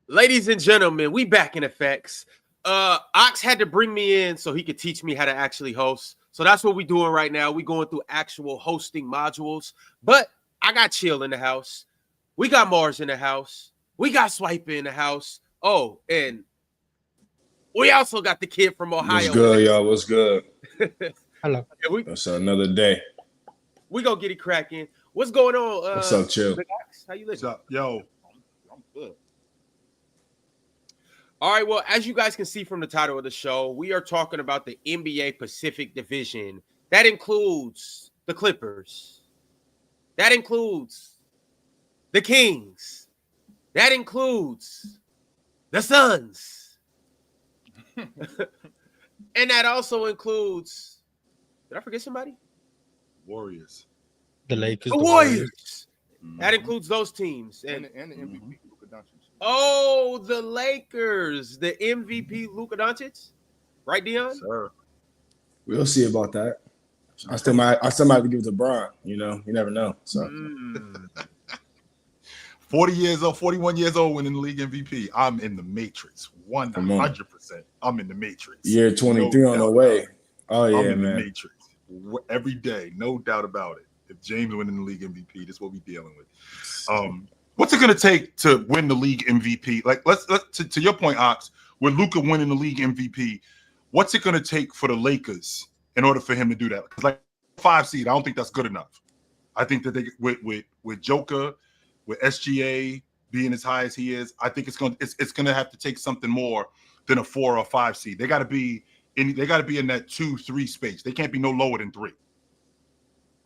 Ladies and gentlemen, we back in effects. Ox had to bring me in so he could teach me how to actually host. So that's what we're doing right now. We're going through actual hosting modules. But I got Chill in the house. We got Mars in the house. We got Swiper in the house. Oh, and we also got the kid from Ohio. What's good, y'all? What's good? Hello. It's another day. We gonna get it cracking. What's going on? What's up, Chill? How you What's living? up, yo? I'm good. All right, well, as you guys can see from the title of the show, we are talking about the NBA Pacific Division. That includes the Clippers. That includes the Kings. That includes the Suns. And that also includes, did I forget somebody? Warriors. The Lakers. The Warriors. Mhm. That includes those teams. And the MVP, Luka Doncic. Oh, the Lakers, the MVP, Luka Doncic, right, Dion? Sir. We'll see about that. I still might give it to Bron. You know, you never know. So 40 years old, 41 years old, winning the league MVP. I'm in the Matrix. 100%. I'm in the Matrix. year 23 on the way. Oh yeah, I'm in man. the Matrix every day, no doubt about it. If James winning the league MVP, this is what we're dealing with. What's it going to take to win the league MVP? Like, let's to your point, Ox, with Luka winning the league MVP, what's it going to take for the Lakers in order for him to do that? Because like 5 seed, I don't think that's good enough. I think that they with Joker, with SGA being as high as he is, I think it's going to have to take something more than a 4 or 5 seed. They got to be in that 2-3 space. They can't be no lower than 3.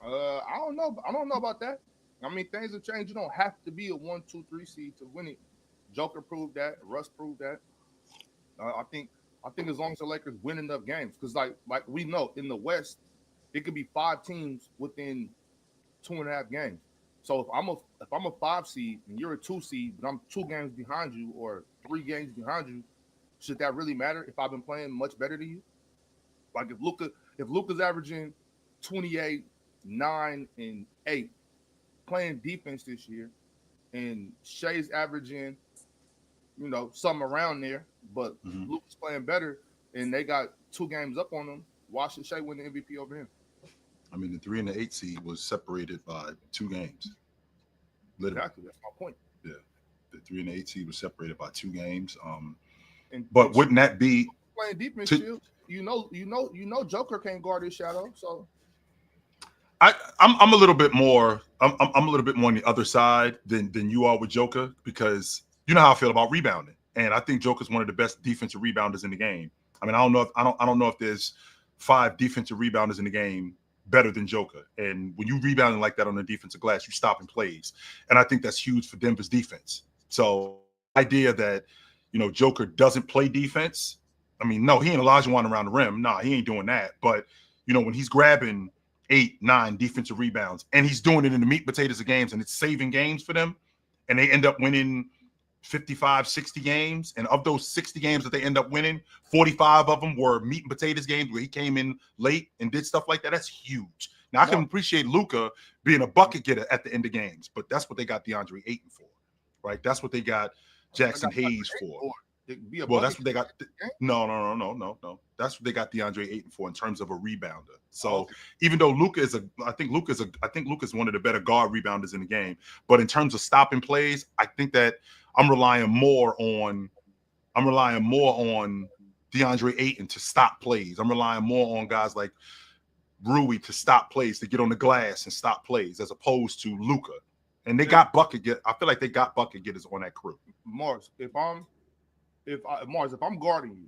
I don't know. I don't know about that. I mean, things have changed. You don't have to be a 1, 2, 3 seed to win it. Joker proved that. Russ proved that. I think as long as the Lakers win enough games, because like we know in the West, it could be 5 teams within 2.5 games. So if I'm a 5 seed and you're a 2 seed, but I'm 2 games behind you or 3 games behind you, should that really matter if I've been playing much better than you? Like if Luka's averaging 28, 9, and 8 playing defense this year, and Shai's averaging, something around there, but Luka's playing better, and they got 2 games up on them, why should Shai win the MVP over him? I mean, the 3 and the 8 seed was separated by 2 games. Literally. Exactly, that's my point. Yeah, the 3 and the 8 seed was separated by 2 games. But wouldn't that be playing defense? You know, Joker can't guard his shadow. So I'm a little bit more. I'm a little bit more on the other side than you are with Joker, because you know how I feel about rebounding, and I think Joker's one of the best defensive rebounders in the game. I mean, I don't know if there's 5 defensive rebounders in the game better than Joker. And when you rebounding like that on the defensive glass, you stopping plays, and I think that's huge for Denver's defense. So the idea that Joker doesn't play defense. I mean, no, he ain't Olajuwon around the rim. Nah, he ain't doing that. But when he's grabbing 8, 9 defensive rebounds, and he's doing it in the meat and potatoes of games, and it's saving games for them, and they end up winning 55, 60 games. And of those 60 games that they end up winning, 45 of them were meat and potatoes games where he came in late and did stuff like that. That's huge. Now, I can appreciate Luka being a bucket getter at the end of games, but that's what they got DeAndre Ayton for, right? That's what they got Jackson Hayes for. Well, that's what they got. No. That's what they got DeAndre Ayton for in terms of a rebounder. So even though I think Luka's one of the better guard rebounders in the game. But in terms of stopping plays, I think that I'm relying more on DeAndre Ayton to stop plays. I'm relying more on guys like Rui to stop plays, to get on the glass and stop plays, as opposed to Luka. And they got bucket get. I feel like they got bucket getters on that crew. Mars, if I'm guarding you,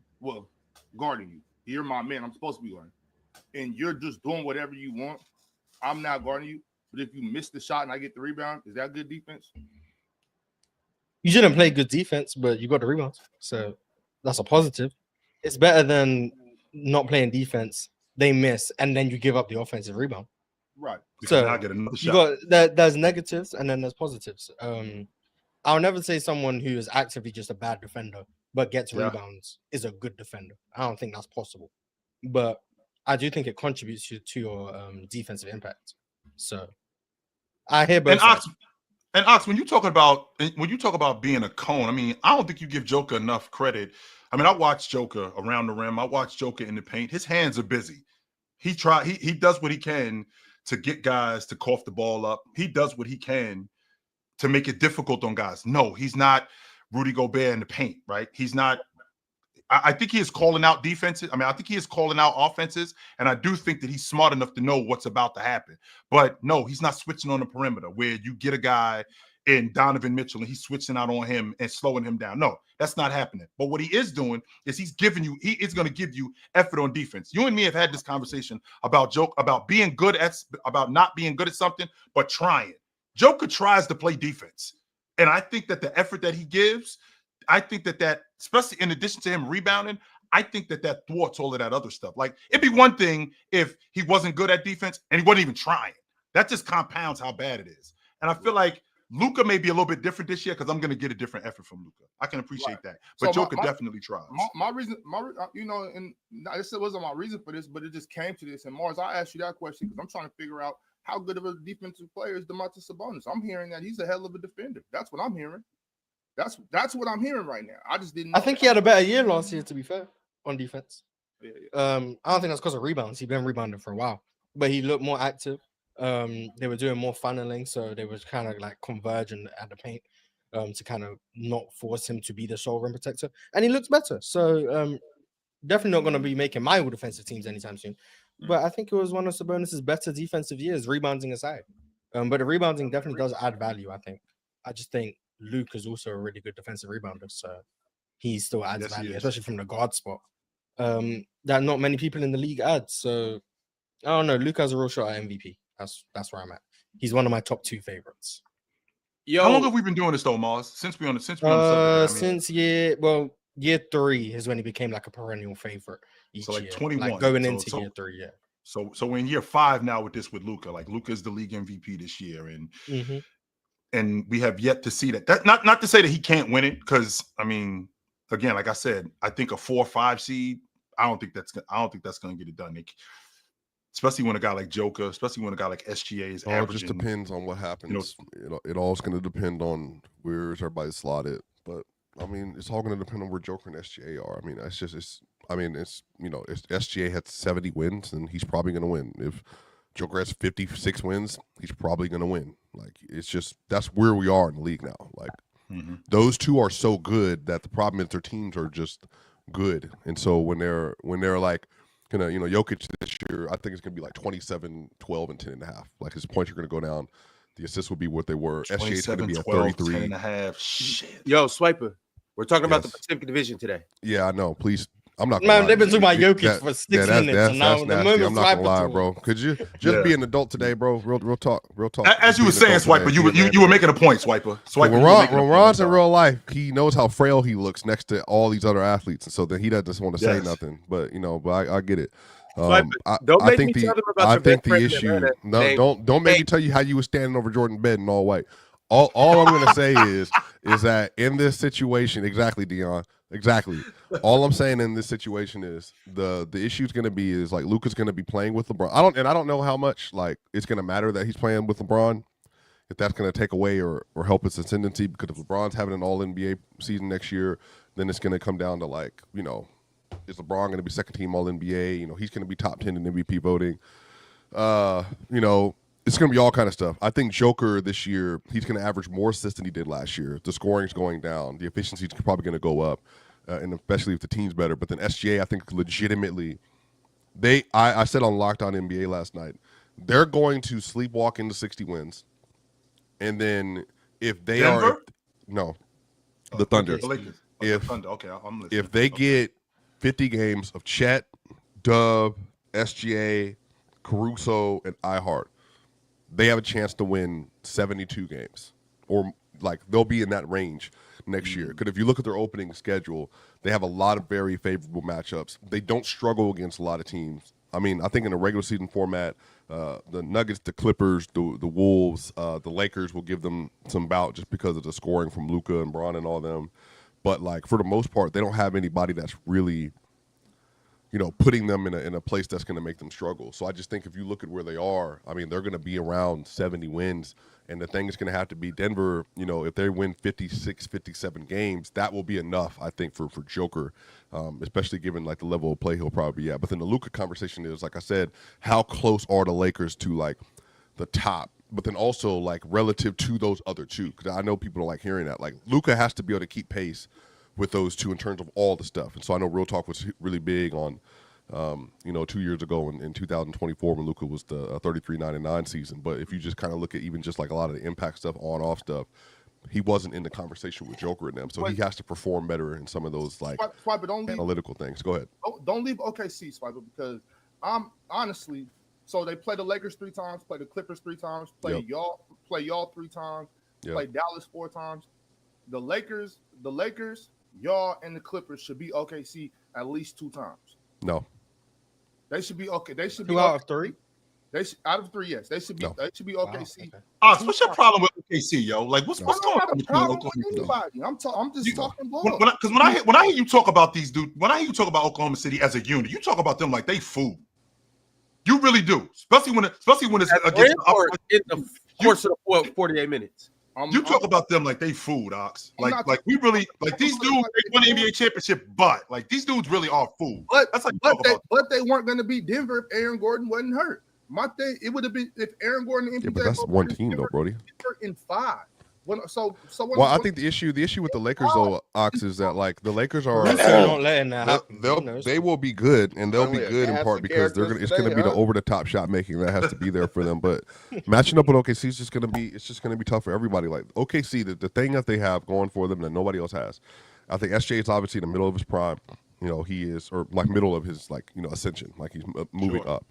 you're my man. I'm supposed to be guarding, and you're just doing whatever you want. I'm not guarding you. But if you miss the shot and I get the rebound, is that good defense? You shouldn't play good defense, but you got the rebounds, so that's a positive. It's better than not playing defense. They miss, and then you give up the offensive rebound. Right. So I get another shot. You got there's negatives and then there's positives. I'll never say someone who is actively just a bad defender but gets rebounds is a good defender. I don't think that's possible, but I do think it contributes to your defensive impact. So I hear both sides. And Ox, when you talk about being a cone, I mean, I don't think you give Joker enough credit. I mean, I watch Joker around the rim. I watch Joker in the paint. His hands are busy. He does what he can to get guys to cough the ball up. He does what he can to make it difficult on guys. No, he's not Rudy Gobert in the paint, right? He's not. I think he is calling out defenses. I mean, I think he is calling out offenses, and I do think that he's smart enough to know what's about to happen. But no, he's not switching on the perimeter where you get a guy in Donovan Mitchell and he's switching out on him and slowing him down. No, that's not happening. But what he is doing is he is going to give you effort on defense. You and me have had this conversation about not being good at something, but trying. Joker tries to play defense. And I think that the effort that he gives, I think that especially in addition to him rebounding, I think that thwarts all of that other stuff. Like, it'd be one thing if he wasn't good at defense and he wasn't even trying. That just compounds how bad it is. And I feel like Luka may be a little bit different this year because I'm going to get a different effort from Luka. I can appreciate that. But so Joker definitely tries. My reason, and this wasn't my reason for this, but it just came to this. And Mars, I asked you that question because I'm trying to figure out how good of a defensive player is Domantas Sabonis. I'm hearing that he's a hell of a defender. That's what I'm hearing. That's what I'm hearing right now. I just didn't know. I think he had a better year last year, to be fair, on defense. Yeah. I don't think that's because of rebounds. He's been rebounding for a while, but he looked more active. They were doing more funneling, so they was kind of like converging at the paint to kind of not force him to be the sole rim protector, and he looks better. So definitely not going to be making my all defensive teams anytime soon. But I think it was one of Sabonis' better defensive years, rebounding aside. But the rebounding definitely does add value. I just think Luke is also a really good defensive rebounder, so he still adds value, especially from the guard spot. That not many people in the league add. So I don't know. Luke has a real shot at MVP. That's where I'm at. He's one of my top 2 favorites. How long have we been doing this though, Mars? Since we on the subject, year 3 is when he became like a perennial favorite each so like year. 21, like going into year 3, yeah. So we're in year 5 now with Luka. Like, Luka is the league MVP this year, and we have yet to see that. That not to say that he can't win it, because I mean, again, like I said, I think a 4 or 5 seed. I don't think that's going to get it done, Nick. Especially when a guy like Joker, especially when a guy like SGA is averaging. It just depends on what happens. It all's going to depend on where everybody slotted. But I mean, it's all going to depend on where Joker and SGA are. I mean, if SGA has 70 wins, then he's probably going to win. If Joker has 56 wins, he's probably going to win. Like, it's just, that's where we are in the league now. Like, those two are so good that the problem is their teams are just good. And so when they're like, Jokic this year, I think it's going to be like 27, 12, and 10.5. Like, his points are going to go down. The assists will be what they were. SGA is going to be at 33. 10.5. Shit. Yo, Swiper, we're talking about the Pacific Division today. Yeah, I know. Please. I'm not gonna lie. They've been talking about Jokic for 6 minutes. That's nasty. I'm not gonna lie, bro. Could you just be an adult today, bro? Real talk. As you were saying, Swiper, you were making a point, Swiper. When Ron's in real life, he knows how frail he looks next to all these other athletes, and so then he doesn't want to say nothing. But I get it. I think the issue. No, don't make me tell you how you were standing over Jordan Bed in all white. All I'm gonna say is that in this situation, exactly, Dion. Exactly. All I'm saying in this situation is the issue is going to be is like Luka's going to be playing with LeBron. I don't know how much like it's going to matter that he's playing with LeBron, if that's going to take away or help his ascendancy, because if LeBron's having an All NBA season next year, then it's going to come down to like, is LeBron going to be second team All NBA? He's going to be top 10 in MVP voting. It's going to be all kind of stuff. I think Joker this year, he's going to average more assists than he did last year. The scoring's going down. The efficiency's probably going to go up, and especially if the team's better. But then SGA, I think legitimately, I said on Locked On NBA last night, they're going to sleepwalk into 60 wins. And then if they Denver? The Thunder. The Lakers. The Thunder. Okay, I'm listening. If they get 50 games of Chet, Dub, SGA, Caruso, and iHeart, they have a chance to win 72 games, or like they'll be in that range next year. Because if you look at their opening schedule, they have a lot of very favorable matchups. They don't struggle against a lot of teams. I mean, I think in a regular season format, the Nuggets, the Clippers, the Wolves, the Lakers will give them some bout just because of the scoring from Luka and Bron and all them. But like for the most part, they don't have anybody that's really putting them in a place that's going to make them struggle. So I just think if you look at where they are, I mean, they're going to be around 70 wins. And the thing is going to have to be Denver, if they win 56, 57 games, that will be enough, I think, for Joker, especially given like the level of play he'll probably be at. But then the Luka conversation is, like I said, how close are the Lakers to like the top? But then also like relative to those other two, because I know people don't like hearing that. Like Luka has to be able to keep pace with those two in terms of all the stuff. And so I know Real Talk was really big on, 2 years ago in 2024 when Luka was the 33-9-9 season. But if you just kind of look at even just like a lot of the impact stuff, on-off stuff, he wasn't in the conversation with Joker and them. So he has to perform better in some of those like analytical things. Go ahead. Don't leave OKC, Swiper, because I'm honestly, so they play the Lakers 3 times, play the Clippers 3 times, play y'all 3 times, play Dallas 4 times. The Lakers, y'all, and the Clippers should be OKC at least 2 times. No. They should be okay. They should be 2 out of 3. They should, out of 3, yes. They should be. No. They should be OKC. Wow, okay. What's your problem with OKC, yo? Like, what's going on with anybody? I'm just talking ball. Because when I hear you talk about these dudes, when I hear you talk about Oklahoma City as a unit, you talk about them like they fool. You really do, especially when it's against in the course of the 48 minutes. You talk about them like they fooled, Ox. Like we really like these dudes. They won the NBA championship, but like these dudes really are fooled. But they weren't going to beat Denver if Aaron Gordon wasn't hurt. My thing, it would have been if Aaron Gordon and MPJ. Yeah, but that's one team though, Brody. In 5. I think the issue with the Lakers though, Ox, is that like the Lakers are not letting that happen. They will be good, and they'll be good in part because it's gonna be the over the top shot making that has to be there for them. But matching up with OKC is just gonna be tough for everybody. Like OKC, the thing that they have going for them that nobody else has. I think SJ is obviously in the middle of his prime. He is, or like middle of his ascension, like he's moving up.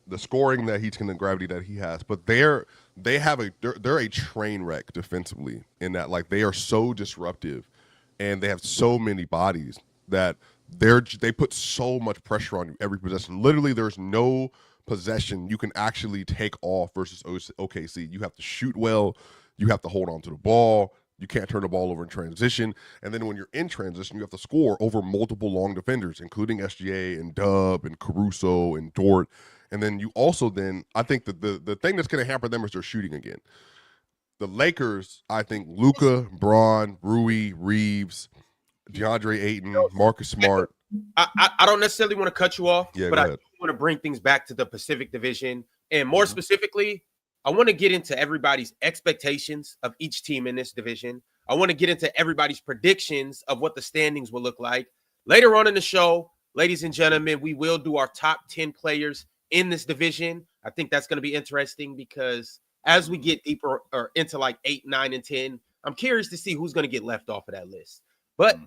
The scoring that he's in the gravity that he has, but they're a train wreck defensively in that like they are so disruptive and they have so many bodies that they put so much pressure on you every possession. Literally, there's no possession you can actually take off versus OKC. You have to shoot well, you have to hold on to the ball, you can't turn the ball over in transition, and then when you're in transition, you have to score over multiple long defenders, including SGA and Dub and Caruso and Dort. And then you also I think that the thing that's going to hamper them is their shooting again. The Lakers, I think Luka, Braun, Rui, Reeves, DeAndre Ayton, Marcus Smart. I don't necessarily want to cut you off, but I do want to bring things back to the Pacific Division. And more specifically, I want to get into everybody's expectations of each team in this division. I want to get into everybody's predictions of what the standings will look like. Later on in the show, ladies and gentlemen, we will do our top 10 players in this division. I think that's going to be interesting because as we get deeper or into like 8, 9, and 10, I'm curious to see who's going to get left off of that list. But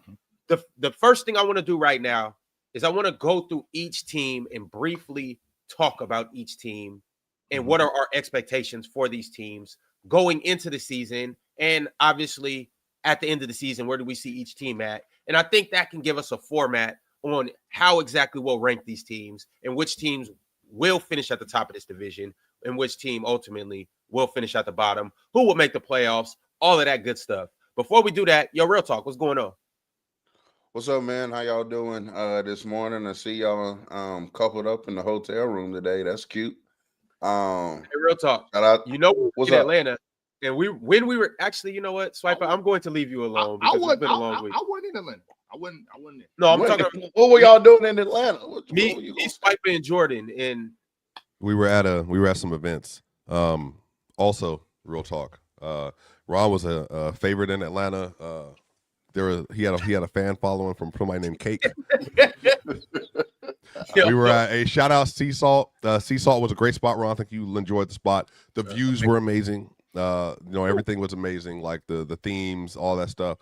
the first thing I want to do right now is I want to go through each team and briefly talk about each team and what are our expectations for these teams going into the season. And obviously at the end of the season, where do we see each team at? And I think that can give us a format on how exactly we'll rank these teams and which teams will finish at the top of this division and which team ultimately will finish at the bottom, who will make the playoffs, all of that good stuff. Before we do that, Real Talk, what's going on? What's up, man? How y'all doing this morning? I see y'all coupled up in the hotel room today. That's cute. Hey, Real Talk. We were in Atlanta, and when we were actually, you know what, Swiper, I'm going to leave you alone because it's been a long week. I wasn't in Atlanta. I wasn't there. No, I'm talking about what were y'all doing in Atlanta? Me, Swiper, and Jordan, and we were at some events. Also, Real Talk. Ron was a favorite in Atlanta. He had a fan following from somebody named Cake. We were at a shout out Sea Salt. Sea Salt was a great spot, Ron. I think you enjoyed the spot. The views were amazing. Everything was amazing, like the themes, all that stuff.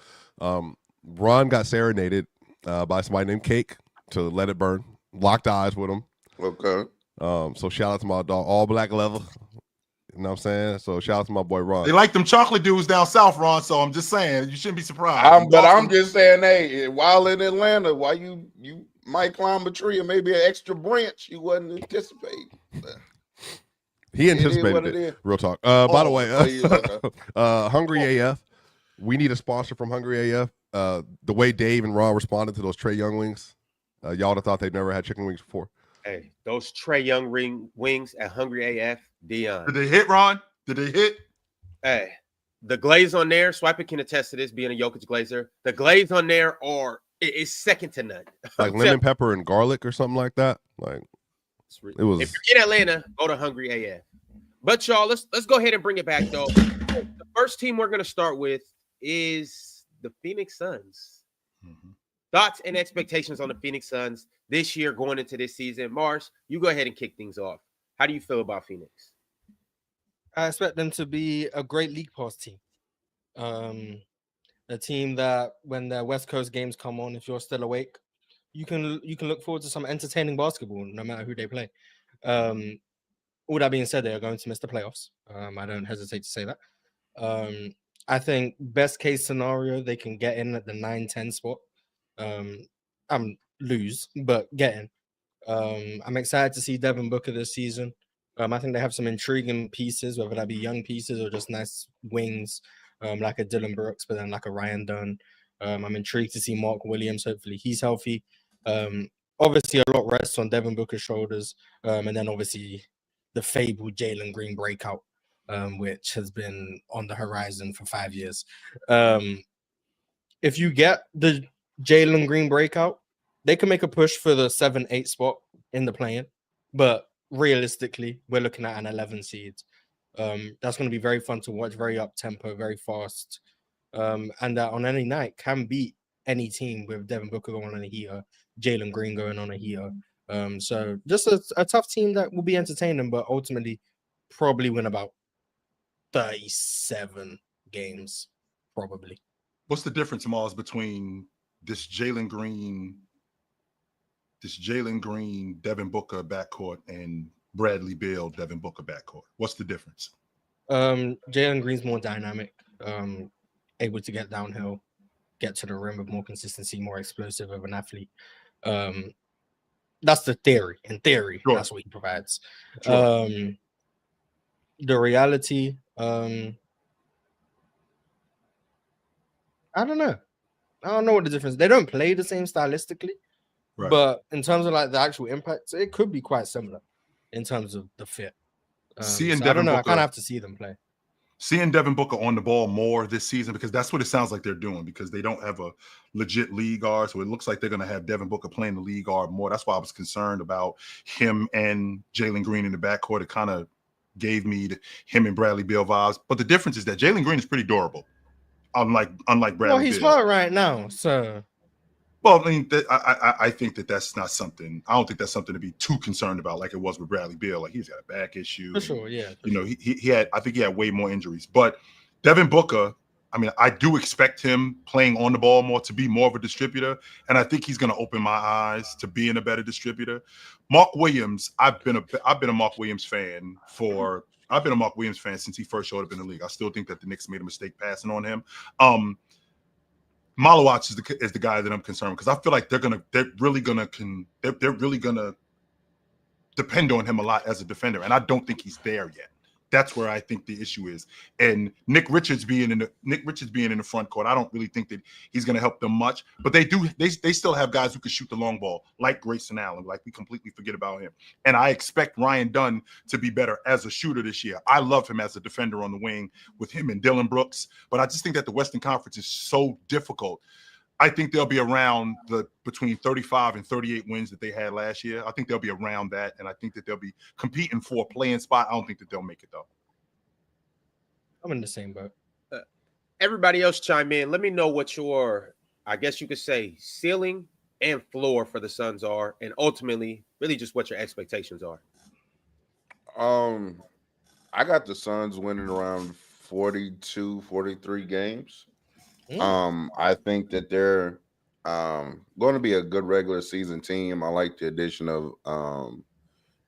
Ron got serenaded by somebody named Cake to Let It Burn. Locked eyes with him. Okay. So shout out to my dog, all black leather. You know what I'm saying? So shout out to my boy Ron. They like them chocolate dudes down south, Ron. So I'm just saying you shouldn't be surprised. I'm just saying, hey, while in Atlanta, why you might climb a tree or maybe an extra branch you wasn't anticipating. He anticipated it. Real talk. By the way, Hungry AF. We need a sponsor from Hungry AF. The way Dave and Ron responded to those Trae Young wings, Y'all would have thought they've never had chicken wings before. Hey, those Trae Young wings at Hungry AF, Dion. Did they hit, Ron? Did they hit? Hey, the glaze on there, Swiper can attest to this, being a Jokic glazer. The glaze on there is second to none. Like lemon pepper and garlic or something like that. Like it was. If you're in Atlanta, go to Hungry AF. But y'all, let's go ahead and bring it back though. The first team we're gonna start with is the Phoenix Suns. Mm-hmm. Thoughts and expectations on the Phoenix Suns this year going into this season. Mars, you go ahead and kick things off. How do you feel about Phoenix? I expect them to be a great league pass team. A team that when the West Coast games come on, if you're still awake, you can look forward to some entertaining basketball, no matter who they play. All that being said, they are going to miss the playoffs. I don't hesitate to say that. I think best case scenario, they can get in at the 9-10 spot. Lose, but get in. I'm excited to see Devin Booker this season. I think they have some intriguing pieces, whether that be young pieces or just nice wings, like a Dylan Brooks, but then like a Ryan Dunn. I'm intrigued to see Mark Williams. Hopefully he's healthy. Obviously a lot rests on Devin Booker's shoulders. And then obviously the fabled Jalen Green breakout, which has been on the horizon for 5 years. If you get the Jalen Green breakout, they can make a push for the 7-8 spot in the play-in, but realistically, we're looking at an 11 seed. That's going to be very fun to watch, very up-tempo, very fast, and that on any night can beat any team with Devin Booker going on a heater, Jalen Green going on a heater. So just a tough team that will be entertaining, but ultimately probably win about 37 games, probably. What's the difference, Mars, between this Jalen Green, Devin Booker backcourt and Bradley Beal, Devin Booker backcourt? What's the difference? Jalen Green's more dynamic, able to get downhill, get to the rim with more consistency, more explosive of an athlete. That's the theory. In theory, sure. That's what he provides. Sure. The reality, I don't know. I don't know what the difference. They don't play the same stylistically, right. But in terms of like the actual impact, it could be quite similar in terms of the fit. So I don't know. Booker, I kind of have to see them play. Seeing Devin Booker on the ball more this season, because that's what it sounds like they're doing, because they don't have a legit lead guard. So it looks like they're going to have Devin Booker playing the lead guard more. That's why I was concerned about him and Jalen Green in the backcourt. It kind of gave me him and Bradley Beal vibes. But the difference is that Jalen Green is pretty durable. Unlike Bradley. Well, he's Beal. hurt right now, so. Well, I mean, I think that's not something. I don't think that's something to be too concerned about, like it was with Bradley Beal. Like he's got a back issue. For sure, yeah. You know, he had. I think he had way more injuries. But Devin Booker, I mean, I do expect him playing on the ball more to be more of a distributor, and I think he's going to open my eyes to being a better distributor. Mark Williams, I've been a Mark Williams fan since he first showed up in the league. I still think that the Knicks made a mistake passing on him. Malowatch is the guy that I'm concerned because I feel like they're really gonna depend on him a lot as a defender, and I don't think he's there yet. That's where I think the issue is. And Nick Richards being in the front court, I don't really think that he's going to help them much. But they still have guys who can shoot the long ball, like Grayson Allen. Like we completely forget about him. And I expect Ryan Dunn to be better as a shooter this year. I love him as a defender on the wing with him and Dylan Brooks. But I just think that the Western Conference is so difficult. I think they'll be around between 35 and 38 wins that they had last year. I think they'll be around that, and I think that they'll be competing for a play-in spot. I don't think that they'll make it, though. I'm in the same boat. Everybody else chime in. Let me know what your, I guess you could say, ceiling and floor for the Suns are, and ultimately, really just what your expectations are. I got the Suns winning around 42, 43 games. I think that they're going to be a good regular season team. I like the addition of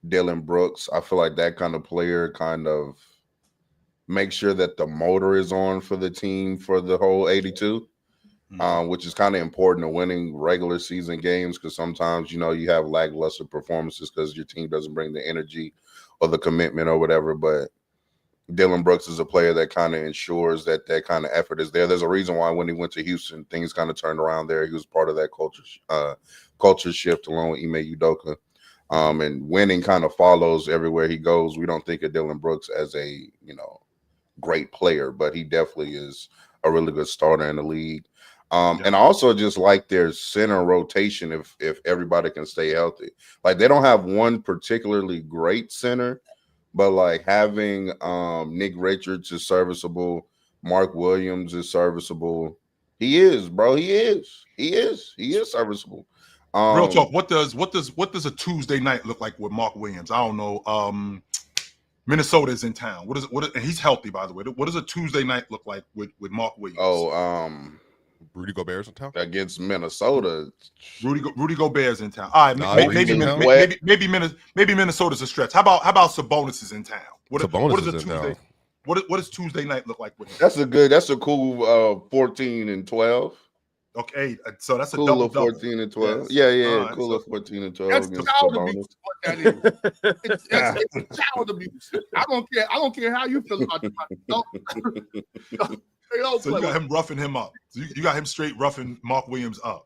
Dylan Brooks. I feel like that kind of player kind of makes sure that the motor is on for the team for the whole 82, which is kind of important to winning regular season games because sometimes, you know, you have lackluster performances because your team doesn't bring the energy or the commitment or whatever. But Dillon Brooks is a player that kind of ensures that kind of effort is there. There's a reason why when he went to Houston, things kind of turned around there. He was part of that culture shift along with Ime Udoka. And winning kind of follows everywhere he goes. We don't think of Dillon Brooks as a, great player, but he definitely is a really good starter in the league. And I also just like their center rotation if everybody can stay healthy. Like they don't have one particularly great center, but like having Nick Richards is serviceable, Mark Williams is serviceable. He is, bro. He is serviceable. Real talk. What does a Tuesday night look like with Mark Williams? I don't know. Minnesota is in town. And he's healthy, by the way. What does a Tuesday night look like with Mark Williams? Rudy Gobert's in town against Minnesota. Rudy Gobert's in town. All right, maybe Minnesota's a stretch. How about Sabonis is in town? What is a Tuesday? What does Tuesday night look like with him? That's a cool 14 and 12. Okay, so that's a cool double 14 and 12. Yes. Yeah, right, cool 14 and 12. That's child abuse. What that is. It's child abuse. I don't care how you feel about it. So you got him roughing him up. So you got him straight roughing Mark Williams up.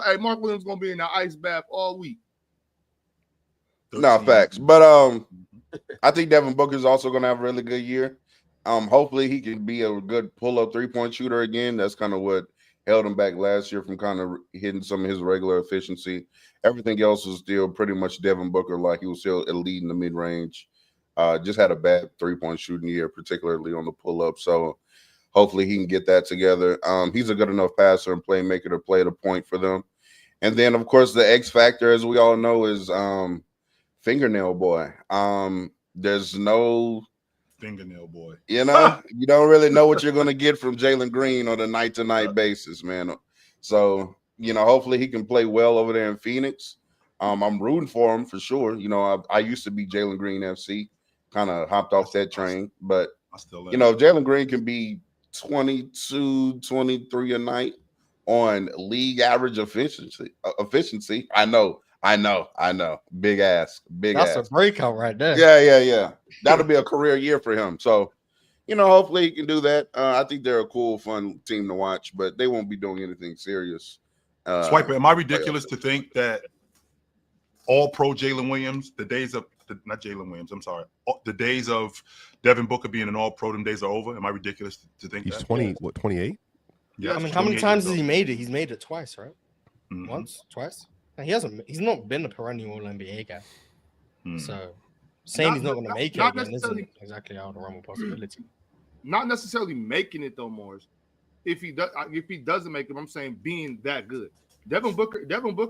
Hey, Mark Williams gonna be in the ice bath all week. No, facts. But I think Devin Booker is also gonna have a really good year. Hopefully he can be a good pull-up three-point shooter again. That's kind of what held him back last year from kind of hitting some of his regular efficiency. Everything else was still pretty much Devin Booker, like he was still elite in the mid-range. Just had a bad three-point shooting year, particularly on the pull-up. So hopefully he can get that together. He's a good enough passer and playmaker to play the point for them. And then, of course, the X factor, as we all know, is Fingernail Boy. There's no Fingernail Boy. You don't really know what you're going to get from Jalen Green on a night-to-night basis, man. So, hopefully he can play well over there in Phoenix. I'm rooting for him for sure. I used to be Jalen Green FC, kind of hopped off that train. But, if Jalen Green can be 22, 23 a night on league average efficiency. I know. Big ass. That's a breakout right there. Yeah. That'll be a career year for him. So, hopefully he can do that. I think they're a cool, fun team to watch, but they won't be doing anything serious. Swiper, am I ridiculous to think that all pro Jalen Williams, the days of Devin Booker being an all pro, them days are over? Am I ridiculous to think he's 28? Yeah. I mean, how many times has he made it? He's made it twice, right? Mm-hmm. Once, twice. He's not been a perennial NBA guy. So saying he's not going to make it again isn't exactly out of the realm of possibility. Not necessarily making it though, Morris. If he doesn't make it, I'm saying being that good. Devin Booker.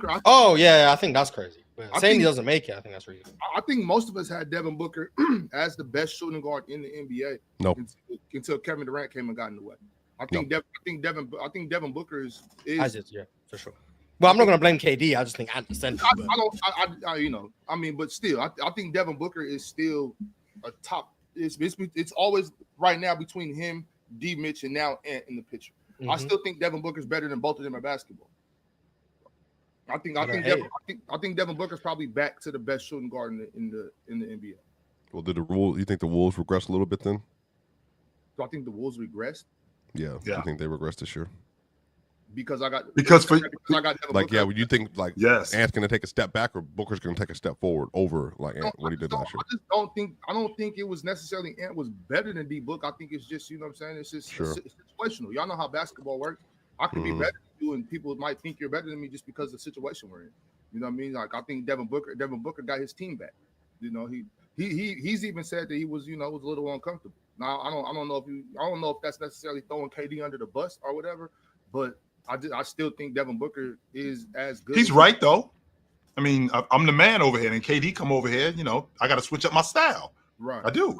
I think that's crazy. But saying he doesn't make it, I think that's reasonable. I think most of us had Devin Booker as the best shooting guard in the NBA. No, until Kevin Durant came and got in the way. I think Devin Booker is. I did, yeah, for sure. Well, I'm not going to blame KD. I just think at the center. But still, I think Devin Booker is still a top. It's always right now between him, D. Mitch, and now Ant in the picture. Mm-hmm. I still think Devin Booker's better than both of them at basketball. I think Devin Booker's probably back to the best shooting guard in the NBA. Well, you think the Wolves regress a little bit then? Do I think the Wolves regressed? Yeah. I think they regressed this year. Because I got Devin Booker. Would you think yes, Ant's going to take a step back or Booker's going to take a step forward over what he did last year? I don't think it was necessarily Ant was better than D Book. I think it's just it's just it's situational. Y'all know how basketball works. I could be better than you, and people might think you're better than me just because of the situation we're in. You know what I mean? Like I think Devin Booker got his team back. He's even said that he was was a little uncomfortable. Now I don't know if that's necessarily throwing KD under the bus or whatever, but I still think Devin Booker is as good. He's right though. I mean, I'm the man over here, and KD come over here. I got to switch up my style. Right, I do,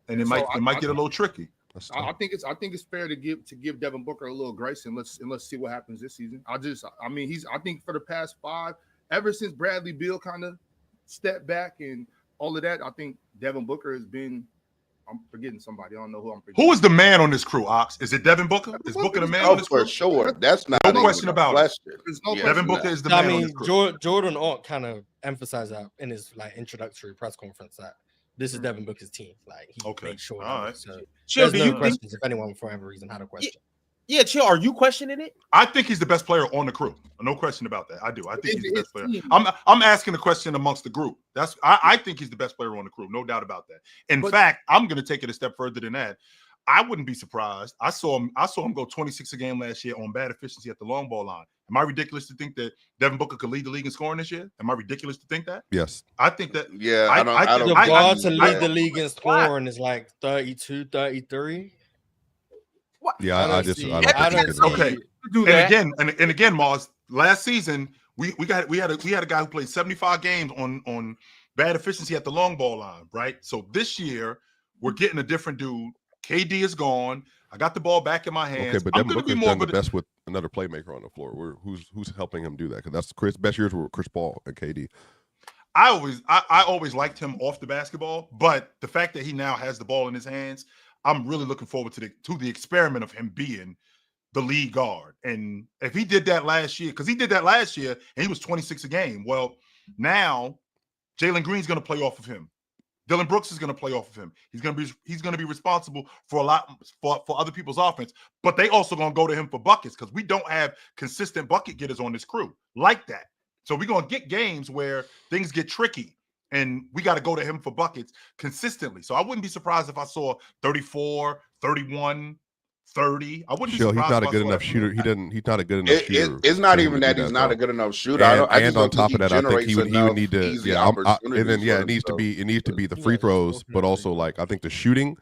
and it might get a little tricky. I think it's fair to give Devin Booker a little grace and let's see what happens this season. I think for the past 5, ever since Bradley Beal kind of stepped back and all of that, I think Devin Booker has been. I'm forgetting somebody. I don't know who I'm forgetting. Who is the man on this crew, Ox? Is it Devin Booker? Is Booker the man on this crew? For sure. That's not no question about it. Devin Booker is the man on this crew. Jordan Ott kind of emphasized that in his introductory press conference that this is Devin Booker's team. Like he made sure. All right. So Chill, there's no questions. If anyone for whatever reason had a question. Yeah, Chill. Are you questioning it? I think he's the best player on the crew. No question about that. I do. I think he's the best player. I'm asking the question amongst the group. I think he's the best player on the crew. No doubt about that. In fact, I'm going to take it a step further than that. I wouldn't be surprised. I saw him go 26 a game last year on bad efficiency at the long ball line. Am I ridiculous to think that Devin Booker could lead the league in scoring this year? Am I ridiculous to think that? Yes. I think that. Yeah, I don't. The bar to lead the league in scoring is like 32, 33. What? Yeah, I don't see. Okay. And again, Mars. Last season, we had a guy who played 75 games on bad efficiency at the long ball line, right? So this year we're getting a different dude. KD is gone. I got the ball back in my hands. Okay, but Devin Booker's done the best with another playmaker on the floor. Who's helping him do that? Because that's Chris. Best years were Chris Paul and KD. I always liked him off the basketball, but the fact that he now has the ball in his hands, I'm really looking forward to the experiment of him being the lead guard. And if he did that last year, because he did that last year and he was 26 a game. Well, now Jalen Green's going to play off of him. Dylan Brooks is going to play off of him. He's going to be responsible for a lot for other people's offense, but they also going to go to him for buckets because we don't have consistent bucket getters on this crew like that. So we're going to get games where things get tricky and we got to go to him for buckets consistently. So I wouldn't be surprised if I saw 34, 31, 30. I wouldn't be surprised. He's not a good enough shooter. He's not a good enough shooter. It's not even that he's not a good enough shooter. And on top of that, I think he would need to. It needs to be the free throws, but also like I think the shooting,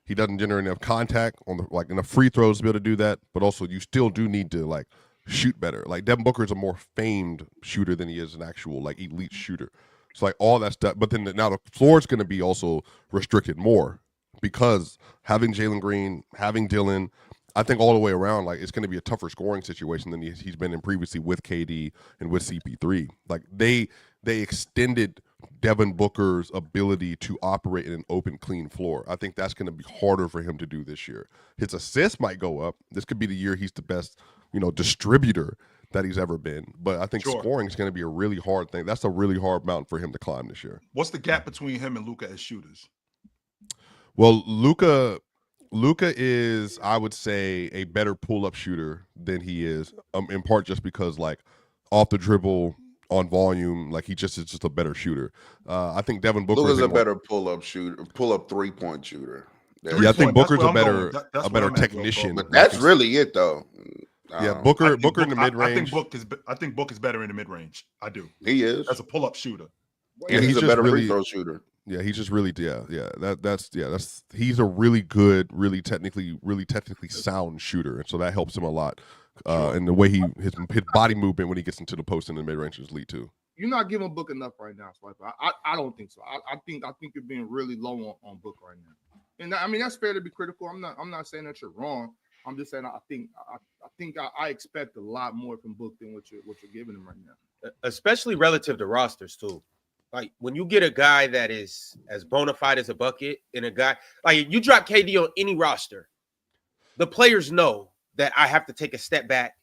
he doesn't generate enough contact on the enough free throws to be able to do that. But also, you still do need to like shoot better. Like Devin Booker is a more famed shooter than he is an actual like elite shooter. It's like all that stuff. But then now the floor is going to be also restricted more. Because having Jalen Green, having Dylan, I think all the way around, like it's going to be a tougher scoring situation than he's been in previously with KD and with CP3. Like they extended Devin Booker's ability to operate in an open, clean floor. I think that's going to be harder for him to do this year. His assists might go up. This could be the year he's the best, distributor that he's ever been. But I think scoring is going to be a really hard thing. That's a really hard mountain for him to climb this year. What's the gap between him and Luka as shooters? Well, Luka is, I would say, a better pull-up shooter than he is, in part just because, like, off the dribble, on volume, like, he is just a better shooter. I think Devin Booker Luka's a better pull-up shooter, pull-up three-point shooter. I think Booker's a better technician. But that's really it, though. Booker in the mid-range. I think Book is better in the mid-range. I do. He is. As a pull-up shooter. And he's a better free throw shooter. Yeah, he's just really he's a really good, really technically sound shooter, and so that helps him a lot. And the way his body movement when he gets into the post and the mid range is elite too. You're not giving Book enough right now, Swiper. I don't think so. I think you're being really low on Book right now. And I mean that's fair to be critical. I'm not saying that you're wrong. I'm just saying I expect a lot more from Book than what you're giving him right now. Especially relative to rosters too. Like when you get a guy that is as bona fide as a bucket and a guy like you drop KD on any roster, the players know that I have to take a step back,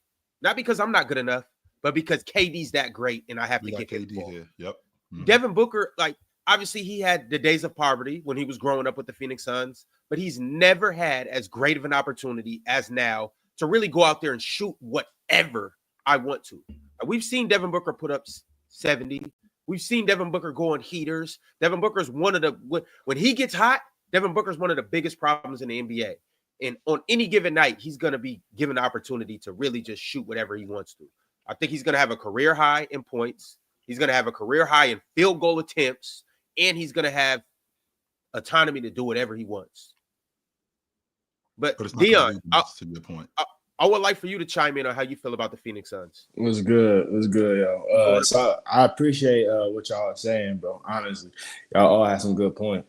not because I'm not good enough, but because KD's that great and I have to get KD here. Yep. Mm-hmm. Devin Booker, like obviously he had the days of poverty when he was growing up with the Phoenix Suns, but he's never had as great of an opportunity as now to really go out there and shoot whatever I want to. We've seen Devin Booker put up 70. We've seen Devin Booker go on heaters. Devin Booker's when he gets hot, Devin Booker's one of the biggest problems in the NBA. And on any given night, he's going to be given the opportunity to really just shoot whatever he wants to. I think he's going to have a career high in points. He's going to have a career high in field goal attempts. And he's going to have autonomy to do whatever he wants. But it's not Dion, to your point. I would like for you to chime in on how you feel about the Phoenix Suns. It was good, yo. So I appreciate what y'all are saying, bro. Honestly, y'all all had some good points.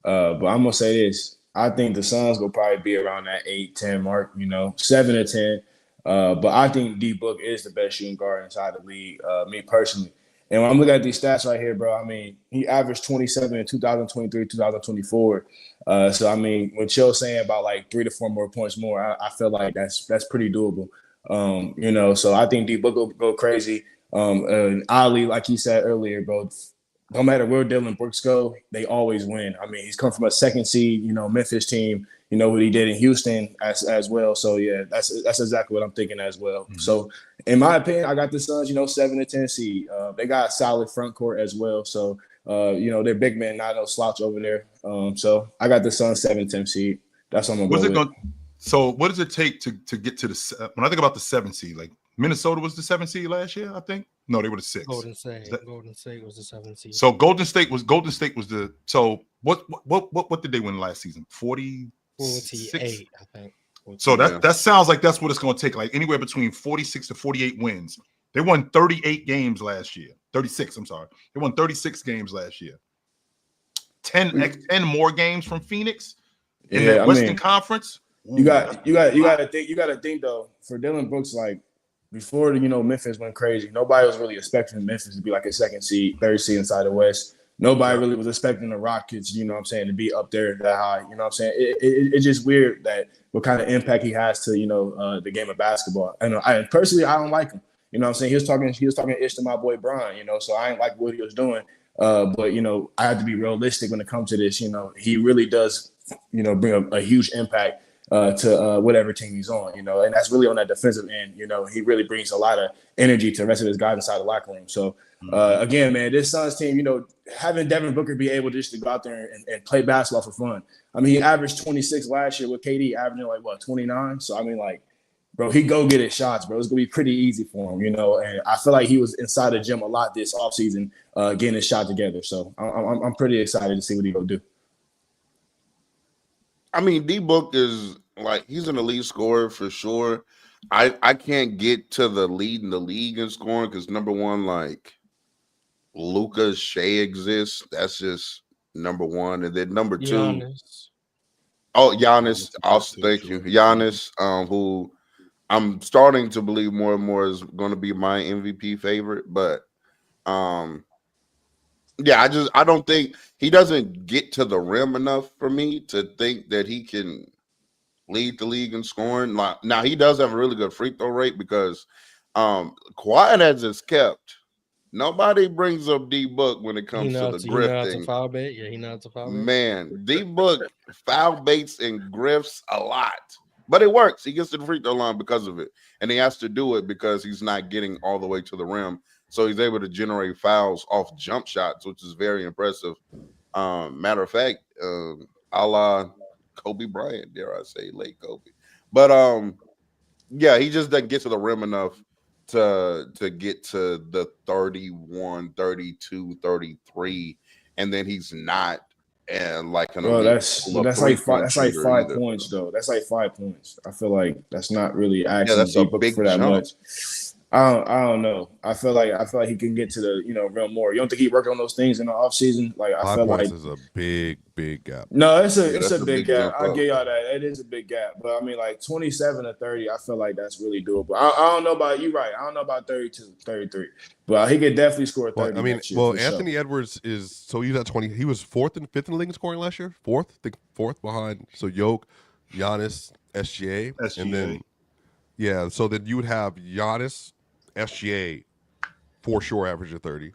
But I'm gonna say this: I think the Suns will probably be around that 8-10 mark, 7 or 10. But I think D Book is the best shooting guard inside the league. Me personally. And when I'm looking at these stats right here, bro, I mean, he averaged 27 in 2023, 2024. So, I mean, what Chill's saying about like 3 to 4 more points more, I feel like that's pretty doable. So I think D Book will go crazy. And Ali, like he said earlier, bro, no matter where Dylan Brooks go, they always win. I mean, he's come from a second seed, Memphis team. You know what he did in Houston as well. So yeah, that's exactly what I'm thinking as well. Mm-hmm. So in my opinion, I got the Suns, 7 to 10 seed. They got a solid front court as well. So their big man, not no slouch over there. So I got the Suns 7 to 10 seed. That's what I'm gonna go with. So what does it take to get to the? When I think about the 7 seed, like Minnesota was the 7 seed last year, I think. No, they were the 6. Golden State was the 7 seed. So Golden State was the. So what did they win last season? 48, I think. 48. So that sounds like that's what it's going to take, like anywhere between 46 to 48 wins. They won 38 games last year. 36, I'm sorry. They won 36 games last year. 10 more games from Phoenix in that Western Conference. You got to think though, for Dylan Brooks, like before Memphis went crazy, nobody was really expecting Memphis to be like a 2nd seed, 3rd seed inside the West. Nobody really was expecting the Rockets, to be up there that high. It's just weird that what kind of impact he has to, the game of basketball. And I personally don't like him. He was talking ish to my boy Brian, so I didn't like what he was doing. But I have to be realistic when it comes to this. He really does, bring a huge impact to whatever team he's on, and that's really on that defensive end. He really brings a lot of energy to the rest of his guys inside the locker room. So again, man, this Suns team, having Devin Booker be able just to go out there and play basketball for fun. I mean, he averaged 26 last year with KD averaging 29. So I mean, bro, he go get his shots, bro. It's gonna be pretty easy for him, and I feel like he was inside the gym a lot this offseason, getting his shot together. So I'm pretty excited to see what he gonna do. I mean, D-Book is he's an elite scorer for sure. I can't get to the lead in the league in scoring because number one, Luka, Shea exists. That's just number one, and then number two. Giannis. Oh, Giannis. Thank you, Giannis. Who I'm starting to believe more and more is going to be my MVP favorite, but yeah, I don't think he doesn't get to the rim enough for me to think that he can lead the league in scoring. Now he does have a really good free throw rate because Kawhi has just kept. Nobody brings up D-Book when it comes to the grifting. He knows to foul bait. Man, D-Book foul baits and grifts a lot. But it works. He gets to the free throw line because of it. And he has to do it because he's not getting all the way to the rim. So he's able to generate fouls off jump shots, which is very impressive. Matter of fact, a la Kobe Bryant, dare I say, late Kobe. But yeah, he just doesn't get to the rim enough to get to the 31, 32, 33, and then he's not that's like 5 points though. That's like 5 points. I feel like that's not really actually that's a big for that jump. much. I don't know. I feel like he can get to the real more. You don't think he worked on those things in the offseason? Like I 5 feel points like is a big gap. No, it's a big gap. I'll give y'all that. It is a big gap. But I mean, 27 to 30, I feel like that's really doable. I don't know about you, right? I don't know about 32, 33. But he could definitely score 30. I mean, next year, Anthony Edwards he's at 20. He was 4th and 5th in the league in scoring last year. 4th, I think 4th behind. So Jokic, Giannis, SGA. And then so then you would have Giannis, SGA for sure average of 30.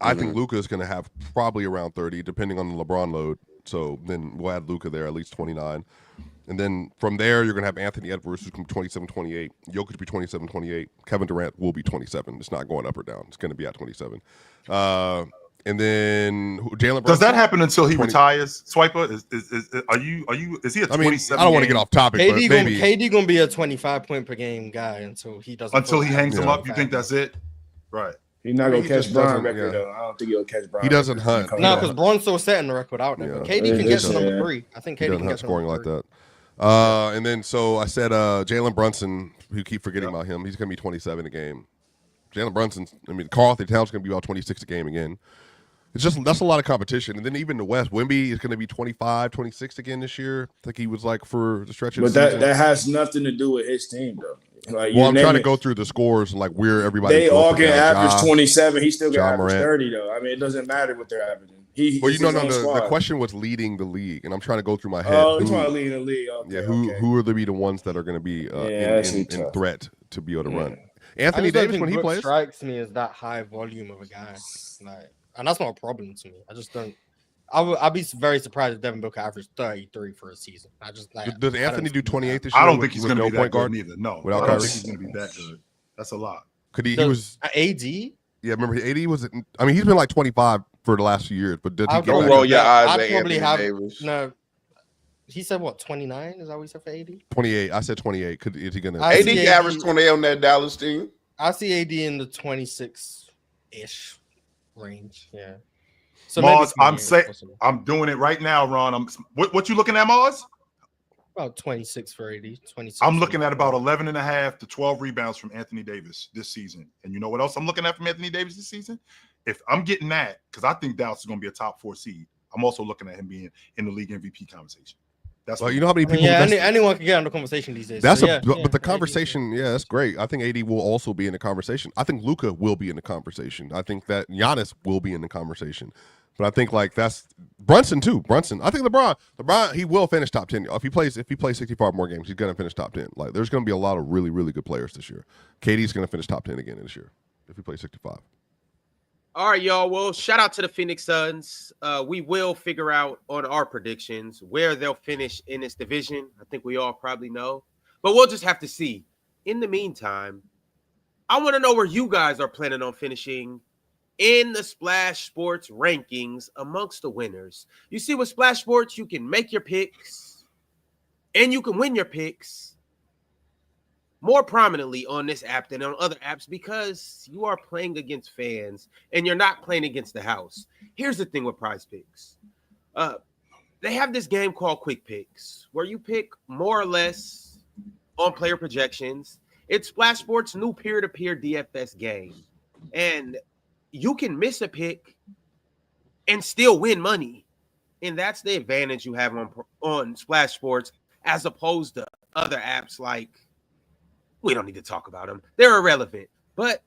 I think Luka is going to have probably around 30, depending on the LeBron load. So then we'll add Luka there, at least 29. And then from there, you're going to have Anthony Edwards, who's going to be 27, 28. Jokic will be 27, 28. Kevin Durant will be 27. It's not going up or down. It's going to be at 27. And then Jalen Brunson. Does that happen until he retires? Swiper, is he a 27? I don't want to get off topic, but maybe KD gonna be a 25-point per game guy until he doesn't. Until he hangs him up, you think that's it? Right. He's not gonna catch Bron record though. I don't think he'll catch Bron. He doesn't hunt. No, because Bron's still setting the record out there. KD can get to number 3. I think KD can get scoring like that. And then so I said Jalen Brunson, who keep forgetting about him. He's gonna be 27 a game. Jalen Brunson. Karl Anthony Towns gonna be about 26 a game again. That's a lot of competition. And then even the West, Wemby is going to be 25, 26 again this year. I think he was for the stretch of the season. But that has nothing to do with his team, though. I'm trying to go through the scores and where everybody. They all can average 27. He still got average 30, though. I mean, it doesn't matter what they're averaging. The question was leading the league, and I'm trying to go through my head. Oh, you're trying to lead the league. Okay, who are the ones that are going to be in threat to be able to run? Anthony Davis when he plays strikes me as that high volume of a guy. and that's not a problem to me. I just don't. I'd be very surprised if Devin Booker averaged 33 for a season. I just like. Does Anthony do 28 this year? I don't think he's going to be that point good guard neither. No, without I don't Kyrie? think he's going to be that good. That's a lot. Could he was AD? Yeah, remember AD was. I mean, he's been like 25 for the last few years, but did he get Don't back roll up? your eyes I'd at probably Anthony have Davis. no. He said what 29? Is that what he said for AD? 28. I said 28. Is he gonna? I AD see averaged 20 on that Dallas team. I see AD in the 26-ish range. Yeah. So Mars, maybe I'm doing it right now, Ron. What you looking at, Mars? about 26 for AD. 26. I'm looking at about 11 and a half to 12 rebounds from Anthony Davis this season. And you know what else I'm looking at from Anthony Davis this season? If I'm getting that, because I think Dallas is going to be a top 4 seed, I'm also looking at him being in the league MVP conversation. That's well, you know how many people. Anyone can get on the conversation these days. That's so but the conversation, that's great. I think AD will also be in the conversation. I think Luka will be in the conversation. I think that Giannis will be in the conversation. But I think like that's Brunson too. Brunson. I think LeBron, he will finish top 10. If he plays 65 more games, he's gonna finish top 10. Like there's gonna be a lot of really, really good players this year. KD's gonna finish top 10 again this year if he plays 65. All right, y'all. Well, shout out to the Phoenix Suns. We will figure out on our predictions where they'll finish in this division. I think we all probably know, but we'll just have to see. In the meantime, I want to know where you guys are planning on finishing in the Splash Sports rankings amongst the winners. You see, with Splash Sports, you can make your picks and you can win your picks more prominently on this app than on other apps because you are playing against fans and you're not playing against the house. Here's the thing with Prize Picks. They have this game called Quick Picks where you pick more or less on player projections. It's Splash Sports' new peer-to-peer DFS game. And you can miss a pick and still win money. And that's the advantage you have on Splash Sports as opposed to other apps like, we don't need to talk about them. They're irrelevant. But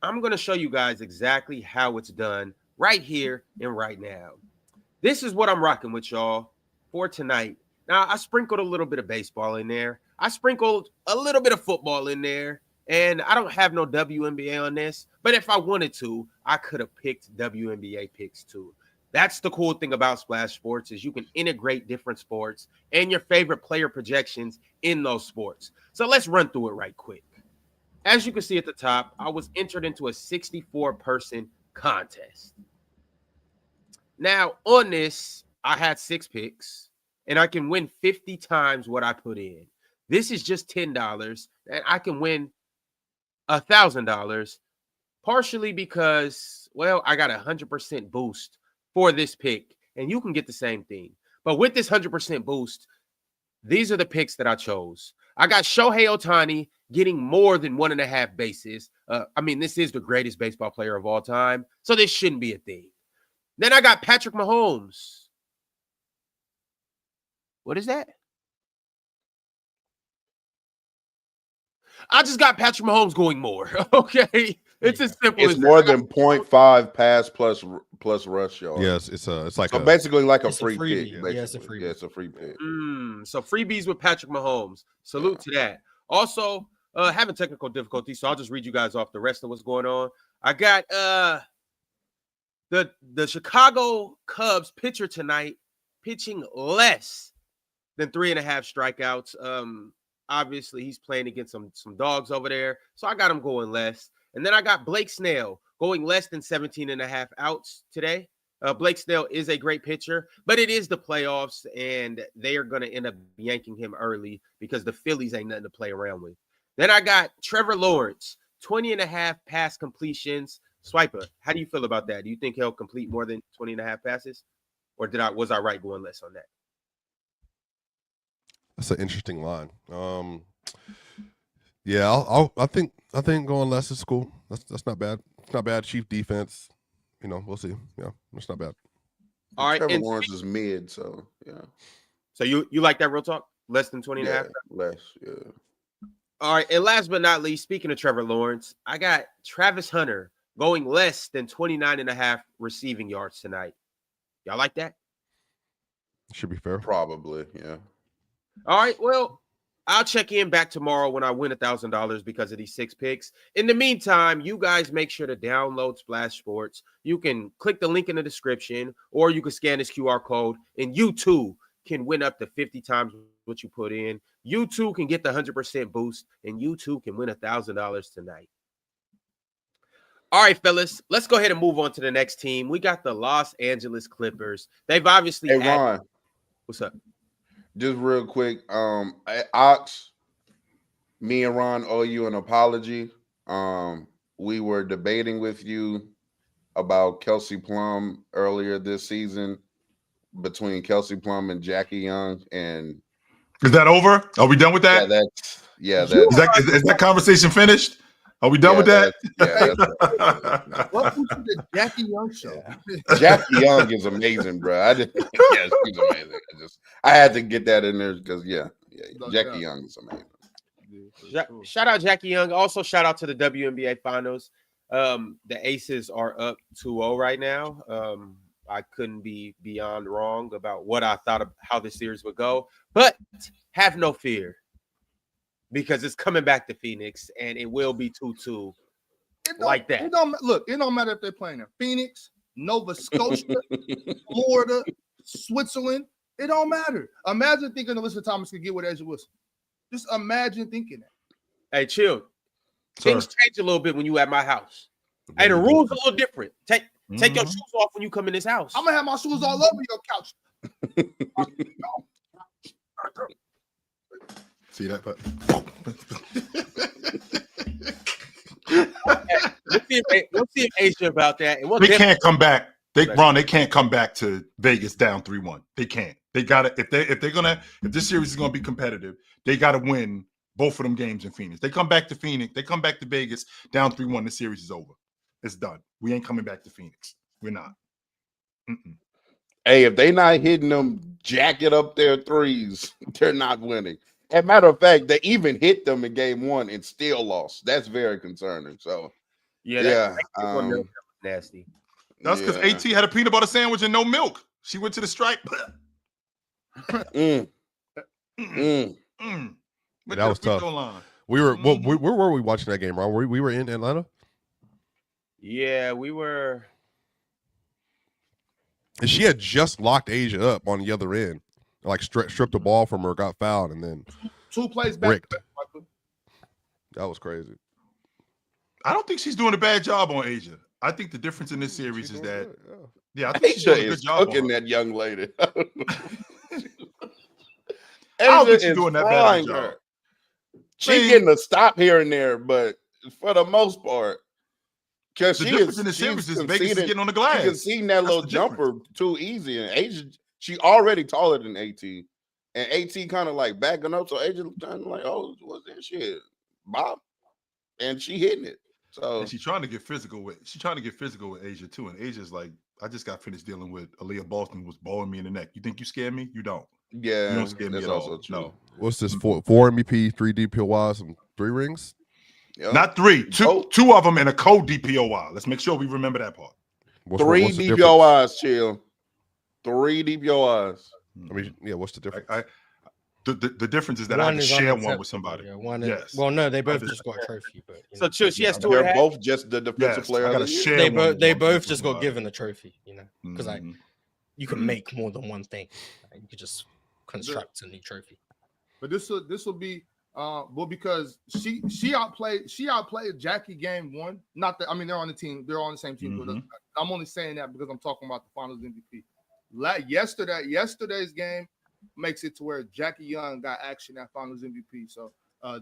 I'm going to show you guys exactly how it's done right here and right now. This is what I'm rocking with y'all for tonight. Now, I sprinkled a little bit of baseball in there. I sprinkled a little bit of football in there. And I don't have no WNBA on this. But if I wanted to, I could have picked WNBA picks too. That's the cool thing about Splash Sports is you can integrate different sports and your favorite player projections in those sports. So let's run through it right quick. As you can see at the top, I was entered into a 64-person contest. Now, on this, I had 6 picks, and I can win 50 times what I put in. This is just $10, and I can win $1,000, partially because, well, I got a 100% boost for this pick, and you can get the same thing. But with this 100% boost, these are the picks that I chose. I got Shohei Ohtani getting more than 1.5 bases. This is the greatest baseball player of all time, so this shouldn't be a thing. Then I got Patrick Mahomes. What is that? I just got Patrick Mahomes going more. Okay. It's as simple as more than 0.5 pass plus rush yards. Yes, it's like basically like a free free pick. Yeah, it's a free. Yeah, it's a free pick. So freebies with Patrick Mahomes. Salute to that. Also, having technical difficulties, so I'll just read you guys off the rest of what's going on. I got the Chicago Cubs pitcher tonight pitching less than 3.5 strikeouts. Obviously, he's playing against some dogs over there, so I got him going less. And then I got Blake Snell going less than 17.5 outs today. Blake Snell is a great pitcher, but it is the playoffs, and they are going to end up yanking him early because the Phillies ain't nothing to play around with. Then I got Trevor Lawrence, 20.5 pass completions. Swiper, how do you feel about that? Do you think he'll complete more than 20.5 passes? Or was I right going less on that? That's an interesting line. Yeah, I think going less is cool. That's not bad. It's not bad. Chief defense. We'll see. Yeah, that's not bad. All right. Trevor Lawrence is mid, so yeah. So you like that real talk? Less than 20.5? Yeah, less, yeah. All right. And last but not least, speaking of Trevor Lawrence, I got Travis Hunter going less than 29.5 receiving yards tonight. Y'all like that? Should be fair. Probably, yeah. All right. Well, I'll check in back tomorrow when I win $1,000 because of these 6 picks. In the meantime, you guys make sure to download Splash Sports. You can click the link in the description, or you can scan this QR code, and you too can win up to 50 times what you put in. You too can get the 100% boost, and you too can win $1,000 tonight. All right, fellas, let's go ahead and move on to the next team. We got the Los Angeles Clippers. They've obviously Hey, Ron. What's up? Just real quick, Ox, me and Ron owe you an apology. We were debating with you about Kelsey Plum earlier this season between Kelsey Plum and Jackie Young. And is that over? Are we done with that? Is that conversation finished? Are we done with that? Welcome to the Jackie Young show. Jackie Young is amazing, bro. She's amazing. I had to get that in there because Jackie Young is amazing. Shout out Jackie Young. Also, shout out to the WNBA Finals. The Aces are up 2-0 right now. I couldn't be beyond wrong about what I thought of how this series would go, but have no fear because it's coming back to Phoenix and it will be 2-2 like that. It don't matter if they're playing in Phoenix, Nova Scotia, Florida, Switzerland. It don't matter. Imagine thinking Alyssa Thomas could get with Asia Wilson. Just imagine thinking that. Hey, chill. Things change a little bit when you at my house. Hey, the rules are a little different. Take your shoes off when you come in this house. I'm gonna have my shoes all over your couch. See that? But we'll see if Asia about that. And they can't come back. They can't come back to Vegas down 3-1. They can't. They gotta if this series is gonna be competitive, they gotta win both of them games in Phoenix. They come back to Phoenix, they come back to Vegas down 3-1. The series is over. It's done. We ain't coming back to Phoenix. We're not. Hey, if they not hitting them jacket up their threes, they're not winning. As a matter of fact, they even hit them in game 1 and still lost. That's very concerning. So nasty. That's because AT had a peanut butter sandwich and no milk. She went to the stripe. That was tough. Where were we watching that game, Ron? We were in Atlanta? Yeah, we were. And she had just locked Asia up on the other end. Like stripped the ball from her, got fouled, and then 2 plays back. That was crazy. I don't think she's doing a bad job on Asia. I think the difference in this series is that, I think she's doing a good job cooking that young lady. I don't think she's doing that bad job. She's getting a stop here and there, but for the most part, because the difference in the series is Vegas is getting on the glass. She conceding that little jumper too easy, and Asia, she already taller than AT, and AT kind of like backing up, so Asia kind of like, oh, what's that shit, Bob? And she hitting it. So and she's trying to get physical with Asia too, and Asia's like, I just got finished dealing with Aaliyah Boston was bowling me in the neck. You think you scare me? You don't. Yeah, you don't scare me at all. True. No. What's this? 4 MVP, 3 DPOYs, and 3 rings? Yep. Not 3, 2 of them and a co-DPOY. Let's make sure we remember that part. 3 DPOYs, chill. 3 DPOYs. I mean, what's the difference? The difference is that I have to share one with somebody. Yeah, well, no, they both just got a trophy. But so chill, she has 2. They're both just the defensive player. I gotta share they both just got given a trophy, because you can make more than one thing. You could just construct a new trophy. But this will be because she outplayed Jackie game 1. Not that they're on the team, they're on the same team. But I'm only saying that because I'm talking about the Finals MVP. Yesterday's game makes it to where Jackie Young got action at Finals MVP. So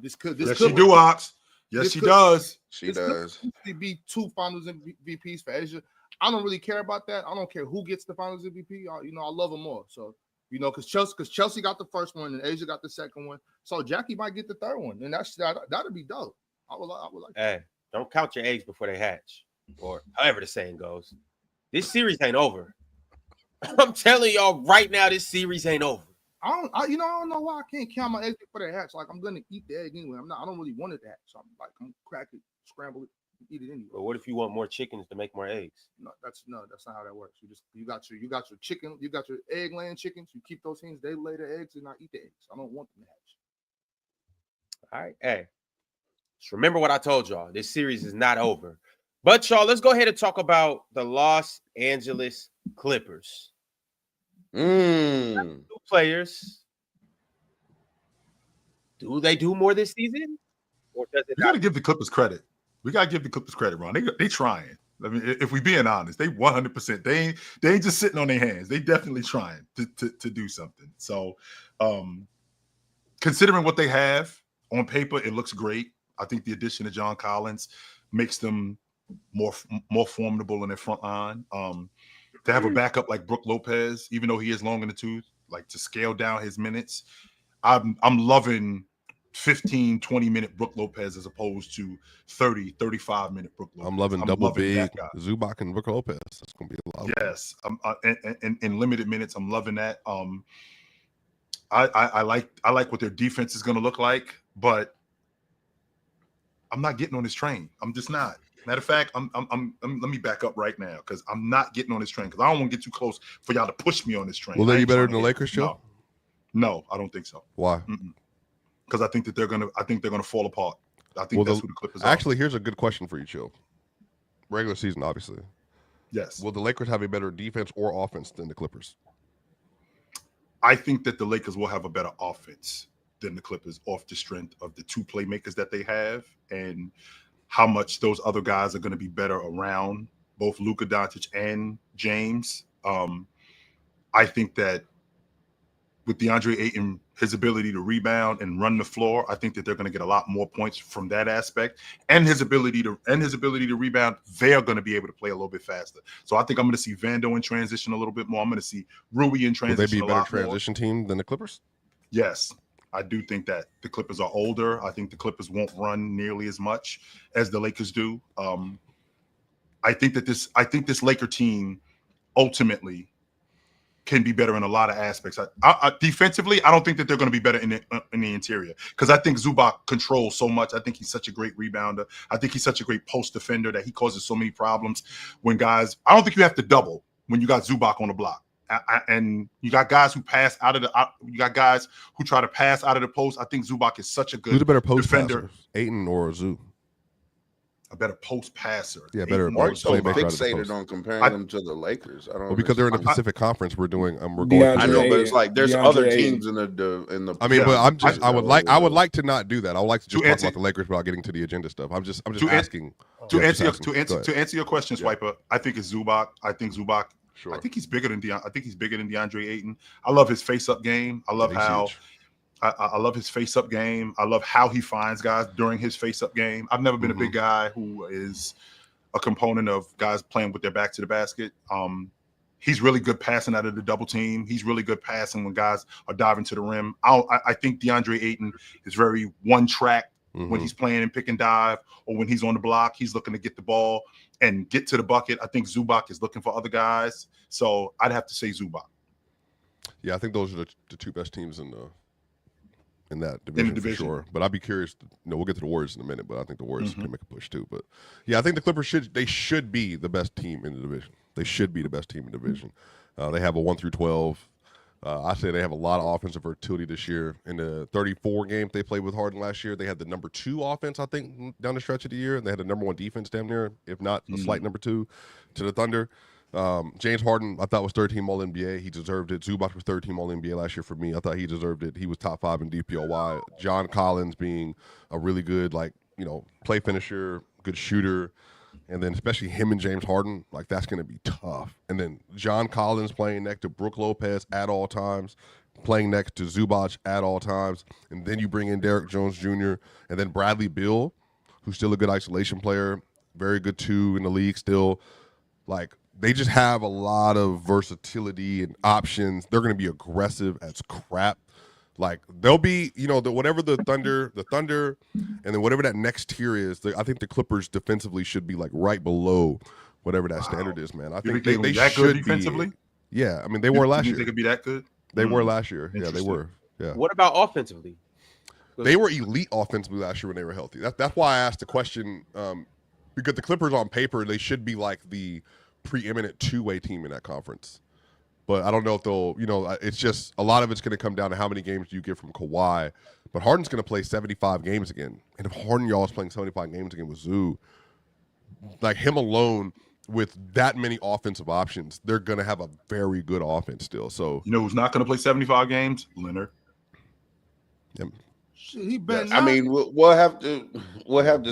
this could she do, Ox. Yes, she does. She does. Could be 2 Finals MVPs for Asia. I don't really care about that. I don't care who gets the Finals MVP. I love them all. So because Chelsea got the first one and Asia got the second one. So Jackie might get the third one, and that'd be dope. I would like. Hey, don't count your eggs before they hatch, or however the saying goes. This series ain't over. I'm telling y'all right now, this series ain't over. I don't know why I can't count my eggs before they hatch. Like, I'm gonna eat the egg anyway. I don't really want it to hatch. So I'm gonna crack it, scramble it, eat it anyway. But what if you want more chickens to make more eggs? No, that's not how that works. You got your chicken, you got your egg laying chickens. You keep those things, they lay the eggs, and I eat the eggs. I don't want them to hatch. All right. Hey, just remember what I told y'all. This series is not over. But, y'all, let's go ahead and talk about the Los Angeles Clippers. Two players. Do they do more this season? Or does it? We got to give the Clippers credit. Ron. They trying. I mean, if we being honest, they 100%. They ain't just sitting on their hands. They definitely trying to do something. So, considering what they have on paper, it looks great. I think the addition of John Collins makes them more formidable in their front line. To have a backup like Brook Lopez, even though he is long in the tooth, like to scale down his minutes, I'm loving 15, 20-minute Brook Lopez as opposed to 30, 35-minute Brook Lopez. I'm loving double big Zubac and Brook Lopez. That's going to be a lot. Yes. In limited minutes, I'm loving that. I like what their defense is going to look like, but I'm not getting on this train. I'm just not. Matter of fact, let me back up right now because I'm not getting on this train because I don't want to get too close for y'all to push me on this train. Will they be better than the Lakers, Joe? No, I don't think so. Why? Because I think they're gonna fall apart. I think that's who the Clippers are. Actually, here's a good question for you, Chill. Regular season, obviously. Yes. Will the Lakers have a better defense or offense than the Clippers? I think that the Lakers will have a better offense than the Clippers off the strength of the two playmakers that they have and how much those other guys are going to be better around both Luka Doncic and James. I think that with DeAndre Ayton, his ability to rebound and run the floor, I think that they're going to get a lot more points from that aspect. And his ability to rebound, they're going to be able to play a little bit faster. So I think I'm going to see Vando in transition a little bit more. I'm going to see Rui in transition. Will they be a better transition team than the Clippers? Yes. I do think that the Clippers are older. I think the Clippers won't run nearly as much as the Lakers do. I think this Laker team ultimately can be better in a lot of aspects. Defensively, I don't think that they're going to be better in the interior because I think Zubac controls so much. I think he's such a great rebounder. I think he's such a great post defender that he causes so many problems when guys. I don't think you have to double when you got Zubac on the block. And you got guys who pass out of you got guys who try to pass out of the post. I think Zubac is such a good Who's a better post defender. Passer, Ayton or Zoo? A better post passer. Yeah, better. Why are you so fixated on comparing them to the Lakers? I don't. Well, because they're in the Pacific Conference. We're going. We're going. I know, but it's like there's other teams in the. I mean, but I would like to not do that. I would like to just talk about the Lakers without getting to the agenda stuff. I'm just asking. To answer your question, Swiper, I think it's Zubac. I think Zubac. Sure. I think he's bigger than DeAndre Ayton. I love his face-up game. I love how I love his face-up game. I love how he finds guys during his face-up game. I've never been a big guy who is a component of guys playing with their back to the basket. He's really good passing out of the double team. He's really good passing when guys are diving to the rim. I think DeAndre Ayton is very one-track when he's playing in pick and dive or when he's on the block. He's looking to get the ball and get to the bucket. I think Zubac is looking for other guys. So I'd have to say Zubac. Yeah, I think those are the two best teams in that division, for sure. But I'd be curious. We'll get to the Warriors in a minute, but I think the Warriors can make a push too. But yeah, I think the Clippers should be the best team in the division. They should be the best team in the division. They have a 1 through 12. I say they have a lot of offensive versatility this year. In the 34 games they played with Harden last year, they had the number 2 offense, I think, down the stretch of the year. And they had the number 1 defense damn near, if not a slight number 2 to the Thunder. James Harden, I thought was 13 All-NBA. He deserved it. Zubac was 13 All-NBA last year for me. I thought he deserved it. He was top 5 in DPOY. John Collins being a really good, play finisher, good shooter. And then especially him and James Harden, that's going to be tough. And then John Collins playing next to Brook Lopez at all times, playing next to Zubac at all times. And then you bring in Derrick Jones Jr. and then Bradley Beal, who's still a good isolation player, very good 2 in the league still. They just have a lot of versatility and options. They're going to be aggressive as crap. They'll be, whatever the Thunder, and then whatever that next tier is, I think the Clippers defensively should be right below whatever that standard is, man. I think they that should good defensively. Be, yeah, I mean, they were last year. They could be that good? They were last year. Yeah, they were. Yeah. What about offensively? They were elite offensively last year when they were healthy. That's why I asked the question, because the Clippers on paper, they should be the preeminent two-way team in that conference. But I don't know if they'll, it's just a lot of it's going to come down to how many games do you get from Kawhi. But Harden's going to play 75 games again. And if Harden, y'all, is playing 75 games again with Zoo, like him alone with that many offensive options, they're going to have a very good offense still. So you know who's not going to play 75 games? Leonard. Yeah. He been. I mean, we'll have to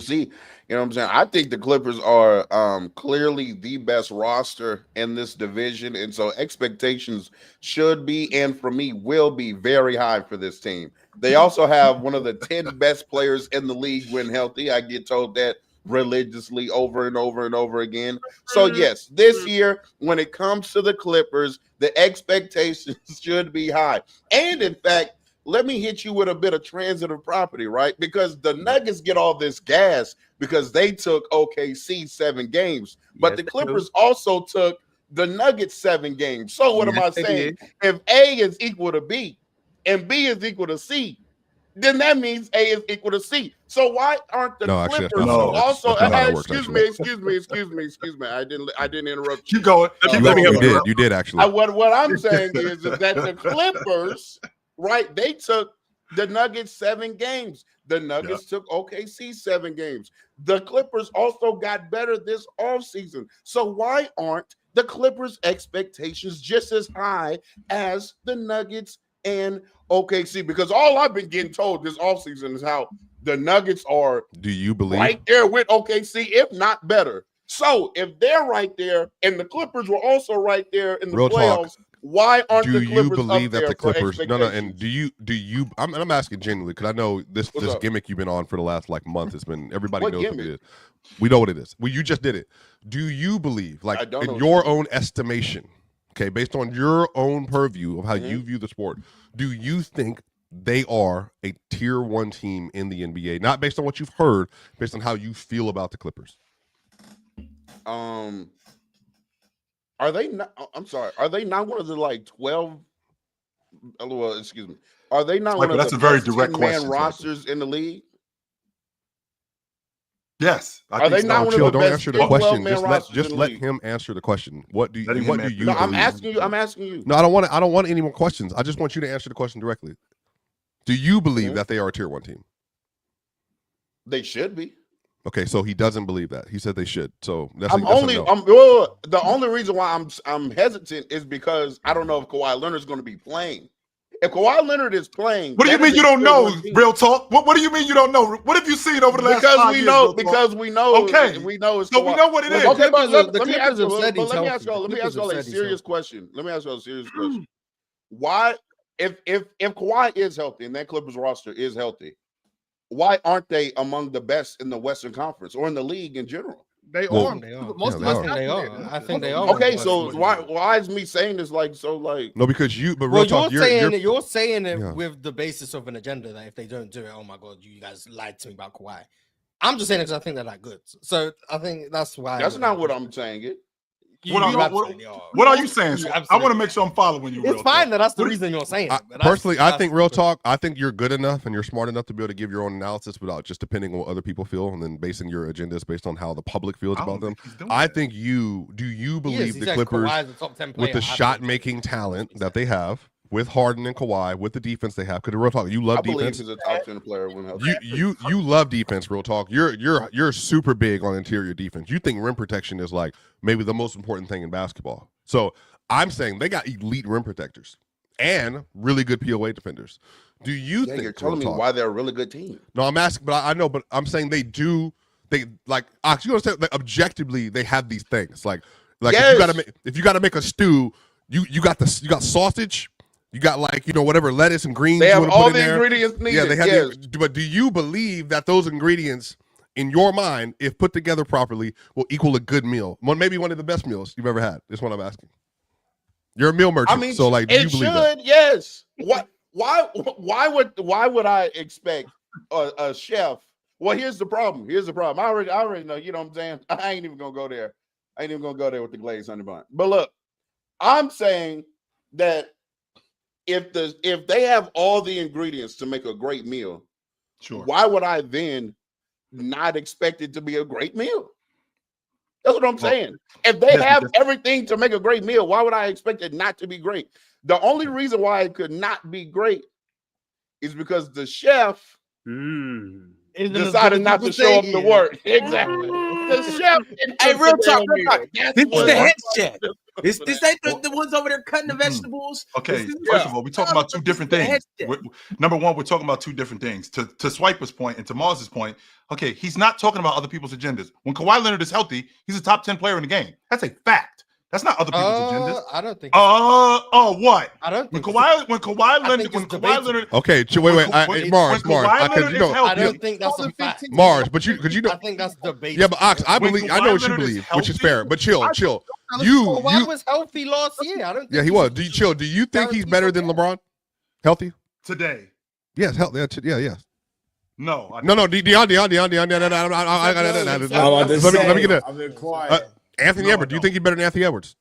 see. You know what I'm saying? I think the Clippers are clearly the best roster in this division, and so expectations should be, and for me, will be very high for this team. They also have one of the 10 best players in the league when healthy. I get told that religiously over and over and over again. So yes, this year, when it comes to the Clippers, the expectations should be high. And in fact, let me hit you with a bit of transitive property, right? Because the Nuggets get all this gas because they took OKC 7 games, but the Clippers also took the Nuggets 7 games. So what am I saying? If A is equal to B and B is equal to C, then that means A is equal to C. So why aren't the Clippers also? Excuse me. I didn't interrupt you. Keep going. You did actually. What I'm saying is that the Clippers, right? They took the Nuggets 7 games. The Nuggets took OKC 7 games. The Clippers also got better this offseason. So why aren't the Clippers' expectations just as high as the Nuggets and OKC? Because all I've been getting told this offseason is how the Nuggets are right there with OKC, if not better. So if they're right there and the Clippers were also right there in the playoffs, why aren't the Clippers you believe up that there the Clippers for and do you I'm asking genuinely because I know this gimmick you've been on for the last month has been everybody knows what it is. We know what it is. Well, you just did it. Do you believe, in your own estimation, okay, based on your own purview of how you view the sport, do you think they are a tier 1 team in the NBA? Not based on what you've heard, based on how you feel about the Clippers. Are they not? I'm sorry. Are they not one of the 12? Well, excuse me. Are they not one of the very direct 10-man rosters in the league? Yes. Are they not one of the don't best answer the question. Just let league? him answer the question. What do you believe? No, I'm asking you. No, I don't want any more questions. I just want you to answer the question directly. Do you believe that they are a tier 1 team? They should be. Okay, so he doesn't believe that. He said they should. So that's the only reason why I'm hesitant is because I don't know if Kawhi Leonard's going to be playing. If Kawhi Leonard is playing, what do you mean you don't know? Real talk. What do you mean you don't know? What have you seen over the last 5 years? Because we know. Okay, we know. So we know what it is. Okay, but let me ask you a serious question. Why, if Kawhi is healthy and that Clippers roster is healthy, why aren't they among the best in the Western Conference or in the league in general? They are. I think they are. Okay, so why is me saying this No, because you're saying it with the basis of an agenda that if they don't do it, oh my God, you guys lied to me about Kawhi. I'm just saying it because I think they're that good. So I think that's why. That's not what I'm saying. What are you saying? I want to make sure I'm following you. It's fine that's the reason you're saying it. Personally, I think real talk. I think you're good enough and you're smart enough to be able to give your own analysis without just depending on what other people feel and then basing your agendas based on how the public feels about them. I think you believe the Clippers with the shot making talent that they have with Harden and Kawhi, with the defense they have. Because real talk, you love defense. He's a top 10 player when healthy. You love defense. Real talk, you're super big on interior defense. You think rim protection is maybe the most important thing in basketball. So I'm saying they got elite rim protectors and really good POA defenders. Do you think you're telling me why they're a really good team? No, I'm asking, but I know, but I'm saying they do. They you understand? Objectively, they have these things. If you gotta make a stew, you got sausage. You got whatever lettuce and greens. They you have all put in the ingredients needed. Yeah, they have. But do you believe that those ingredients, in your mind, if put together properly, will equal a good meal? Maybe one of the best meals you've ever had. That's what I'm asking. You're a meal merchant, do you believe that? Yes. Why would I expect a chef? Well, here's the problem. I already know. You know what I'm saying? I ain't even gonna go there. With the glazed honey bun. But look, I'm saying that if they have all the ingredients to make a great meal, why would I then not expect it to be a great meal? That's what I'm saying. If they have everything to make a great meal, why would I expect it not to be great? The only reason why it could not be great is because the chef decided not to show up to work. Exactly. The chef. Hey, real talk. This is the head chef. This ain't the ones over there cutting the vegetables. Okay, first of all, we're talking about two different things. Number one, we're talking about two different things. To Swiper's point and to Mars's point, okay, he's not talking about other people's agendas. When Kawhi Leonard is healthy, he's a top 10 player in the game. That's a fact. That's not other people's agendas. I don't think. What? I don't think. When Kawhi Leonard. Okay, wait. Mars. I don't think that's a fact. Mars, but you know. I think that's debatable. Yeah, but Ox, I know what you believe, which is fair. But chill. Kawhi was healthy last year. I don't. Yeah, he was. Do you think he's better than LeBron? Healthy? Today. Yes, healthy. Yeah, yes. No. Dion. Let me get it. I've been quiet. Anthony Edwards. Do you think he's better than Anthony Edwards?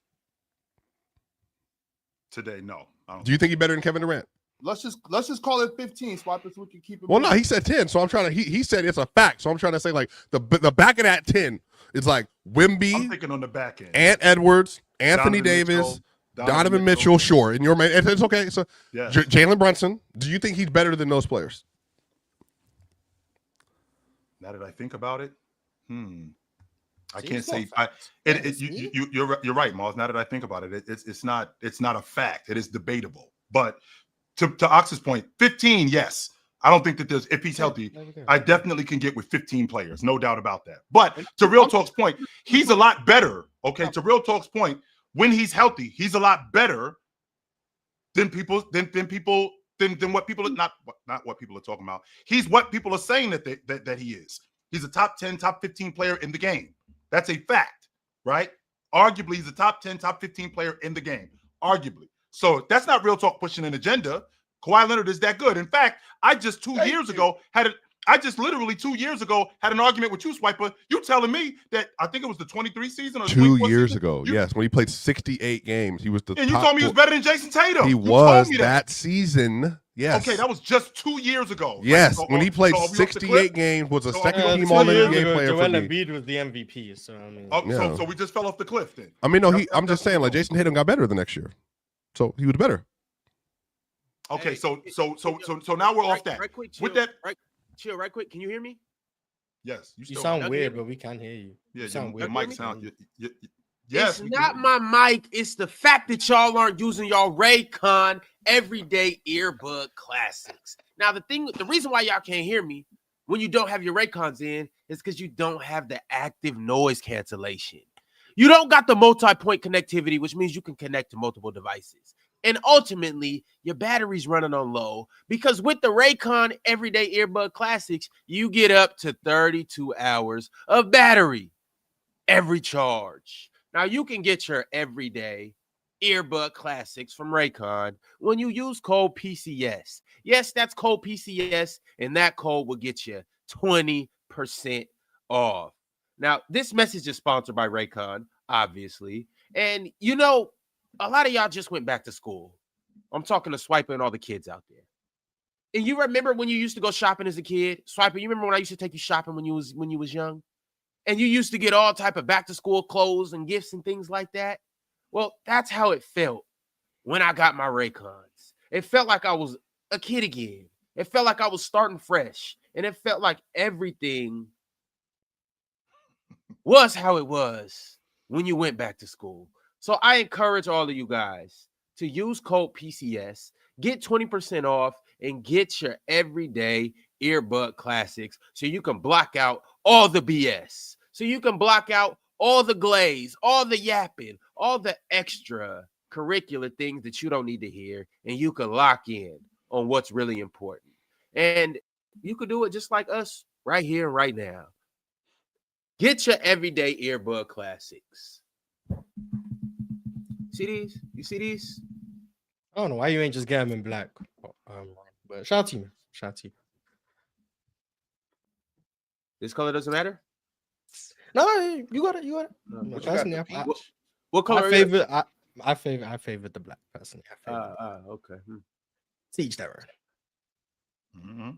Today, no. Do you think he's better than Kevin Durant? Let's just call it 15, Swiper, so we can keep it. Well, no, he said 10, so I'm trying to. He said it's a fact, so I'm trying to say like the back of that 10 is like Wemby. I'm thinking on the back end. Ant Edwards, Anthony Davis, Donovan Mitchell. Sure, in your man, it's okay. So Jalen Brunson. Do you think he's better than those players? Now that I think about it, I can't say. You're right, Mars. Now that I think about it, it's not a fact. It is debatable. But to Ox's point, 15, yes. I don't think that if he's healthy, I definitely can get with 15 players, no doubt about that. But to Real Talk's point, he's a lot better. Okay, to Real Talk's point, when he's healthy, he's a lot better than what people not what people are talking about. He's what people are saying that he is. He's a top 10, top 15 player in the game. That's a fact, right? Arguably, he's a top 10, top 15 player in the game. Arguably. So that's not Real Talk pushing an agenda. Kawhi Leonard is that good. In fact, I just 2 years ago had an argument with you, Swiper. You telling me that I think it was the 23 season or 2 years ago. Yes, when he played 68 games, he was the. And you told me he was better than Jason Tatum. He was that season. Yes. Okay, that was just 2 years ago. Yes, when he played 68 games, was a second team All-NBA player. Joel Embiid was the MVP. So I mean, so we just fell off the cliff then. I mean, no, I'm just saying, like Jason Tatum got better the next year, so he was better. Okay, so now we're off that. Right quick, chill, with that, chill, right quick. Can you hear me? Yes, you sound weird, but we can't hear you. Yeah, you sound weird. Your mic sound. Yes, it's not my mic. It's the fact that y'all aren't using y'all Raycon everyday earbud classics. Now, the reason why y'all can't hear me when you don't have your Raycons in is because you don't have the active noise cancellation. You don't got the multi-point connectivity, which means you can connect to multiple devices. And ultimately, your battery's running on low because with the Raycon Everyday Earbud Classics, you get up to 32 hours of battery every charge. Now, you can get your Everyday Earbud Classics from Raycon when you use code PCS. Yes, that's code PCS, and that code will get you 20% off. Now, this message is sponsored by Raycon, obviously. And, you know, a lot of y'all just went back to school. I'm talking to Swiper and all the kids out there. And you remember when you used to go shopping as a kid? Swiper, you remember when I used to take you shopping when you was young? And you used to get all type of back-to-school clothes and gifts and things like that? Well, that's how it felt when I got my Raycons. It felt like I was a kid again. It felt like I was starting fresh. And it felt like everything was how it was when you went back to school. So I encourage all of you guys to use code PCS, get 20% off, and get your everyday earbud classics so you can block out all the BS, so you can block out all the glaze, all the yapping, all the extra curricular things that you don't need to hear, and you can lock in on what's really important. And you could do it just like us right here, right now. Get your everyday earbud classics. See these? You see these? I don't know why you ain't just get them in black. But shout out to you, man. Shout out to you. This color doesn't matter? No, you got it. You got it. No, personally, what color? I favorite the black personally. Okay. Teach that right. Mm-hmm.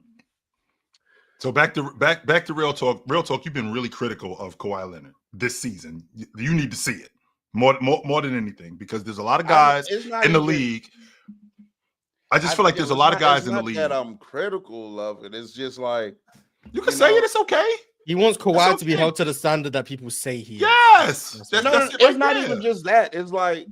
So back to Real Talk. Real Talk, you've been really critical of Kawhi Leonard. this season. You need to see it more than anything, because there's a lot of guys in the league. I just feel like there's a lot of guys in the league that I'm critical of it. It's just like you can say it. It's okay. He wants Kawhi to be held to the standard that people say he is. Yes. It's not even just that. It's like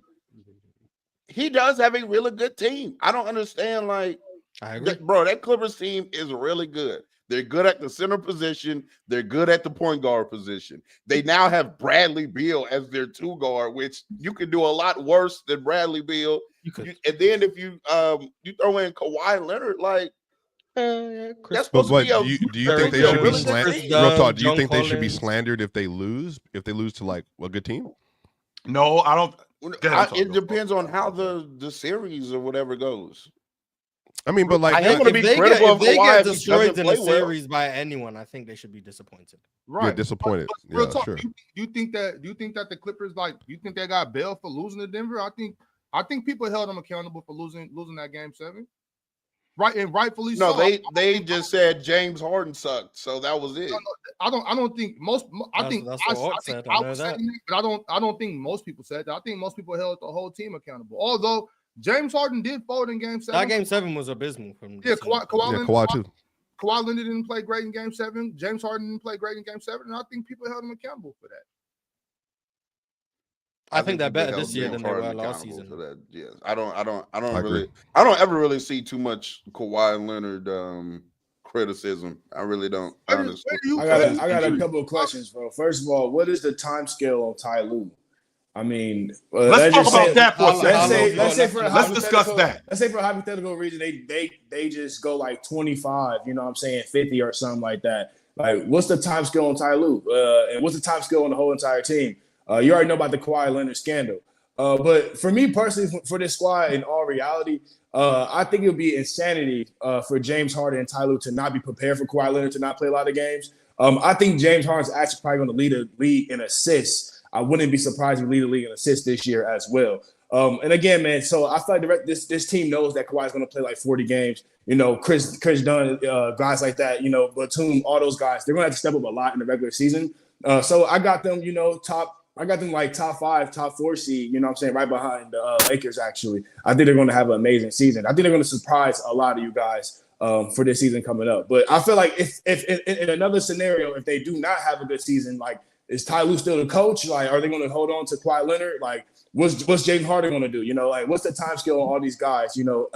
he does have a really good team. I don't understand. Like, I agree. bro, that Clippers team is really good. They're good at the center position. They're good at the point guard position. They now have Bradley Beal as their 2 guard, which you could do a lot worse than Bradley Beal. And then if you throw in Kawhi Leonard, like, that's supposed to be do you think they should be slandered? Real talk. Do you think they should be slandered if they lose? If they lose to like a good team? No, I don't. It depends on how the series or whatever goes. I mean, but like, if they get destroyed in a series by anyone, I think they should be disappointed. Right, yeah, disappointed. But yeah, sure. Do you think that the Clippers, like, you think they got bailed for losing to Denver? I think people held them accountable for losing that game 7. Right, and rightfully so. No, they just said James Harden sucked, so that was it. I don't think most. I think I was saying that, but I don't think most people said that. I think most people held the whole team accountable. Although James Harden did fold in Game 7. That Game 7 was abysmal from Kawhi too. Kawhi Leonard didn't play great in Game 7. James Harden didn't play great in Game 7, and I think people held him accountable for that. I think they're better this year than they were last season. Yes, I don't ever really see too much Kawhi Leonard criticism. I really don't. Honestly, I got a couple of questions, bro. First of all, what is the time scale on Ty Lue? I mean, let's talk about that for a second. Let's discuss that. Let's say for a hypothetical reason, they just go like 25, you know what I'm saying, 50 or something like that. Like, what's the time scale on Ty Lue? And what's the time scale on the whole entire team? You already know about the Kawhi Leonard scandal. But for me personally, for this squad, in all reality, I think it would be insanity for James Harden and Ty Lue to not be prepared for Kawhi Leonard to not play a lot of games. I think James Harden's actually probably going to lead the league in assists. I wouldn't be surprised if he lead the league in assists this year as well. And again, man, so I feel like this team knows that Kawhi's going to play like 40 games. You know, Chris Dunn, guys like that, you know, Batum, all those guys, they're going to have to step up a lot in the regular season. So I got them, you know, top 5, top 4 seed, you know what I'm saying, right behind the Lakers, actually. I think they're going to have an amazing season. I think they're going to surprise a lot of you guys for this season coming up. But I feel like if in another scenario, if they do not have a good season, like, is Ty Lue still the coach? Like, are they going to hold on to Kawhi Leonard? Like, what's James Harden going to do? You know, like, what's the time scale on all these guys, you know,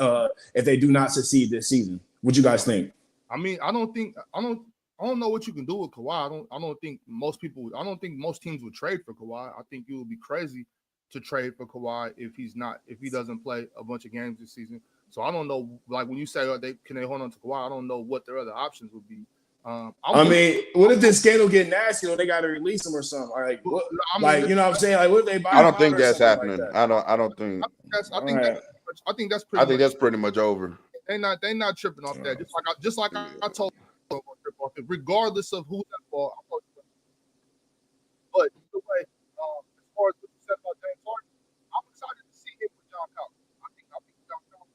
if they do not succeed this season? What you guys think? I mean, I don't know what you can do with Kawhi. I don't think most teams would trade for Kawhi. I think you would be crazy to trade for Kawhi if he doesn't play a bunch of games this season. So I don't know, like, when you say can they hold on to Kawhi, I don't know what their other options would be. I mean, what if this scandal get nasty or they got to release him or something? Like, you know what I'm saying? Like, what if they buy? I don't think that's happening. Like that. I don't think. I think that's pretty much over. They not tripping off that. Just like I told you, regardless of who that ball. But either way, as far as what you said about James Harden, I'm excited to see him with John Collins. I think John Collins.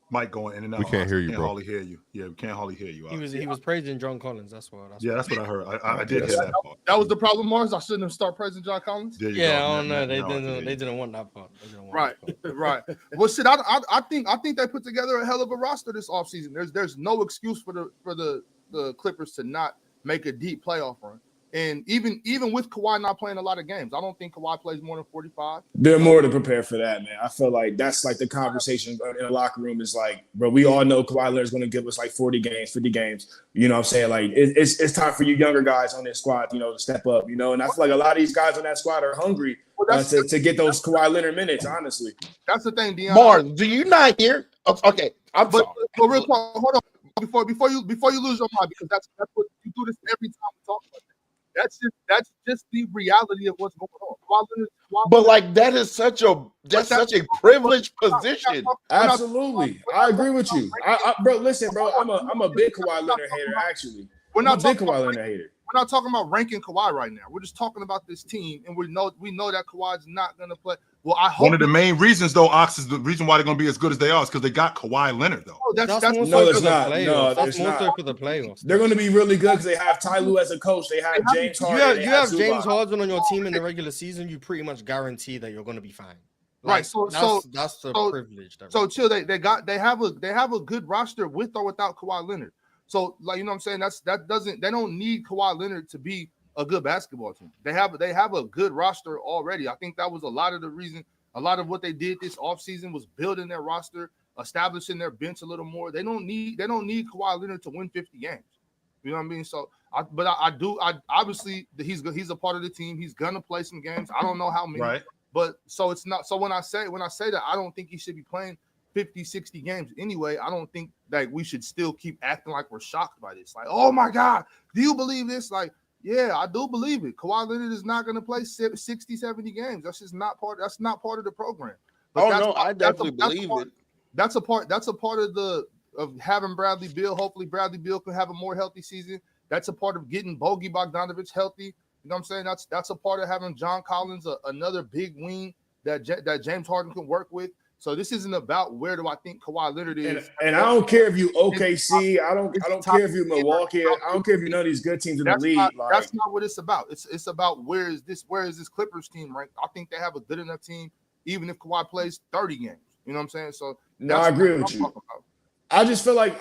Mike going in and out. We can't hear you, bro. Bro. Hardly hear you. Yeah, we can't hardly hear you. He was praising John Collins. That's what I heard. I did hear that part. That was the problem, Mars. I shouldn't have started praising John Collins. I don't know. They didn't want that part. Right. Well, shit. I think they put together a hell of a roster this offseason. There's no excuse for the Clippers to not make a deep playoff run. And even with Kawhi not playing a lot of games, I don't think Kawhi plays more than 45. They're more to prepare for that, man. I feel like that's like the conversation in the locker room is like, bro, we all know Kawhi Leonard's going to give us like 40 games, 50 games. You know what I'm saying? Like, it's time for you younger guys on this squad, you know, to step up, you know. And I feel like a lot of these guys on that squad are hungry to get those Kawhi Leonard minutes, honestly. That's the thing, Deion. Mars, do you not hear? Okay, but real quick, hold on. Before you lose your mind, because that's what you do this every time we talk about that. That's just the reality of what's going on. But like that is such a privileged position. Absolutely, I agree with you. Bro, listen, bro, I'm a big Kawhi Leonard hater. Actually, I'm a big Kawhi Leonard hater. not talking about ranking Kawhi right now. We're just talking about this team, and we know that Kawhi's not going to play. Well, I hope one of the main reasons, though, Ox, is the reason why they're going to be as good as they are is because they got Kawhi Leonard, though. Oh, that's more no, so it's for the not. playoffs. No, That's it's more not. so for the playoffs. They're going to be really good because they have Ty Lue as a coach. They have James Harden. You have James Harden on your team in the regular season. You pretty much guarantee that you're going to be fine. Right. So that's the privilege. So chill. They have a good roster with or without Kawhi Leonard. So like you know what I'm saying they don't need Kawhi Leonard to be a good basketball team. They have a good roster already. I think that was a lot of the reason. A lot of what they did this offseason was building their roster, establishing their bench a little more. They don't need Kawhi Leonard to win 50 games. You know what I mean? So I obviously he's a part of the team. He's gonna play some games. I don't know how many. Right. But so it's not. So when I say that, I don't think he should be playing 50, 60 games anyway. I don't think that we should still keep acting like we're shocked by this. Like, oh my God, do you believe this? Like, yeah, I do believe it. Kawhi Leonard is not going to play 60, 70 games. That's just not part. That's not part of the program. But I definitely believe it. That's a part of having Bradley Beal. Hopefully, Bradley Beal can have a more healthy season. That's a part of getting Bogey Bogdanović healthy. You know what I'm saying? That's a part of having John Collins, another big wing that James Harden can work with. So this isn't about where do I think Kawhi Leonard is. And I don't care if you OKC. I don't care if you Milwaukee. I don't care if you none of these good teams in the league. That's not what it's about. It's about where is this Clippers team ranked? I think they have a good enough team, even if Kawhi plays 30 games. You know what I'm saying? So no, I agree with you. I just feel like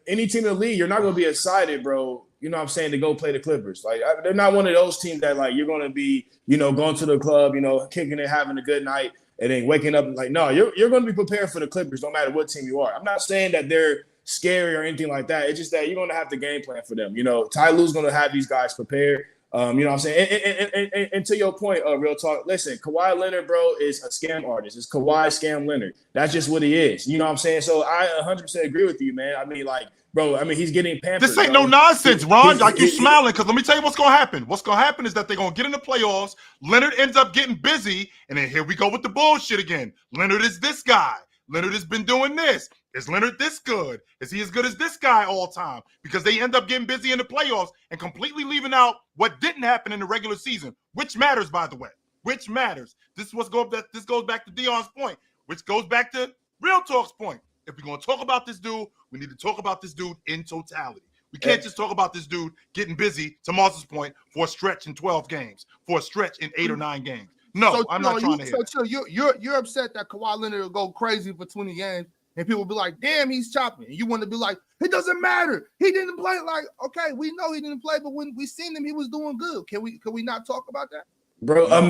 any team in the league, you're not going to be excited, bro. You know what I'm saying, to go play the Clippers. Like they're not one of those teams that like you're going to be, going to the club, kicking it, having a good night, and then waking up and like, no, you're going to be prepared for the Clippers no matter what team you are. I'm not saying that they're scary or anything like that. It's just that you're going to have to game plan for them. Ty Lue's going to have these guys prepared. You know what I'm saying? And to your point, real talk, listen, Kawhi Leonard, bro, is a scam artist. It's Kawhi Scam Leonard. That's just what he is. You know what I'm saying? So I 100% agree with you, man. I mean, like, bro, he's getting pampered. This ain't no nonsense, Ron. Like, you smiling, because let me tell you what's going to happen. What's going to happen is that they're going to get in the playoffs. Leonard ends up getting busy, and then here we go with the bullshit again. Leonard is this guy. Leonard has been doing this. Is Leonard this good? Is he as good as this guy all time? Because they end up getting busy in the playoffs and completely leaving out what didn't happen in the regular season, which matters, by the way. Which matters. This goes back to Dion's point, which goes back to Real Talk's point. If we're going to talk about this dude, we need to talk about this dude in totality. We can't just talk about this dude getting busy, to Marcus' point, for a stretch in 12 games, for a stretch in 8 or 9 games. No, I'm not trying to hear that. You're upset that Kawhi Leonard will go crazy for 20 games, and people will be like, damn, he's chopping. And you want to be like, it doesn't matter. He didn't play. Like, okay, we know he didn't play, but when we seen him, he was doing good. Can we not talk about that? Bro, I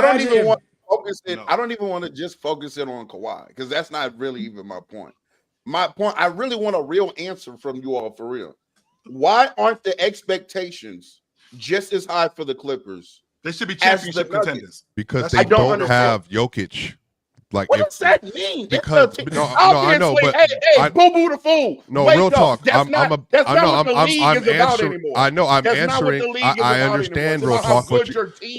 don't even want to just focus in on Kawhi, because that's not really even my point. My point, I really want a real answer from you all for real. Why aren't the expectations just as high for the Clippers? They should be championship contenders. Because they don't have Jokic. Like, what does that mean? Because I know, but hey, boo the fool. No, Wake real up. talk. That's not what the league is about anymore. I know. I'm That's answering. I understand. Real talk.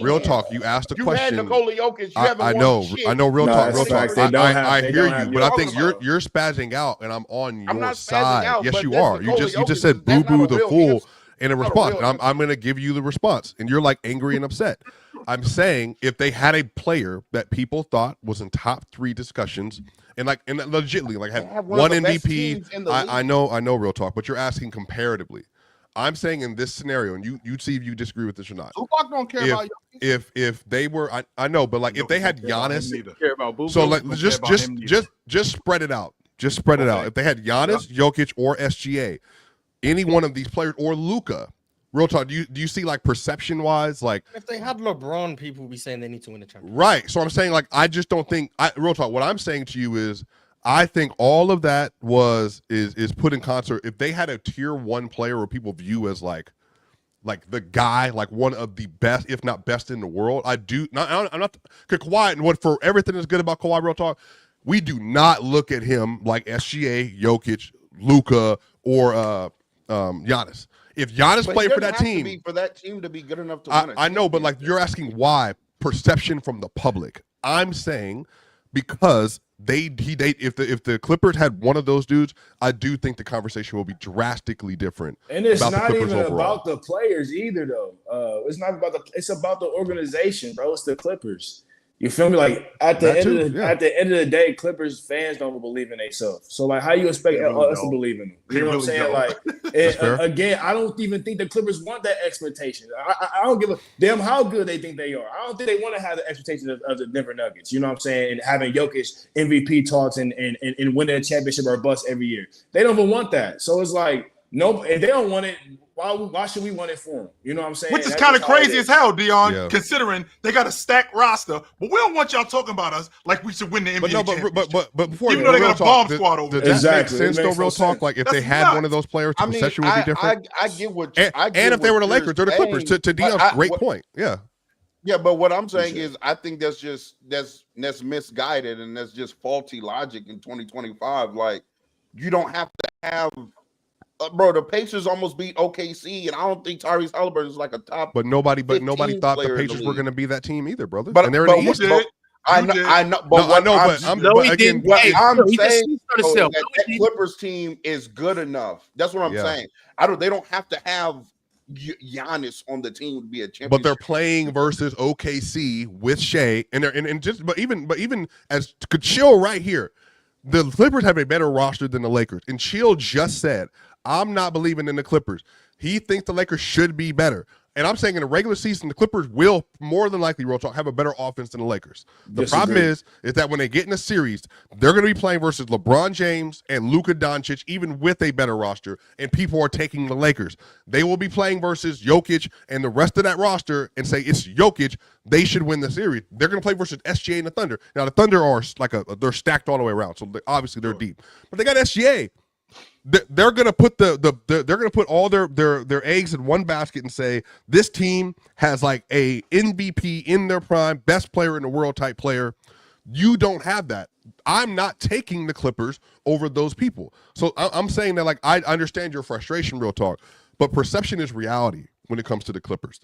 Real talk. You asked a question. You had Nikola Jokic. I know. I know. Real talk. Real talk. I hear you, but I think you're spazzing out, and I'm on your side. Yes, you are. You just said boo the fool in a response. I'm going to give you the response, and you're like angry and upset. I'm saying if they had a player that people thought was in top 3 discussions and legitimately like had one MVP, I know real talk, but you're asking comparatively. I'm saying in this scenario, and you see if you disagree with this or not. Tupac don't care about if they were I know, but like if they had Giannis, care about Boo-Boo. so like just spread it out. Just spread it out. If they had Giannis, Jokic, or SGA, any one of these players, or Luka. Real talk, do you see like perception wise, like if they had LeBron, people would be saying they need to win the championship. Right. So I'm saying like I just don't think real talk, what I'm saying to you is I think all of that is put in concert. If they had a tier 1 player where people view as like the guy, like one of the best, if not best in the world, I'm not Kawhi, and what for everything that's good about Kawhi, real talk, we do not look at him like SGA, Jokic, Luka, or Giannis. If Giannis played for that team, for that team to be good enough to win it. I know, but like you're asking why perception from the public. I'm saying because If the Clippers had one of those dudes, I do think the conversation will be drastically different. And it's about not the Clippers even overall. about the players either, though. It's not about it's about the organization, bro. It's the Clippers. You feel me? Like at the end of the day, Clippers fans don't believe in themselves. So like, how you expect us to believe in them? You know what I'm saying? Like, again, I don't even think the Clippers want that expectation. I don't give a damn how good they think they are. I don't think they want to have the expectation of the Denver Nuggets. You know what I'm saying? And having Jokic MVP talks and winning a championship or bust every year. They don't even want that. So it's like, no, if they don't want it, why should we want it for them? You know what I'm saying? Which is kind of crazy as hell, Dion, considering they got a stacked roster. But we don't want y'all talking about us like we should win the NBA championship. But before, even though they got a bomb squad over there. Exactly. Makes sense, though, real talk. Like, if they had one of those players, the perception would be different. I get what and if they were the Lakers or the Clippers, to Dion's great point. Yeah. Yeah, but what I'm saying is I think that's misguided and that's just faulty logic in 2025. Like, you don't have to have bro, the Pacers almost beat OKC, and I don't think Tyrese Halliburton is like a top. But nobody thought the Pacers were going to be that team either, brother. But and they're in the East. I know. But I'm saying that Clippers team is good enough. That's what I'm saying. They don't have to have Giannis on the team to be a champion. But they're playing versus OKC with Shea, but even as could chill right here. The Clippers have a better roster than the Lakers. And Chill just said, I'm not believing in the Clippers. He thinks the Lakers should be better. And I'm saying in the regular season, the Clippers will more than likely, real talk, have a better offense than the Lakers. The problem is that when they get in a series, they're going to be playing versus LeBron James and Luka Doncic, even with a better roster, and people are taking the Lakers. They will be playing versus Jokic and the rest of that roster and say it's Jokic. They should win the series. They're going to play versus SGA and the Thunder. Now, the Thunder are they're stacked all the way around, so obviously they're deep. But they got SGA. They're gonna put they're gonna put all their eggs in one basket and say this team has like a MVP in their prime, best player in the world type player. You don't have that. I'm not taking the Clippers over those people. So I'm saying that, like, I understand your frustration, real talk, but perception is reality when it comes to the Clippers.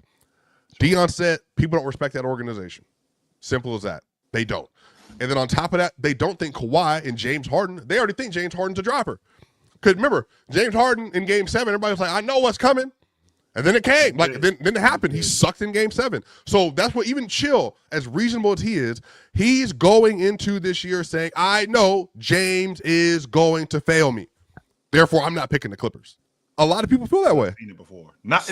Dion said people don't respect that organization. Simple as that. They don't. And then on top of that, they don't think Kawhi and James Harden. They already think James Harden's a dropper. Because remember, James Harden in Game 7, everybody was like, I know what's coming. And then it came. Like, then it happened. He sucked in Game 7. So that's what even Chill, as reasonable as he is, he's going into this year saying, I know James is going to fail me. Therefore, I'm not picking the Clippers. A lot of people feel that way. I've seen it before. Not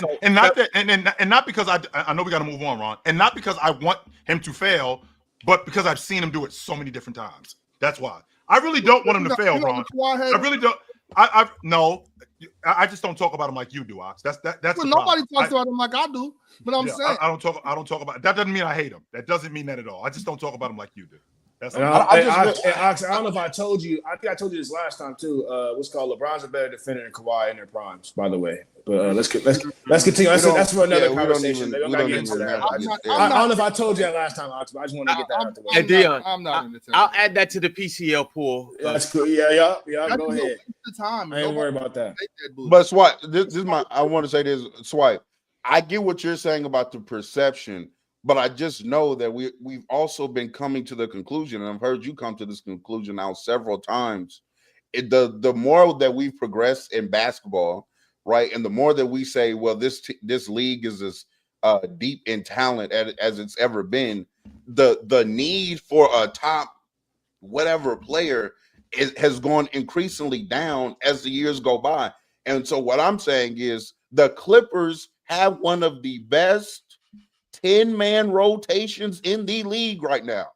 because I know we got to move on, Ron, and not because I want him to fail, but because I've seen him do it so many different times. That's why. I really don't want him to fail, Ron. I really don't. I just don't talk about him like you do, Ox. That's well, nobody talks about him like I do. But I'm saying I don't talk about. That doesn't mean I hate him. That doesn't mean that at all. I just don't talk about him like you do. That's Ox, I don't know if I told you. I think I told you this last time too. What's called LeBron's a better defender than Kawhi in their primes, by the way. But let's continue. That's for another conversation. I don't know if I told you that last time, Ox, but I just want to get that out the way. Hey, Dion, I'm not in the time. I'll add that to the PCL pool. That's cool. Yeah. Go ahead. I ain't worried about that. But Swipe, this is my. I want to say this, Swipe. I get what you're saying about the perception, but I just know that we've also been coming to the conclusion, and I've heard you come to this conclusion now several times. The more that we've progressed in basketball, right, and the more that we say, well, this league is as deep in talent as it's ever been, the need for a top whatever player has gone increasingly down as the years go by. And so what I'm saying is the Clippers have one of the best 10-man rotations in the league right now,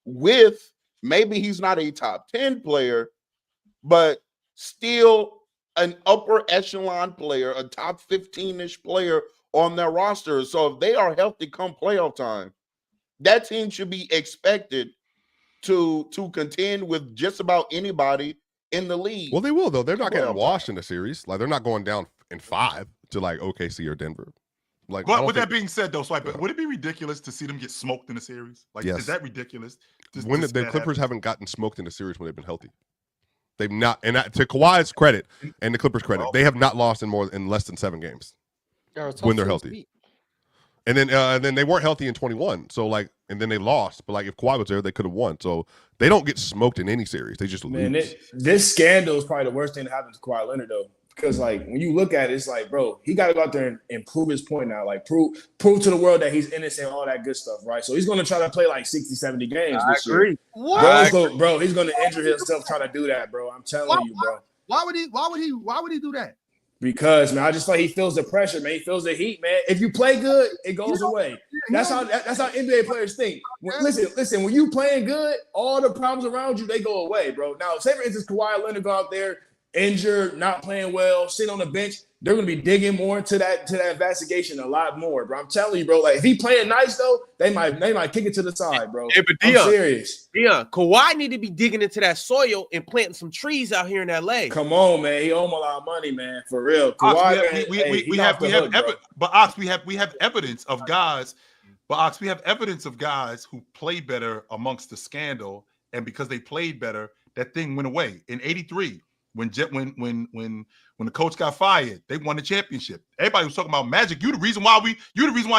with maybe he's not a top 10 player, but still an upper echelon player, a top 15-ish player on their roster. So if they are healthy come playoff time, that team should be expected to contend with just about anybody in the league. Well, they will, though. They're not getting washed in the series. Like, they're not going down in 5 to like OKC or Denver. Like, but with that being said, though, Swipe, would it be ridiculous to see them get smoked in a series? Like, is that ridiculous? When the Clippers haven't gotten smoked in a series when they've been healthy. They've not, and to Kawhi's credit and the Clippers' credit, they have not lost in less than 7 games when they're healthy. And then they weren't healthy in 21. So like and then they lost. But like if Kawhi was there, they could have won. So they don't get smoked in any series. They just lose. This scandal is probably the worst thing that happened to Kawhi Leonard though. Because like when you look at it, it's like, bro, he got to go out there and prove his point now. Like prove to the world that he's innocent, all that good stuff, right? So he's going to try to play like 60, 70 games this year. What? Bro, he's going to injure himself trying to do that, bro. I'm telling you, bro. Why would he do that? Because man, I just like he feels the pressure, man. He feels the heat, man. If you play good, it goes away. That's how NBA players think. Listen. When you playing good, all the problems around you they go away, bro. Now, say for instance, Kawhi Leonard go out there injured, not playing well, sitting on the bench. They're gonna be digging more into that investigation a lot more, bro. I'm telling you, bro. Like if he playing nice though, they might kick it to the side, bro. Hey, but I'm serious. Kawhi need to be digging into that soil and planting some trees out here in LA. Come on, man. He owe him a lot of money, man. For real. Kawhi, we have evidence of guys. But Ox, we have evidence of guys who play better amongst the scandal, and because they played better, that thing went away in '83. When the coach got fired, they won the championship. Everybody was talking about Magic. You're the reason why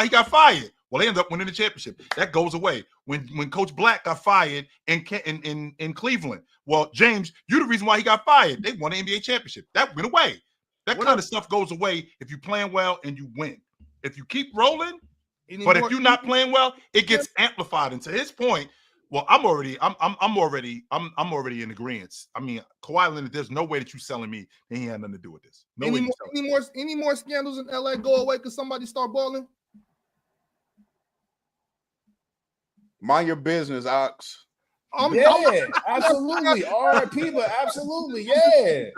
he got fired. Well, they ended up winning the championship. That goes away. When Coach Black got fired in Cleveland, well, James, you're the reason why he got fired. They won the NBA championship. That went away. That kind of stuff goes away if you're playing well and you win. If you keep rolling, but if you're not playing well, it gets amplified. And to his point, well, I'm already in agreement. I mean, Kawhi Leonard, there's no way that you're selling me that he had nothing to do with this. No way. Any more scandals in LA go away because somebody start balling? Mind your business, Ox. Absolutely. RIP, but absolutely, yeah.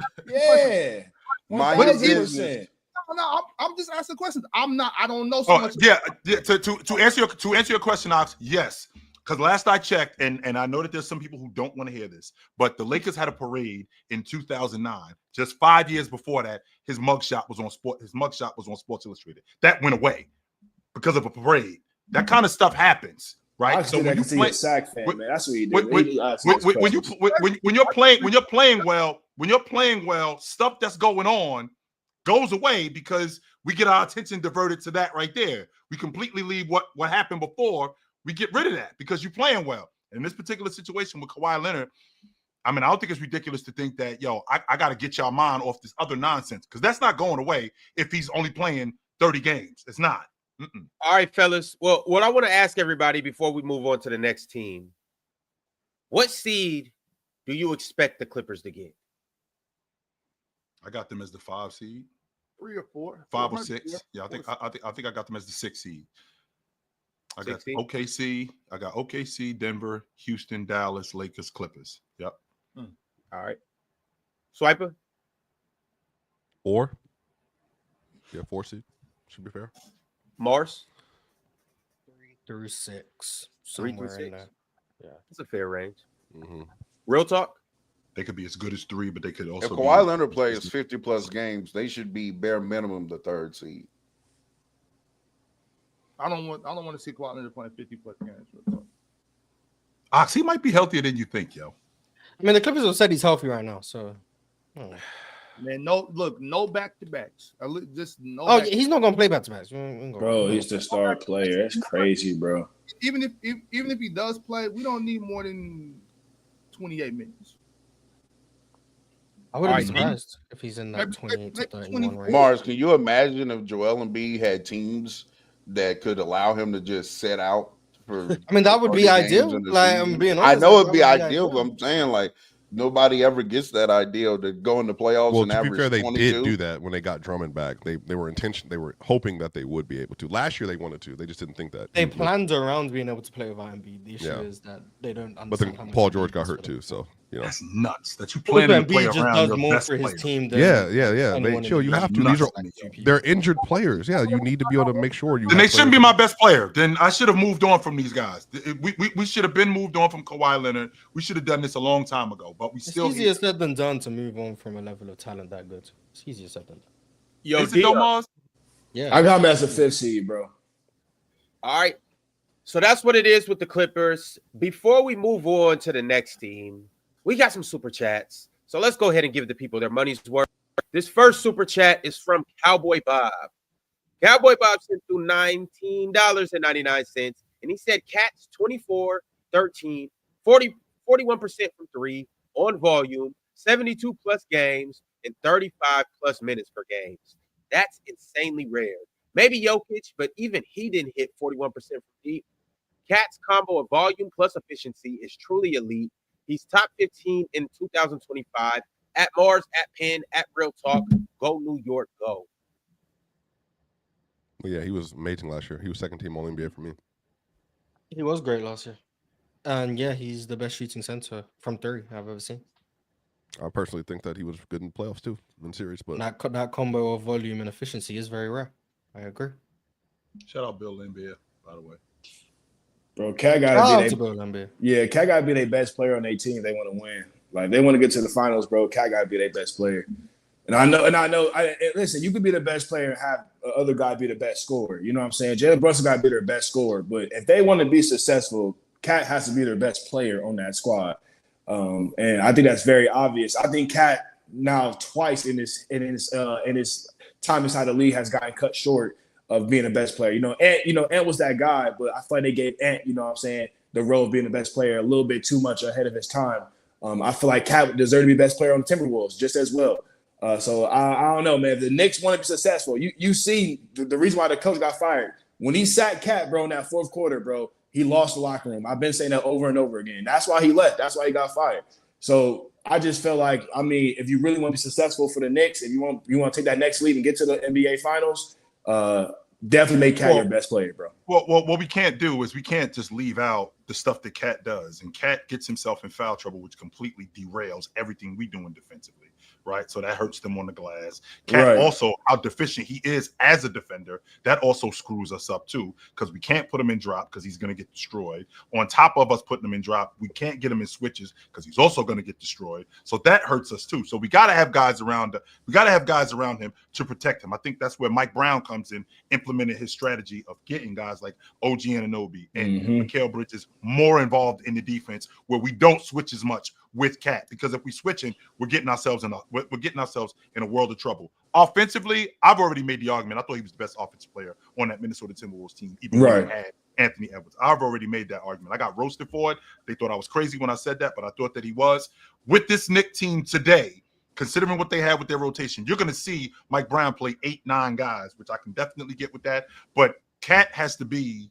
Mind your business. No, I'm just asking questions. I don't know so much. Yeah. To answer your question, Ox, yes. Because last I checked, and I know that there's some people who don't want to hear this, but the Lakers had a parade in 2009. Just 5 years before that, his mugshot was on Sports Illustrated. That went away because of a parade. That kind of stuff happens, right? So when you play a sack fan, man, that's what he did. When you're playing well, stuff that's going on goes away because we get our attention diverted to that right there. We completely leave what happened before. We get rid of that because you're playing well. In this particular situation with Kawhi Leonard, I mean, I don't think it's ridiculous to think that, I got to get y'all mind off this other nonsense because that's not going away if he's only playing 30 games. It's not. All right, fellas. Well, what I want to ask everybody before we move on to the next team, what seed do you expect the Clippers to get? I got them as the 5 seed. 3 or 4. 5 or 6. Yeah, I think I got them as the 6 seed. I got OKC. I got OKC, Denver, Houston, Dallas, Lakers, Clippers. Yep. All right. Swiper? 4. Yeah, 4 seed. Should be fair. Mars? 3 through 6. 3 through 6. Yeah. That's a fair range. Mm-hmm. Real talk? They could be as good as 3, but they could also if Kawhi Leonard plays 50+ games, they should be bare minimum the 3rd seed. I don't want to see Kawhi Leonard playing 50+ games. Ox, he might be healthier than you think, yo. I mean, the Clippers have said he's healthy right now, so. Man, no back-to-backs. Just no. Oh, he's not gonna play back-to-backs, bro. He's the star player. That's crazy, bro. Even if he does play, we don't need more than 28 minutes. I wouldn't be surprised if he's in that 28 to 31 range. Mars, can you imagine if Joel Embiid had teams that could allow him to just set out for? I mean, that would be ideal. Like, I'm being honest. I know it'd be ideal, but I'm saying like nobody ever gets that ideal to go in the playoffs and average 22. To be fair, they did do that when they got Drummond back. They were hoping that they would be able to. Last year they wanted to. They just didn't think that. They planned around being able to play without Embiid. The issue is that they don't understand. But then Paul George got hurt too, so that's nuts. That you plan to play around your more best for his player. team. Yeah. You have to. They're injured players. Yeah, you need to be able to make sure you. Then they shouldn't be my best player. Then I should have moved on from these guys. We should have been moved on from Kawhi Leonard. We should have done this a long time ago. But it's easier said than done to move on from a level of talent that good. It's easier said than done. Yo, is it Domas? Yeah, I got him as a 5th seed, bro. All right. So that's what it is with the Clippers. Before we move on to the next team, we got some super chats. So let's go ahead and give the people their money's worth. This first super chat is from Cowboy Bob. Cowboy Bob sent through $19.99. And he said Cat's 24, 13, 40, 41% from three on volume, 72 plus games, and 35 plus minutes per game. That's insanely rare. Maybe Jokic, but even he didn't hit 41% from deep. Cat's combo of volume plus efficiency is truly elite. He's top 15 in 2025. At Mars, at Penn, at Real Talk. Go New York, go. Well, yeah, he was amazing last year. He was second team All-NBA for me. He was great last year. And yeah, he's the best shooting center from three I've ever seen. I personally think that he was good in playoffs too, in series. But that combo of volume and efficiency is very rare. I agree. Shout out Bill Laimbeer, by the way. Bro, Cat gotta be their best player on their team. They want to win. Like they want to get to the finals, bro. Cat gotta be their best player. And I know. Listen, you could be the best player and have the other guy be the best scorer. You know what I'm saying? Jalen Brunson got to be their best scorer. But if they want to be successful, Cat has to be their best player on that squad. And I think that's very obvious. I think Cat now twice in his time inside the league has gotten cut short of being the best player. Ant was that guy, but I feel like they gave Ant, you know what I'm saying, the role of being the best player a little bit too much ahead of his time. I feel like Cat deserved to be best player on the Timberwolves just as well. So I don't know, man. If the Knicks want to be successful, you see the reason why the coach got fired. When he sat Cat, bro, in that fourth quarter, bro, he lost the locker room. I've been saying that over and over again. That's why he left. That's why he got fired. So I just feel like, I mean, if you really want to be successful for the Knicks, if you want to take that next lead and get to the NBA Finals, definitely make Cat your best player, bro. Well, what we can't do is we can't just leave out the stuff that Cat does. And Cat gets himself in foul trouble, which completely derails everything we doing defensively, right? So that hurts them on the glass. Cat also, how deficient he is as a defender, that also screws us up too, because we can't put him in drop because he's going to get destroyed. On top of us putting him in drop, we can't get him in switches because he's also going to get destroyed. So that hurts us too. So we got to have guys around. We got to have guys around him to protect him. I think that's where Mike Brown comes in, implemented his strategy of getting guys like OG Anunoby and Mikal Bridges more involved in the defense, where we don't switch as much with Cat, because if we switching, we're getting ourselves in a world of trouble. Offensively, I've already made the argument. I thought he was the best offensive player on that Minnesota Timberwolves team, even when they had Anthony Edwards. I've already made that argument. I got roasted for it. They thought I was crazy when I said that, but I thought that he was. With this Knicks team today, considering what they have with their rotation, you're going to see Mike Brown play 8-9 guys, which I can definitely get with that. But Cat has to be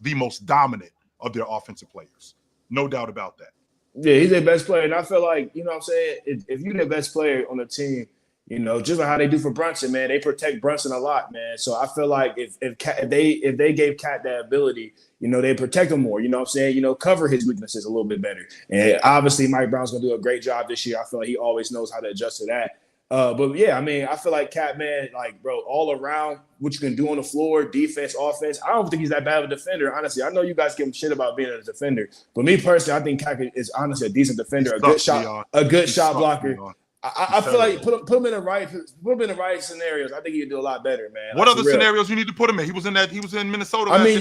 the most dominant of their offensive players. No doubt about that. Yeah, he's their best player. And I feel like, you know what I'm saying, if you're the best player on the team, you know, just like how they do for Brunson, man, they protect Brunson a lot, man. So I feel like if they gave Cat that ability, you know, they protect him more, you know what I'm saying, you know, cover his weaknesses a little bit better. And obviously Mike Brown's going to do a great job this year. I feel like he always knows how to adjust to that. But yeah, I mean, I feel like Cat, man, like, bro, all around what you can do on the floor, defense, offense. I don't think he's that bad of a defender, honestly. I know you guys give him shit about being a defender, but me personally, I think Cat is honestly a decent defender, a good shot blocker. I feel like put him in the right scenarios. I think he could do a lot better, man. What other scenarios you need to put him in? He was in Minnesota. I mean,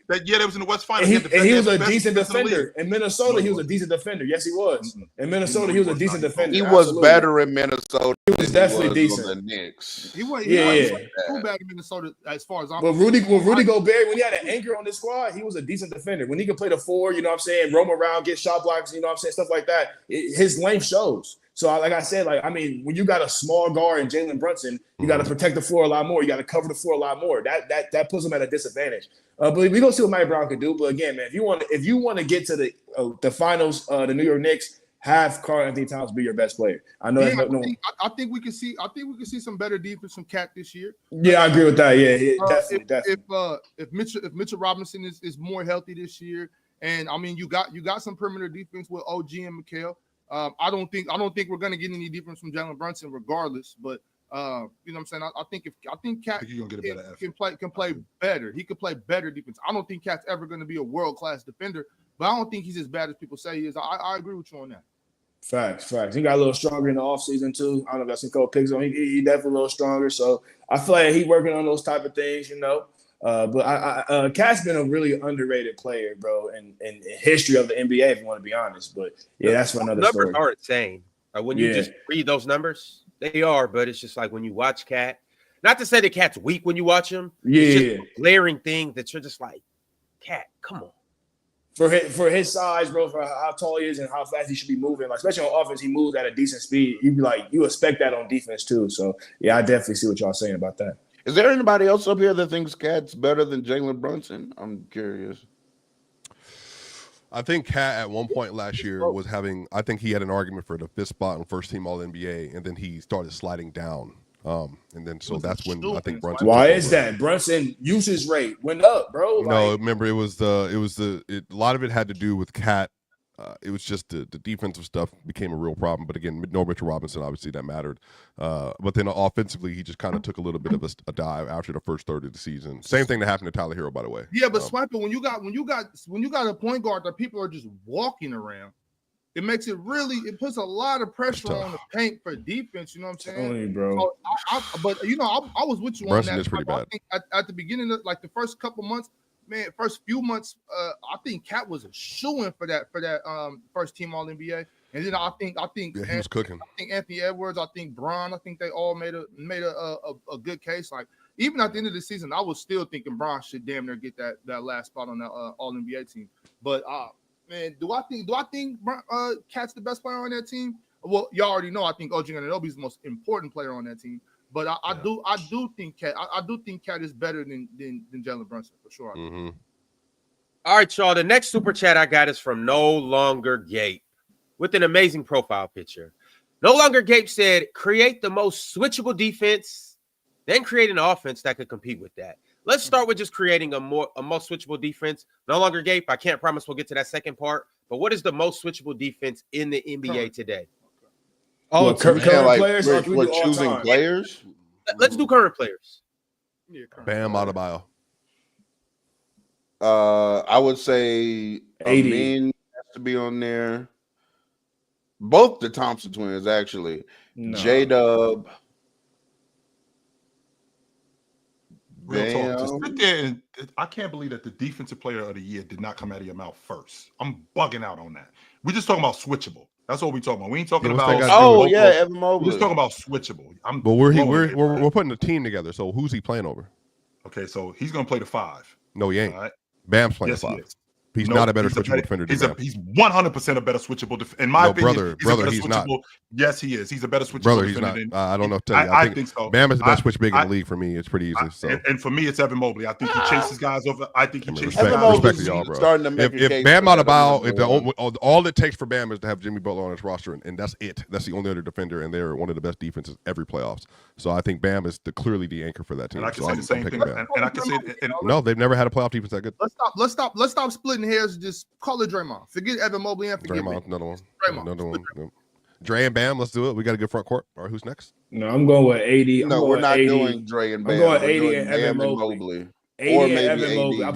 they was in the West Finals. And he was a decent defender in Minnesota. He was a decent defender. Yes, he was. In Minnesota, he was a decent defender. He was better in Minnesota. He was definitely decent. On the Knicks. He was too bad in Minnesota as far as I'm. But Rudy Gobert, when he had an anchor on this squad, he was a decent defender. When he could play the four, you know what I'm saying, roam around, get shot blocks, you know what I'm saying, stuff like that. His length shows. So, like I said, like, I mean, when you got a small guard and Jalen Brunson, you got to protect the floor a lot more. You got to cover the floor a lot more. That puts him at a disadvantage. But we gonna see what Mike Brown can do. But again, man, if you want to get to the finals, the New York Knicks, have Karl-Anthony Towns be your best player. I know. I think we can see some better defense from Cat this year. Yeah, I agree with that. Yeah, definitely. If Mitchell Robinson is more healthy this year, and I mean, you got some perimeter defense with OG and Mikal. I don't think we're gonna get any defense from Jalen Brunson, regardless. But you know what I'm saying. I think Cat can play better. He could play better defense. I don't think Cat's ever gonna be a world class defender, but I don't think he's as bad as people say he is. I agree with you on that. Facts. He got a little stronger in the offseason too. I don't know if that's some cold picks on. He definitely a little stronger. So I feel like he's working on those type of things, you know. But Cat's been a really underrated player, bro, in history of the NBA, if you want to be honest. But yeah, that's for another story. Numbers are insane. When you just read those numbers, they are. But it's just like when you watch Cat. Not to say that Cat's weak when you watch him. It's just a glaring thing that you're just like, Cat, come on. For his size, bro, for how tall he is and how fast he should be moving, like especially on offense, he moves at a decent speed. You'd be like, you expect that on defense too. So yeah, I definitely see what y'all saying about that. Is there anybody else up here that thinks Cat's better than Jalen Brunson? I'm curious. I think Cat at one point last year was having. I think he had an argument for the 5th spot on first team All NBA, and then he started sliding down. And then so that's when I think Brunson. Why is that? Brunson usage rate went up, bro. No, remember it was a lot of it had to do with Cat. It was just the defensive stuff became a real problem. But again, no Mitchell Robinson, obviously that mattered. But then offensively, he just kind of took a little bit of a dive after the first third of the season. Same thing that happened to Tyler Hero, by the way. Yeah, but Swiper, when you got a point guard that people are just walking around, it makes it puts a lot of pressure on the paint for defense. You know what I'm saying? Only, bro. So I was with you Brunson on that. is pretty bad. I think at the beginning of like the first couple months, man, first few months, I think Cat was a shoo-in for that first team All NBA. And then I think yeah, he was cooking. I think Anthony Edwards, I think Bron, I think they all made a good case. Like even at the end of the season, I was still thinking Bron should damn near get that last spot on that All NBA team. But man, do I think Cat's the best player on that team? Well, y'all already know I think OG Anunoby is the most important player on that team. But I do think Cat is better than Jalen Brunson for sure. Mm-hmm. All right, y'all. The next super chat I got is from No Longer Gape with an amazing profile picture. No Longer Gape said, create the most switchable defense, then create an offense that could compete with that. Let's start with just creating a most switchable defense. No Longer Gape, I can't promise we'll get to that second part, but what is the most switchable defense in the NBA today? Oh, current players? We're choosing players? Let's do current players. Yeah, Bam Adebayo. I would say 80 Amin has to be on there. Both the Thompson twins, actually. No. J-Dub. Real talk. Just sit there and I can't believe that the defensive player of the year did not come out of your mouth first. I'm bugging out on that. We're just talking about switchable. That's what we're talking about. We ain't talking about. Evan Mobley. We're just talking about switchable. But we're putting a team together. So who's he playing over? Okay, so he's gonna play the 5. No, he ain't. All right. Bam's playing Yes, the 5. he is. He's not a better switchable defender than Bam. He's 100% a better switchable defender. In my opinion, he's not. Yes, he is. He's a better switchable brother, defender. He's not. I don't know if to tell you. I think so. Bam is the best switch big in the league for me. It's pretty easy. So. And for me, it's Evan Mobley. I think he chases guys over. I think he chases respect, guys respect to y'all, bro. Starting to make if Bam Adebayo, all it takes for Bam is to have Jimmy Butler on his roster, and that's it. That's the only other defender, and they're one of the best defenses every playoffs. So I think Bam is clearly the anchor for that team. And I can say the same thing. And I can say, no, they've never had a playoff defense that good. Let's stop splitting hairs. Just call it Draymond. Forget Evan Mobley and forget Draymond, another one. Draymond. Another one. No. Dre and Bam, let's do it. We got a good front court. All right, who's next? No, I'm going with 80. No, we're not 80. doing Dre and Bam. I'm going 80 and Evan Mobley. 80 or and maybe Evan Mobley. I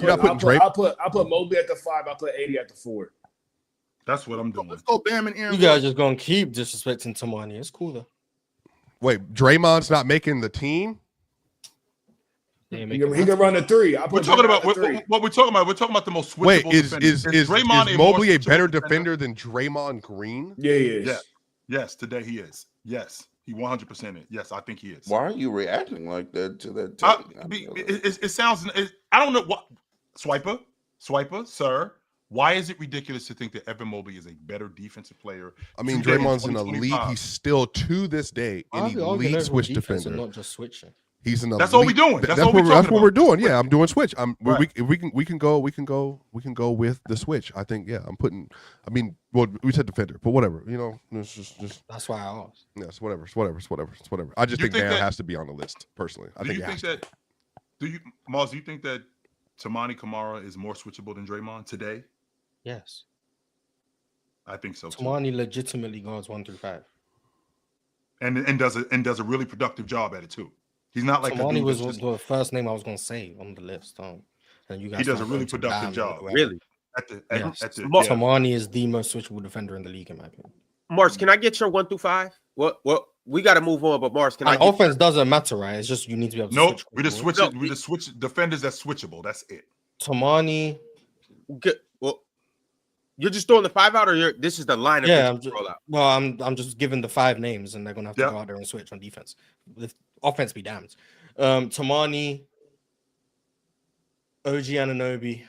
put Mobley at the 5. I put 80 at the 4. that's what I'm doing. Let's go Bam and Aaron. You guys just gonna keep disrespecting Tamani. It's cool though. Wait, Draymond's not making the team? He can run the 3. We're talking about what we're talking about. We're talking about the most switchable. Wait, is Draymond Mobley a better defender than Draymond Green? Yeah, he is. Yeah. Yes, today he is. Yes, he 100% is. Yes, I think he is. Why are you reacting like that to that? It sounds. I don't know what. Swiper, sir. Why is it ridiculous to think that Evan Mobley is a better defensive player? I mean, Draymond's an elite. He's still to this day an elite switch defender. Not just switching. He's an elite. That's all we're doing. That's what we're doing. Yeah, I'm doing switch. We can go with the switch. I think. Yeah, I'm putting. I mean, well, we said defender, but whatever. You know, it's just. That's why I asked. Yes, whatever. I just think Bam has to be on the list personally. Do you think that Tamani Kamara is more switchable than Draymond today? Yes. I think so too. Tamani legitimately goes 1 through 5. And does a really productive job at it too. He's not like Tamani was the first name I was going to say on the list. And you guys he does a really productive job. Really? Tamani is the most switchable defender in the league, in my opinion. Mars, can I get your 1 through 5? Well, we got to move on, but Mars, can I? Offense doesn't matter, right? It's just you need to be able to. Nope, we just switch it. We just switch defenders that's switchable. That's it. Tamani. Good. Well, you're just throwing the 5 out, or this is the line of I'm just giving the 5 names, and they're gonna have to go out there and switch on defense. If offense be damned. Tamani, OG Anunoby,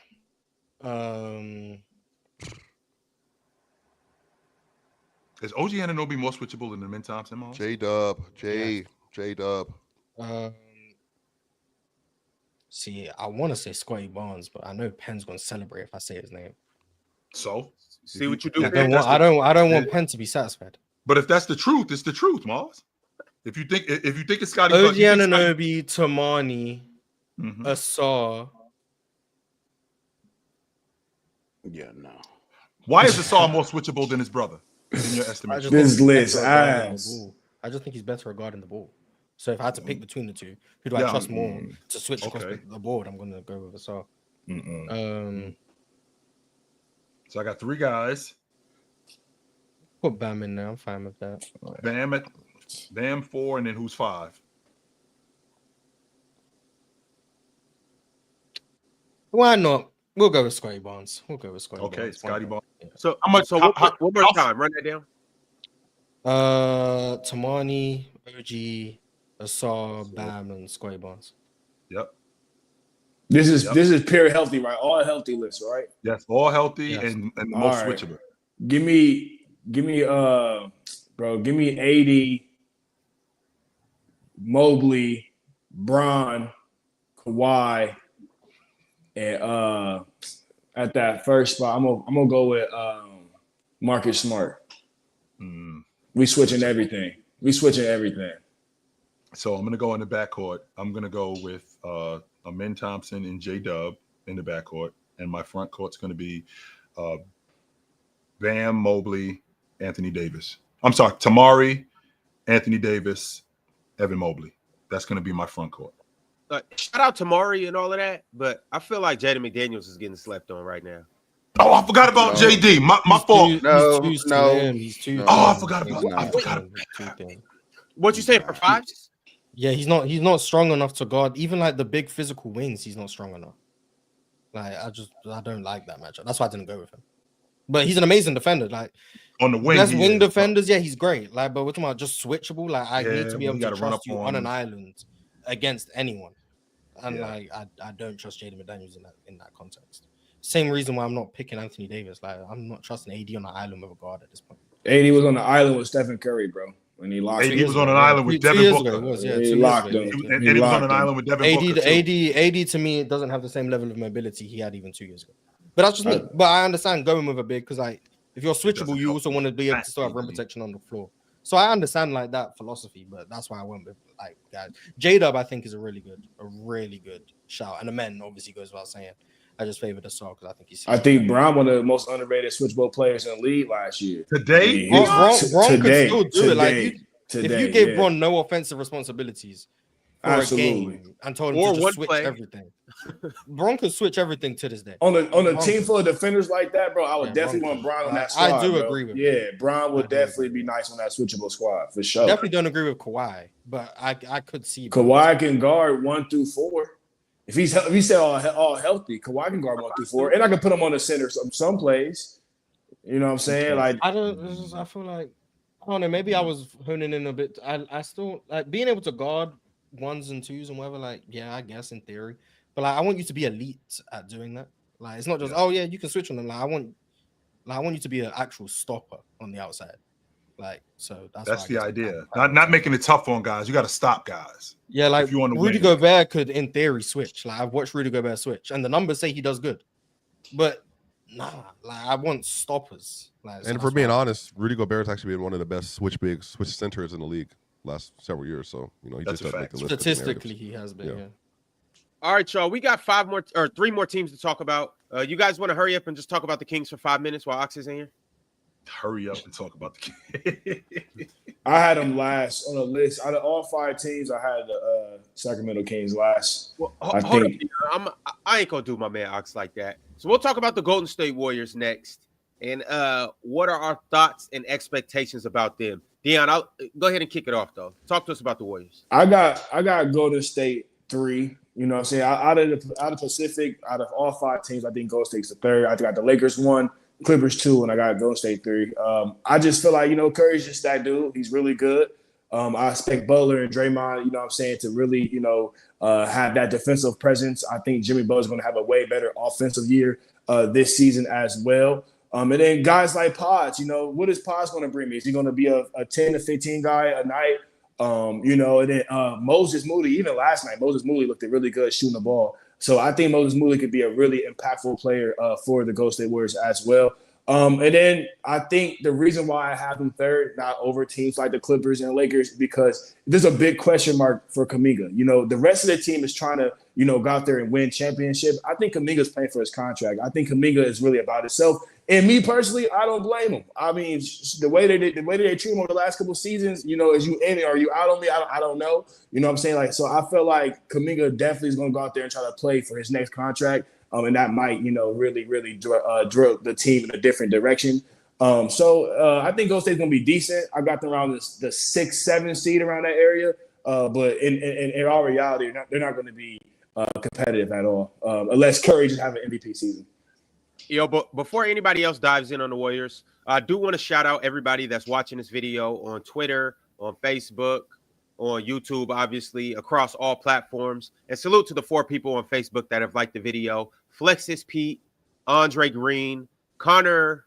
Is OG Anunoby more switchable than the Min Thompson? J-Dub. See, I want to say Scotty Barnes, but I know Penn's gonna celebrate if I say his name. So see what you do. I don't want Penn to be satisfied. But if that's the truth, it's the truth, Mars. If you think it's Scotty, OG Anunoby, Tamani, Asar. Yeah, no. Why is Asar more switchable than his brother? In your estimation, this list I just think he's better regarding the ball. So if I had to pick between the two, who do I trust more to switch across the board? I'm gonna go with Asar. So I got 3 guys. Put Bam in there. I'm fine with that. Bam 4, and then who's 5? Why not? We'll go with Scotty Barnes. Okay, Scotty Barnes. Yeah. So one more time. Run that down. Tamani, OG, Asar, Bam, and Scotty Barnes. Yep. This is pure healthy, right? All healthy lists, right? Yes, all healthy and the most switchable. Give me AD, Mobley, Bron, Kawhi, and at that first spot, I'm gonna go with Marcus Smart. We switching everything. So I'm gonna go in the backcourt. I'm gonna go with Amin Thompson and J-Dub in the backcourt, and my front court's gonna be Bam, Mobley, Anthony Davis. I'm sorry, Tamari, Anthony Davis, Evan Mobley. That's gonna be my front court. Shout out to Maury and all of that, but I feel like Jaden McDaniels is getting slept on right now. Oh, I forgot about JD. My fault. He's too. I forgot about. What you saying for 5s? Yeah, he's not strong enough to guard even like the big physical wings. He's not strong enough. Like I don't like that matchup. That's why I didn't go with him. But he's an amazing defender. Like on the wing, best wing defenders, yeah, he's great. Like, but we're talking about just switchable. Like, I need to be able to trust you on an island against anyone. And like, I don't trust Jaden McDaniels in that context. Same reason why I'm not picking Anthony Davis. Like, I'm not trusting AD on the island with a guard at this point. AD was on the island with Stephen Curry, bro. When he locked AD was on an island with Devin Booker. He locked him. And he was on an island with Devin Booker. AD to me doesn't have the same level of mobility he had even 2 years ago. But that's just me. But I understand going with a big because like if you're switchable, you also want to be able to still have rim protection on the floor. So I understand like that philosophy, but that's why I went with like guys. J-Dub I think is a really good shout. And the men obviously goes without saying. I just favored the Asar because I think Brown one of the most underrated switchable players in the league last year. Today, Bron could still do it. Like if you gave Bron no offensive responsibilities for a game and told him to just switch everything, Bron could switch everything to this day. On a team full of defenders like that, bro, I would definitely want Bron on that squad. I do agree with Bron would definitely be nice on that switchable squad for sure. Definitely don't agree with Kawhi, but I could see Kawhi can guard 1 through 4. If he said all healthy, Kawhi can guard 1 through 4, and I can put him on the center some plays. You know what I'm saying? Like I feel like I don't know. Maybe I was honing in a bit. I still like being able to guard 1s and 2s and whatever. Like yeah, I guess in theory, but like I want you to be elite at doing that. Like it's not just you can switch on them. Like I want you to be an actual stopper on the outside. Like so that's the idea. Not making it tough on guys. You got to stop guys. Yeah, like Rudy Gobert could in theory switch. Like I've watched Rudy Gobert switch, and the numbers say he does good. But nah, like I want stoppers. Like, and for being honest, Rudy Gobert's actually been one of the best switch centers in the league last several years. So he just doesn't make the list. Statistically, he has been. Yeah. All right, y'all. We got 3 more teams to talk about. You guys want to hurry up and just talk about the Kings for 5 minutes while Ox is in here? Hurry up and talk about the Kings. I had them last on the list. Out of all 5 teams, I had the Sacramento Kings last. Well, hold up, I ain't gonna do my man Ox like that. So we'll talk about the Golden State Warriors next, and what are our thoughts and expectations about them? Dion, I'll go ahead and kick it off though. Talk to us about the Warriors. I got Golden State 3. You know what I'm saying? Out of Pacific, out of all 5 teams, I think Golden State's the 3rd. I got the Lakers 1. Clippers 2, and I got Golden State 3. I just feel like, Curry's just that dude. He's really good. I expect Butler and Draymond, you know what I'm saying, to really, have that defensive presence. I think Jimmy Butler's going to have a way better offensive year this season as well. And then guys like Pods, what is Pods going to bring me? Is he going to be a 10 to 15 guy a night? And then Moses Moody, even last night, Moses Moody looked really good shooting the ball. So I think Moses Moody could be a really impactful player for the Golden State Warriors as well. And then I think the reason why I have him third, not over teams like the Clippers and Lakers, because there's a big question mark for Kuminga. The rest of the team is trying to, go out there and win championship. I think Kuminga's playing for his contract. I think Kuminga is really about himself. And me personally, I don't blame him. I mean, the way they treat him over the last couple of seasons, is you in it or you out on me? I don't know. You know what I'm saying? Like, so I feel like Kuminga definitely is going to go out there and try to play for his next contract. And that might, really, really drill the team in a different direction. So I think Golden State's going to be decent. I got them around the 6-7 seed around that area. But in all reality, they're not going to be competitive at all, unless Curry just have an MVP season. But before anybody else dives in on the Warriors, I do want to shout out everybody that's watching this video on Twitter, on Facebook, on YouTube, obviously, across all platforms. And salute to the 4 people on Facebook that have liked the video. Flexis Pete, Andre Green, Connor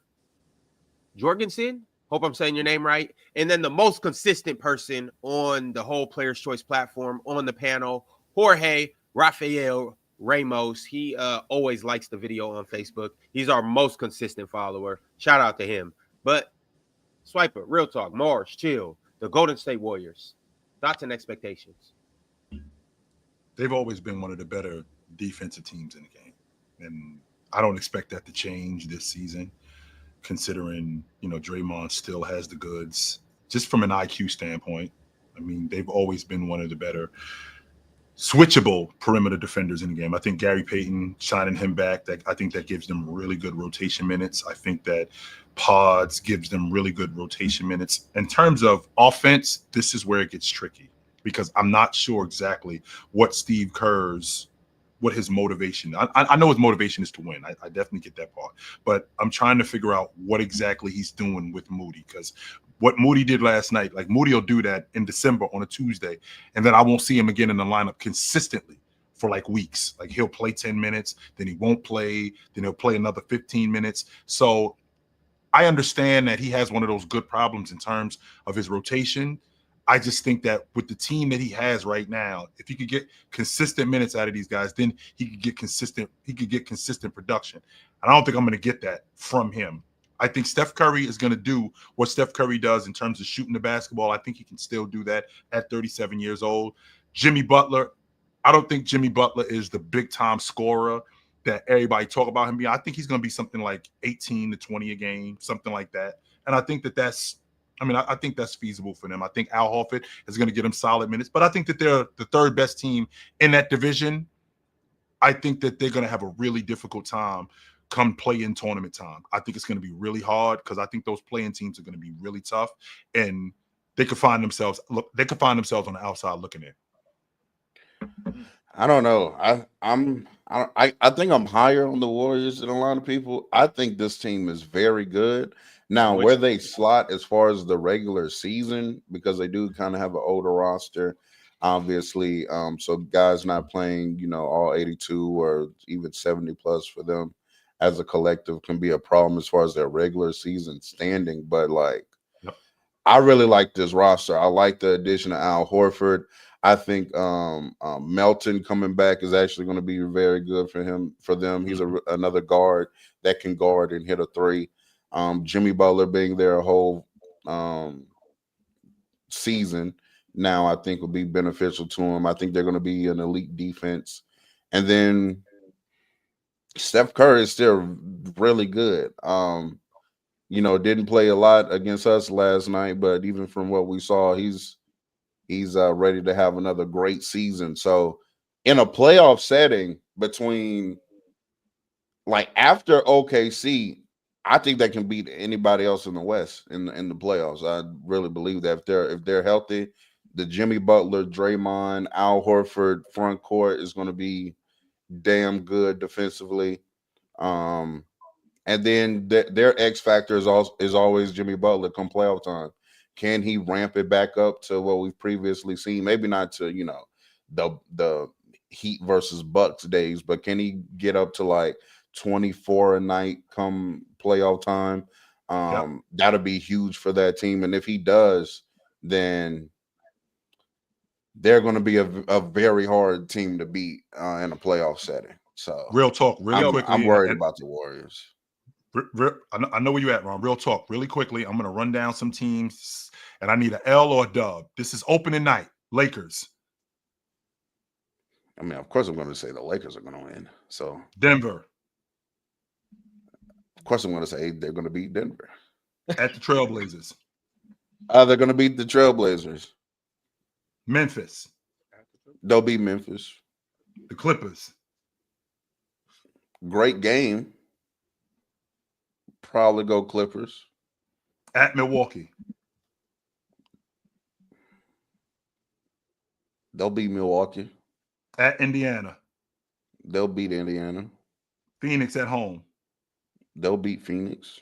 Jorgensen. Hope I'm saying your name right. And then the most consistent person on the whole Players' Choice platform on the panel, Jorge Rafael Ramos. He always likes the video on Facebook. He's our most consistent follower. Shout out to him. But Swiper, real talk, Morris, chill. The Golden State Warriors. Thoughts and expectations. They've always been one of the better defensive teams in the game. And I don't expect that to change this season, considering, Draymond still has the goods. Just from an IQ standpoint, I mean, they've always been one of the better switchable perimeter defenders in the game. I think Gary Payton shining him back, I think that gives them really good rotation minutes. I think that Pods gives them really good rotation minutes. In terms of offense, this is where it gets tricky because I'm not sure exactly what his motivation. I know his motivation is to win. I definitely get that part. But I'm trying to figure out what exactly he's doing with Moody, because what Moody did last night, like Moody will do that in December on a Tuesday, and then I won't see him again in the lineup consistently for like weeks. Like he'll play 10 minutes, then he won't play, then he'll play another 15 minutes. So I understand that he has one of those good problems in terms of his rotation. I just think that with the team that he has right now, if he could get consistent minutes out of these guys, then he could get consistent production. And I don't think I'm going to get that from him. I think Steph Curry is going to do what Steph Curry does in terms of shooting the basketball. I think he can still do that at 37 years old. Jimmy Butler, I don't think Jimmy Butler is the big-time scorer that everybody talk about him being. I think he's going to be something like 18 to 20 a game, something like that. And I think I think that's feasible for them. I think Al Horford is going to get him solid minutes, but I think that they're the third best team in that division. I think that they're going to have a really difficult time come play-in tournament time. I think it's going to be really hard because I think those play-in teams are going to be really tough, and they could find themselves on the outside looking in. I don't know. I think I'm higher on the Warriors than a lot of people. I think this team is very good. Now, where they slot as far as the regular season, because they do kind of have an older roster, obviously. So guys not playing, all 82 or even 70 plus for them as a collective can be a problem as far as their regular season standing. But I really like this roster. I like the addition of Al Horford. I think Melton coming back is actually going to be very good for them. He's another guard that can guard and hit a three. Jimmy Butler being there a whole season now, I think will be beneficial to him. I think they're going to be an elite defense. And then Steph Curry is still really good. Didn't play a lot against us last night, but even from what we saw, he's ready to have another great season. So in a playoff setting between after OKC, I think they can beat anybody else in the West in the playoffs. I really believe that if they're healthy, the Jimmy Butler, Draymond, Al Horford front court is going to be damn good defensively. And then their X factor is always Jimmy Butler come playoff time. Can he ramp it back up to what we've previously seen? Maybe not to, the Heat versus Bucks days, but can he get up to like 24 a night come playoff time? That'll be huge for that team. And if he does, then they're going to be a very hard team to beat in a playoff setting. So real talk, really quickly. I'm worried about the Warriors. I know where you're at, Ron. Real talk, really quickly. I'm going to run down some teams, and I need an L or a dub. This is opening night. Lakers. I mean, of course, I'm going to say the Lakers are going to win. So Denver. Of course, I'm going to say they're going to beat Denver. At the Trailblazers. They're going to beat the Trailblazers. Memphis. They'll beat Memphis. The Clippers. Great game. Probably go Clippers. At Milwaukee. They'll beat Milwaukee. At Indiana. They'll beat Indiana. Phoenix at home. They'll beat Phoenix.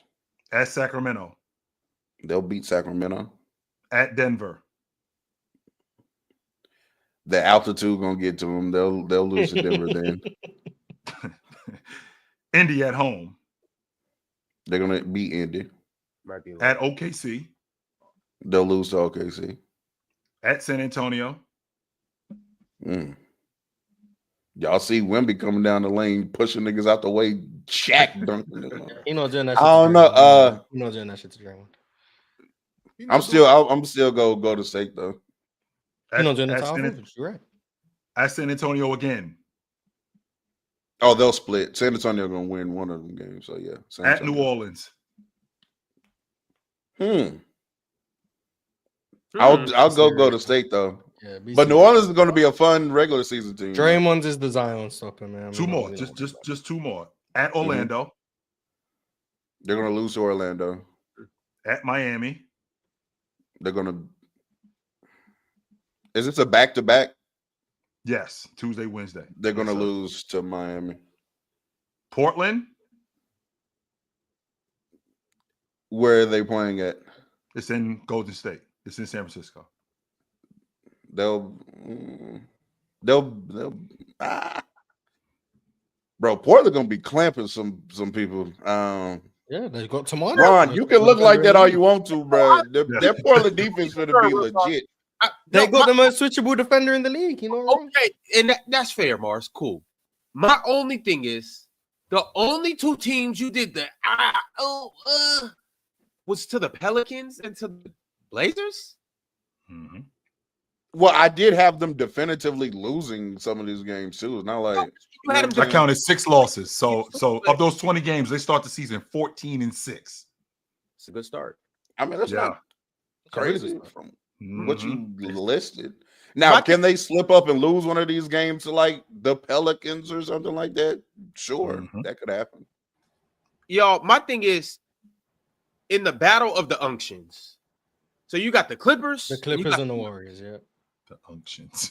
At Sacramento. They'll beat Sacramento. At Denver. The altitude gonna get to them. They'll lose to Denver then. Indy at home. They're gonna beat Indy. At OKC. They'll lose to OKC. At San Antonio. Y'all see Wemby coming down the lane, pushing niggas out the way, Shaq dunking. He not doing that shit. I don't know. He not doing that shit to Draymond. I'm still go to State though. He not doing that to You're right. At San Antonio again. Oh, they'll split. San Antonio gonna win one of them games. So yeah. At New Orleans. I'll go to State though. Yeah, but New Orleans is going to be a fun regular season team. Draymond's is the Zion stopper, man. Two more, just two more. At Orlando, they're going to lose to Orlando. At Miami, they're going to. Is this a back-to-back? Yes, Tuesday, Wednesday. They're going to lose to Miami. Portland. Where are they playing at? It's in Golden State. It's in San Francisco. Bro, Portland gonna be clamping some people. Yeah, they got tomorrow. Ron, you can look like that all you want to, bro. Their Portland defense gonna be legit. They got the most switchable defender in the league, you know. Okay, and that's fair, Mars. Cool. My only thing is the only two teams you did was to the Pelicans and to the Blazers. Mm-hmm. Well, I did have them definitively losing some of these games too. It's not like I counted 6 losses. So of those 20 games, they start the season 14-6. It's a good start. I mean, that's not crazy from what you listed. Now, My can they slip up and lose one of these games to like the Pelicans or something like that? Sure, that could happen. Y'all, my thing is in the battle of the unctions. So you got the Clippers. And the Warriors, yeah. The unctions.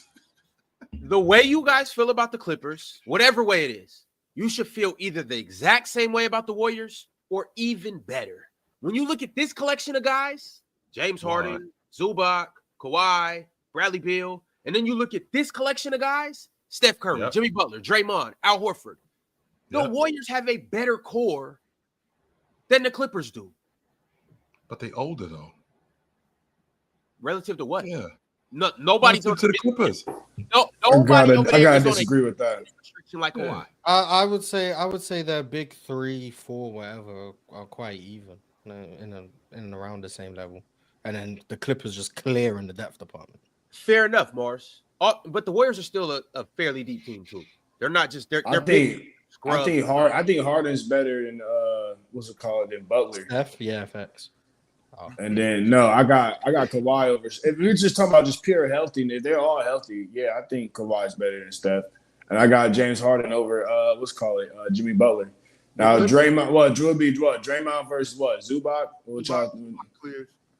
The way you guys feel about the Clippers, whatever way it is, you should feel either the exact same way about the Warriors or even better. When you look at this collection of guys, James Harden, Zubac, Kawhi, Bradley Beal, and then you look at this collection of guys, Steph Curry, Jimmy Butler, Draymond, Al Horford. The Warriors have a better core than the Clippers do. But they older though. Relative to what? Yeah. No, nobody's to the Clippers. No, nobody. I gotta disagree with that. Restriction like Kawhi. I would say their big 3, 4, whatever are quite even in and around the same level, and then the Clippers just clear in the depth department. Fair enough, Mars. But the Warriors are still a fairly deep team too. They're not just they're. I think Harden's better than than Butler. Yeah, facts. And then I got Kawhi over. If we're just talking about just pure healthiness, they're all healthy. Yeah, I think Kawhi's better than Steph. And I got James Harden over Jimmy Butler. Now Draymond, Draymond versus Zubac?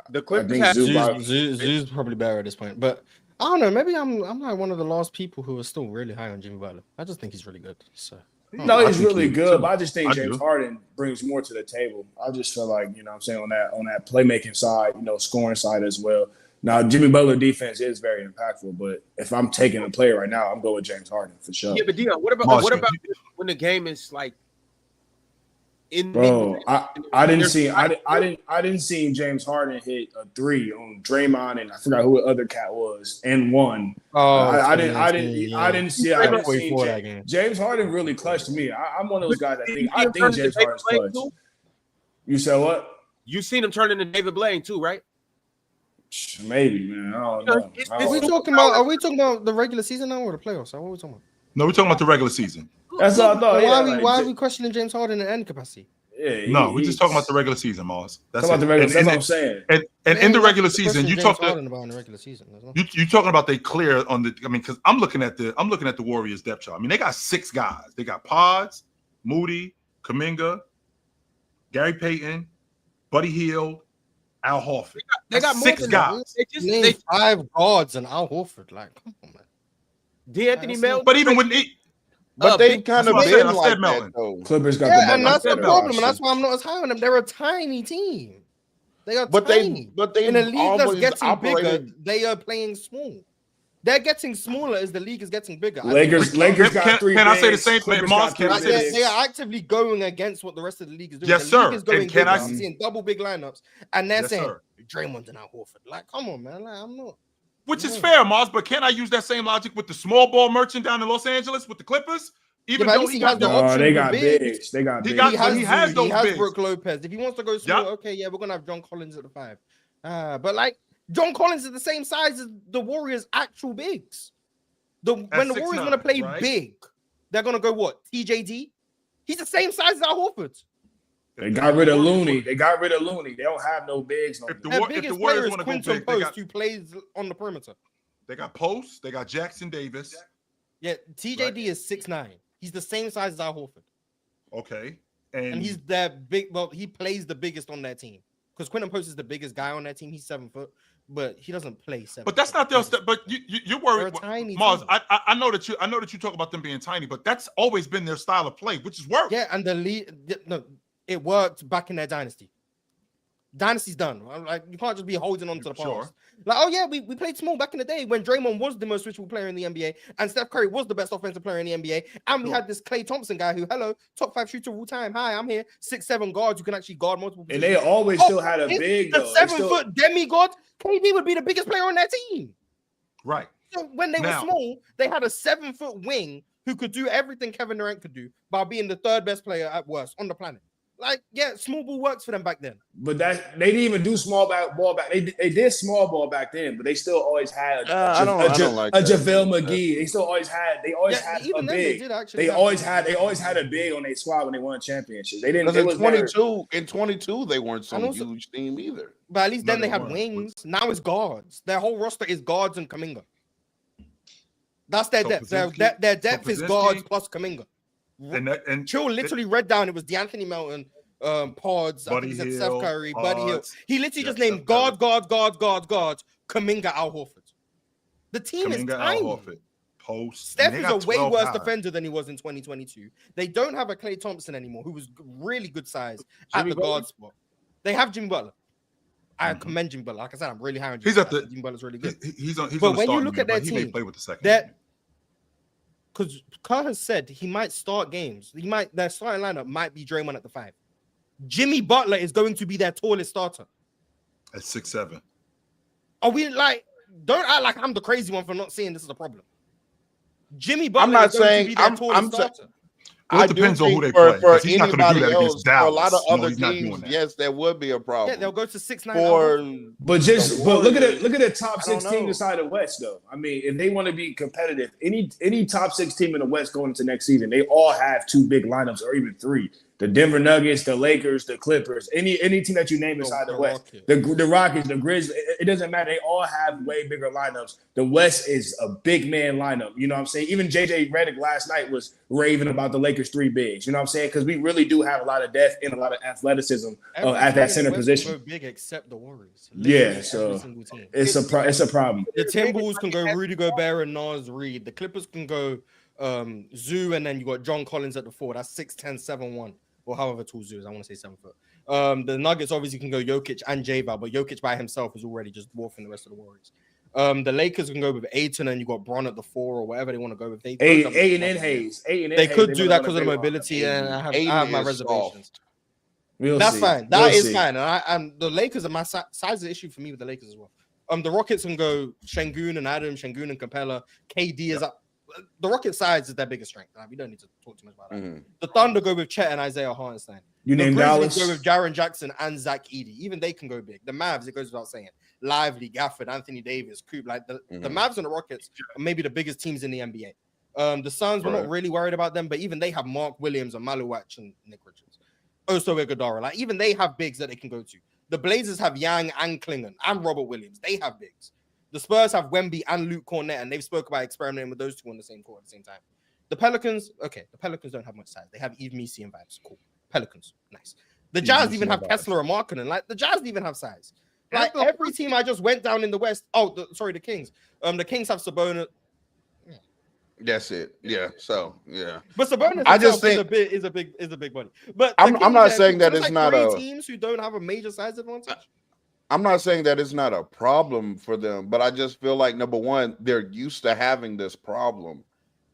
The Clippers have Zoo's probably better at this point. But I don't know, maybe I'm like one of the last people who are still really high on Jimmy Butler. I just think he's really good. So No, he's really good, but I just think James Harden brings more to the table. I just feel like, you know what I'm saying, on that playmaking side, you know, scoring side as well. Now, Jimmy Butler defense is very impactful, but if I'm taking a player right now, I'm going with James Harden for sure. Yeah, but Dion, what about when the game is like I didn't see James Harden hit a 3 on Draymond, and I forgot who the other cat was, and one. I didn't see James Harden really clutched me. I'm one of those guys that think James Harden's clutch. You said what? You seen him turn into David Blaine too, right? Maybe, man. I don't know. Are we talking about the regular season now or the playoffs? What are we talking about? No, we're talking about the regular season. That's all I thought. Why are we questioning James Harden in any capacity? Yeah, we're just talking about the regular season, Mars. That's what I'm saying. And in the regular season, you talked about in the regular season. You talking about they clear on the. I mean, because I'm looking at the Warriors depth chart. I mean, they got 6 guys. They got Pods, Moody, Kuminga, Gary Payton, Buddy Hield, Al Horford. They got 6 guys. They 5 guards and Al Horford. Like, come on, man. D'Anthony Melton. But even when but they kind of been like that, though. Clippers got and that's the problem, and that's why I'm not as high on them. They're a tiny team. They are tiny. But they in a league that's getting operated... bigger, they are playing small. They're getting smaller as the league is getting bigger. Lakers got 3. Can I say the same thing? Mars, they are actively going against what the rest of the league is doing. Yes, the sir. League is going and can bigger. I I'm seeing double big lineups, and they're saying Draymond and Al Horford. Like, come on, man. Like, I'm not. Which is fair, Mars, but can I use that same logic with the small ball merchant down in Los Angeles with the Clippers? Even though he has the option, they got bigs. They got bigs. He has Brook Lopez. If he wants to go small, okay, yeah, we're gonna have John Collins at the 5. But like John Collins is the same size as the Warriors' actual bigs. When the Warriors want to play big, they're gonna go what? TJD? He's the same size as Al Horford. They got rid of Looney. They don't have no bigs. Their biggest player is Quinton Post, who plays on the perimeter. They got Post. They got Jackson Davis. Yeah, TJD is 6'9". He's the same size as Al Horford. Okay. And he's that big. Well, he plays the biggest on that team because Quinton Post is the biggest guy on that team. He's 7 foot, but he doesn't play 7. But that's not their step. But you're worried, Mars. I know that you talk about them being tiny, but that's always been their style of play, which is work. Yeah, and the lead. No, it worked back in their dynasty. Dynasty's done. Like, you can't just be holding on to the past. Sure. Like, oh yeah, we played small back in the day when Draymond was the most switchable player in the NBA and Steph Curry was the best offensive player in the NBA. And we had this Klay Thompson guy who, top 5 shooter of all time. Hi, I'm here. 6'7" guards who can actually guard multiple positions. And they always still had a big, the 7-foot demigod. KD would be the biggest player on that team. Right. So when they were small, they had a 7-foot wing who could do everything Kevin Durant could do by being the 3rd best player at worst on the planet. Like, yeah, small ball works for them back then. But they didn't even do small ball back. They did small ball back then, but they still always had a JaVale McGee. They still always had. They always had a big. They always had a big on their squad when they won championships. They didn't. In 22, they weren't some huge team either. But at least then they had wings. Now it's guards. Their whole roster is guards and Kuminga. That's their depth. Their depth is guards plus Kuminga. And Chill literally read down it was D'Anthony Melton, Pods, I think he said Steph Curry, Buddy Hield. He literally just named guards, Kuminga, Al Horford. The team is tiny. Post. Steph is a way worse defender than he was in 2022. They don't have a Klay Thompson anymore, who was really good size at the guard spot. They have Jimmy Butler. I commend Jimmy Butler. Like I said, I'm really high on Jimmy Butler. Jimmy Butler's really good. But when you look at their team, he may play with the second. Because Kerr has said he might start games. Their starting lineup might be Draymond at the 5. Jimmy Butler is going to be their tallest starter. At 6'7". Are we like? Don't act like I'm the crazy one for not seeing this is a problem. Jimmy Butler is going to be their tallest starter. Well, it depends on who they play. For He's not going to do that against Dallas. For a lot of other teams, yes, that would be a problem. Yeah, they'll go to 6'9". But look at the top 6 teams inside the West, though. I mean, if they want to be competitive, any top 6 team in the West going into next season, they all have 2 big lineups or even 3. The Denver Nuggets, the Lakers, the Clippers, any team that you name inside the West, the Rockets, the Grizzlies, it doesn't matter. They all have way bigger lineups. The West is a big man lineup. You know what I'm saying? Even JJ Redick last night was raving about the Lakers 3 bigs. You know what I'm saying? Because we really do have a lot of depth and a lot of athleticism at that center position. So big except the Warriors. Yeah, so it's a problem. The Timberwolves can go Rudy Gobert and Naz Reid. The Clippers can go Zoo, and then you got John Collins at the 4. That's 6'10", 7'1", or however tall Zoo is. I want to say 7 foot. The Nuggets obviously can go Jokic and J-Val, but Jokic by himself is already just dwarfing the rest of the Warriors. The Lakers can go with Ayton, and you got Bron at the 4 or whatever they want to go with. Ayton and Hayes. They could do that because of the mobility, and I have my reservations. That's fine. That is fine. And the Lakers are my size is the issue for me with the Lakers as well. The Rockets can go Şengün and Adam, Şengün and Capella. KD is up. The Rocket size is their biggest strength. We don't need to talk too much about that. The Thunder go with Chet and Isaiah Hartenstein. You name Dallas. Go with Jaren Jackson and Zach Edey. Even they can go big. The Mavs, it goes without saying. Lively, Gafford, Anthony Davis, Coop. Like the Mavs and the Rockets are maybe the biggest teams in the NBA. The Suns, we're not really worried about them, but even they have Mark Williams and Maluach and Nick Richards. Also Iguodala. Like even they have bigs that they can go to. The Blazers have Yang and Klingon and Robert Williams. They have bigs. The Spurs have Wemby and Luke Cornett, and they've spoke about experimenting with those two on the same court at the same time. The Pelicans, okay, the Pelicans don't have much size. They have Yves Missi and Vibes. Cool. Pelicans, nice. The Jazz even have Kessler and Markkanen. Like the Jazz even have size. Like every team I just went down in the West. Sorry, the Kings. The Kings have Sabonis. That's it. Yeah. So yeah. But Sabonis I just think is a big body. But I'm not saying that it's not a teams who don't have a major size advantage. I'm not saying that it's not a problem for them, but I just feel like number one, they're used to having this problem,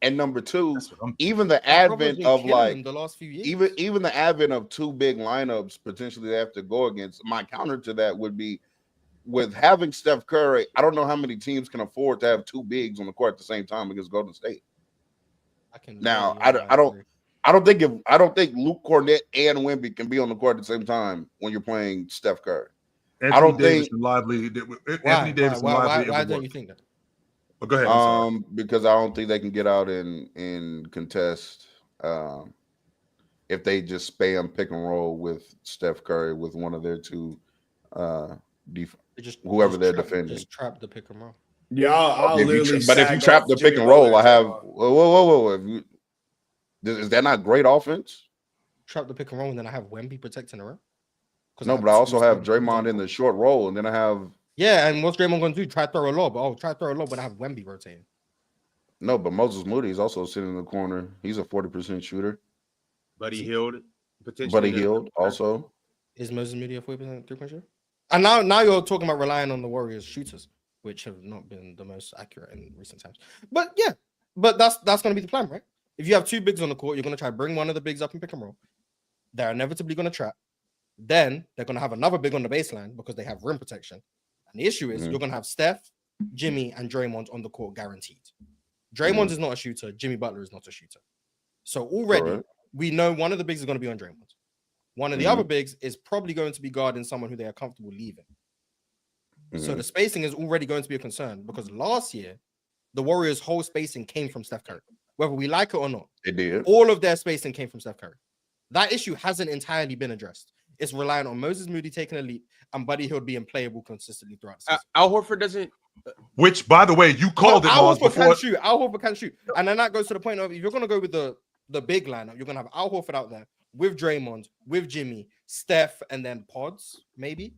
and number two, even the advent of like the last few years, even the advent of two big lineups potentially they have to go against. My counter to that would be with having Steph Curry. I don't know how many teams can afford to have two bigs on the court at the same time against Golden State. I don't think Luke Cornett and Wemby can be on the court at the same time when you're playing Steph Curry. Anthony Davis and Lively. Why don't you think that? But go ahead. Because I don't think they can get out and contest if they just spam pick and roll with Steph Curry with one of their two whoever they're defending. Just trap the pick and roll. Yeah, if you trap the pick and roll, I have whoa. Is that not great offense? Trap the pick and roll, and then I have Wemby protecting the rim. No, but I also have Draymond in the short roll, and then I have and what's Draymond going to do? Try to throw a lob. But I have Wemby rotating. No, but Moses Moody is also sitting in the corner. He's a 40% shooter. Buddy Hield, also. Is Moses Moody a 40% 3-point shooter? And now you're talking about relying on the Warriors shooters, which have not been the most accurate in recent times. But yeah, that's going to be the plan, right? If you have two bigs on the court, you're going to try to bring one of the bigs up and pick and roll. They're inevitably going to trap. Then they're going to have another big on the baseline because they have rim protection. And the issue is you're going to have Steph, Jimmy, and Draymond on the court guaranteed. Draymond is not a shooter. Jimmy Butler is not a shooter. So already we know one of the bigs is going to be on Draymond. One of the other bigs is probably going to be guarding someone who they are comfortable leaving. So the spacing is already going to be a concern because last year, the Warriors' whole spacing came from Steph Curry. Whether we like it or not, it did. All of their spacing came from Steph Curry. That issue hasn't entirely been addressed. It's relying on Moses Moody taking a leap and Buddy Hield being playable consistently throughout the season. Al Horford doesn't. Which, by the way, you called it. Al Horford can shoot. And then that goes to the point of if you're going to go with the big lineup, you're going to have Al Horford out there with Draymond, with Jimmy, Steph, and then Pods, maybe.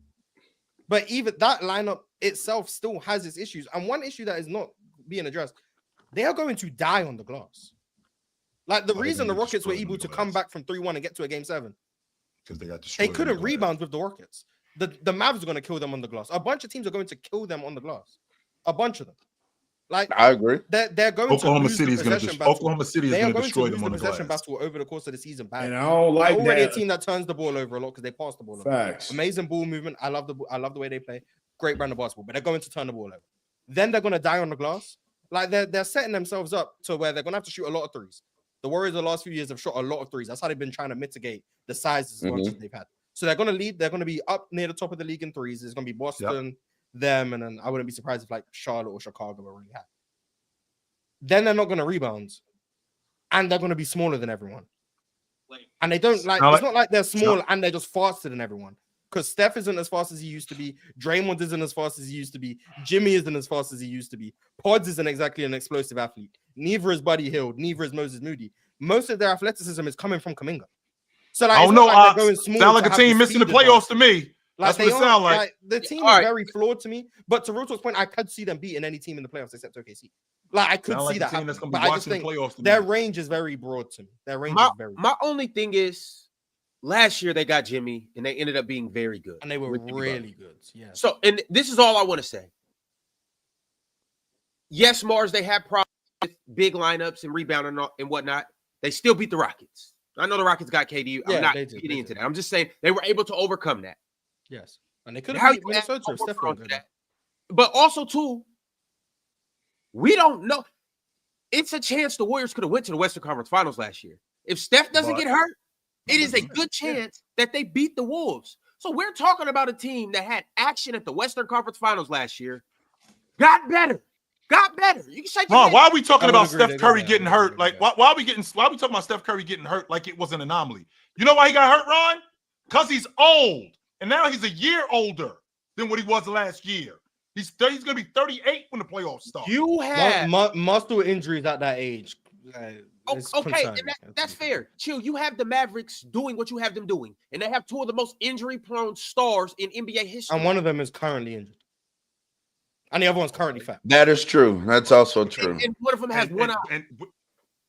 But even that lineup itself still has its issues. And one issue that is not being addressed, they are going to die on the glass. Like the reason the Rockets were able to come back from 3-1 and get to a game 7. Because they got destroyed. They couldn't rebound with the Rockets. The Mavs are going to kill them on the glass. A bunch of teams are going to kill them on the glass. A bunch of them. Like I agree. They're going Oklahoma to City is going to destroy them on the glass. possession battle over the course of the season. And I don't like that. Already a team that turns the ball over a lot because they pass the ball over. Facts. Amazing ball movement. I love the way they play. Great brand of basketball, but they're going to turn the ball over. Then they're going to die on the glass. Like they're setting themselves up to where they're going to have to shoot a lot of threes. The Warriors the last few years have shot a lot of threes. That's how they've been trying to mitigate the sizes they've had. So they're going to lead. They're going to be up near the top of the league in threes. It's going to be Boston, them, and then I wouldn't be surprised if like Charlotte or Chicago are really high. Then they're not going to rebound, and they're going to be smaller than everyone. And they don't like. It's not like they're small and they're just faster than everyone. Because Steph isn't as fast as he used to be. Draymond isn't as fast as he used to be. Jimmy isn't as fast as he used to be. Pods isn't exactly an explosive athlete. Neither is Buddy Hield. Neither is Moses Moody. Most of their athleticism is coming from Kuminga. So like, I don't know. Sound like a team missing the playoffs to me. Like That's what it sounds like. The team is very flawed to me. But to Roto's point, I could see them beating any team in the playoffs except OKC. Like I could see that. That's gonna be but I just think their range is very broad to me. Their range is very broad. My only thing is last year they got Jimmy and they ended up being very good. And they were really good. Yeah. So, and this is all I want to say. Yes, Mars, they had problems with big lineups and rebounding and whatnot. They still beat the Rockets. I know the Rockets got KD. I'm not getting into that. I'm just saying they were able to overcome that. Yes. And they could have beat Minnesota if Steph that. But also, too, we don't know. It's a chance the Warriors could have went to the Western Conference Finals last year. If Steph doesn't get hurt, it is a good chance that they beat the Wolves. So we're talking about a team that had action at the Western Conference Finals last year, got better. You can shake your head. Why are we talking about Steph Curry getting hurt? Like, why are we talking about Steph Curry getting hurt like it was an anomaly? You know why he got hurt, Ron? Because he's old. And now he's a year older than what he was last year. He's going to be 38 when the playoffs start. You have muscle injuries at that age. Okay, and that's fair. Chill. You have the Mavericks doing what you have them doing, and they have two of the most injury-prone stars in NBA history. And one of them is currently injured. And the other one's currently fat. That is true. That's also true. And one of them has one eye.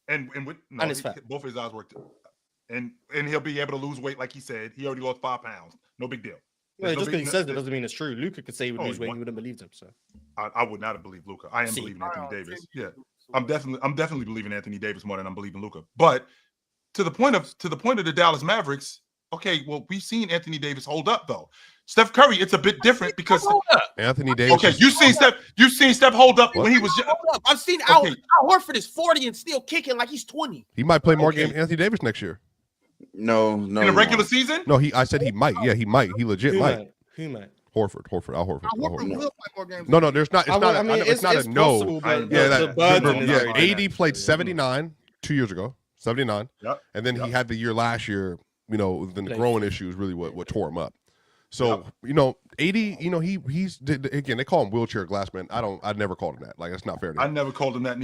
And it's fat. Both of his eyes worked. And he'll be able to lose weight, like he said. He already lost 5 pounds. No big deal. Well, just because he says it doesn't mean it's true. Luka could say he would lose weight, and you wouldn't believe him. So I would not have believed Luka. I am believing Anthony Davis. Yeah, I'm definitely believing Anthony Davis more than I'm believing Luka. But to the point of the Dallas Mavericks, okay, well, we've seen Anthony Davis hold up though. Steph Curry, it's a bit different because Anthony Davis. Okay, you've seen Steph hold up when he was. I've seen Al Horford is 40 and still kicking like he's 20. He might play more games than Anthony Davis next year. No. In the regular season? No, I said he might. Yeah, he might. He legit might. Who might? Al Horford. Al Horford will play more games. No, there's not. It's not a no. Yeah, AD played 79 2 years ago. 79. Yep. And then he had the year last year. Then the growing issue is really what tore him up. So AD, he's again they call him wheelchair glass man. I'd never called him that. Like that's not fair. I never called him that.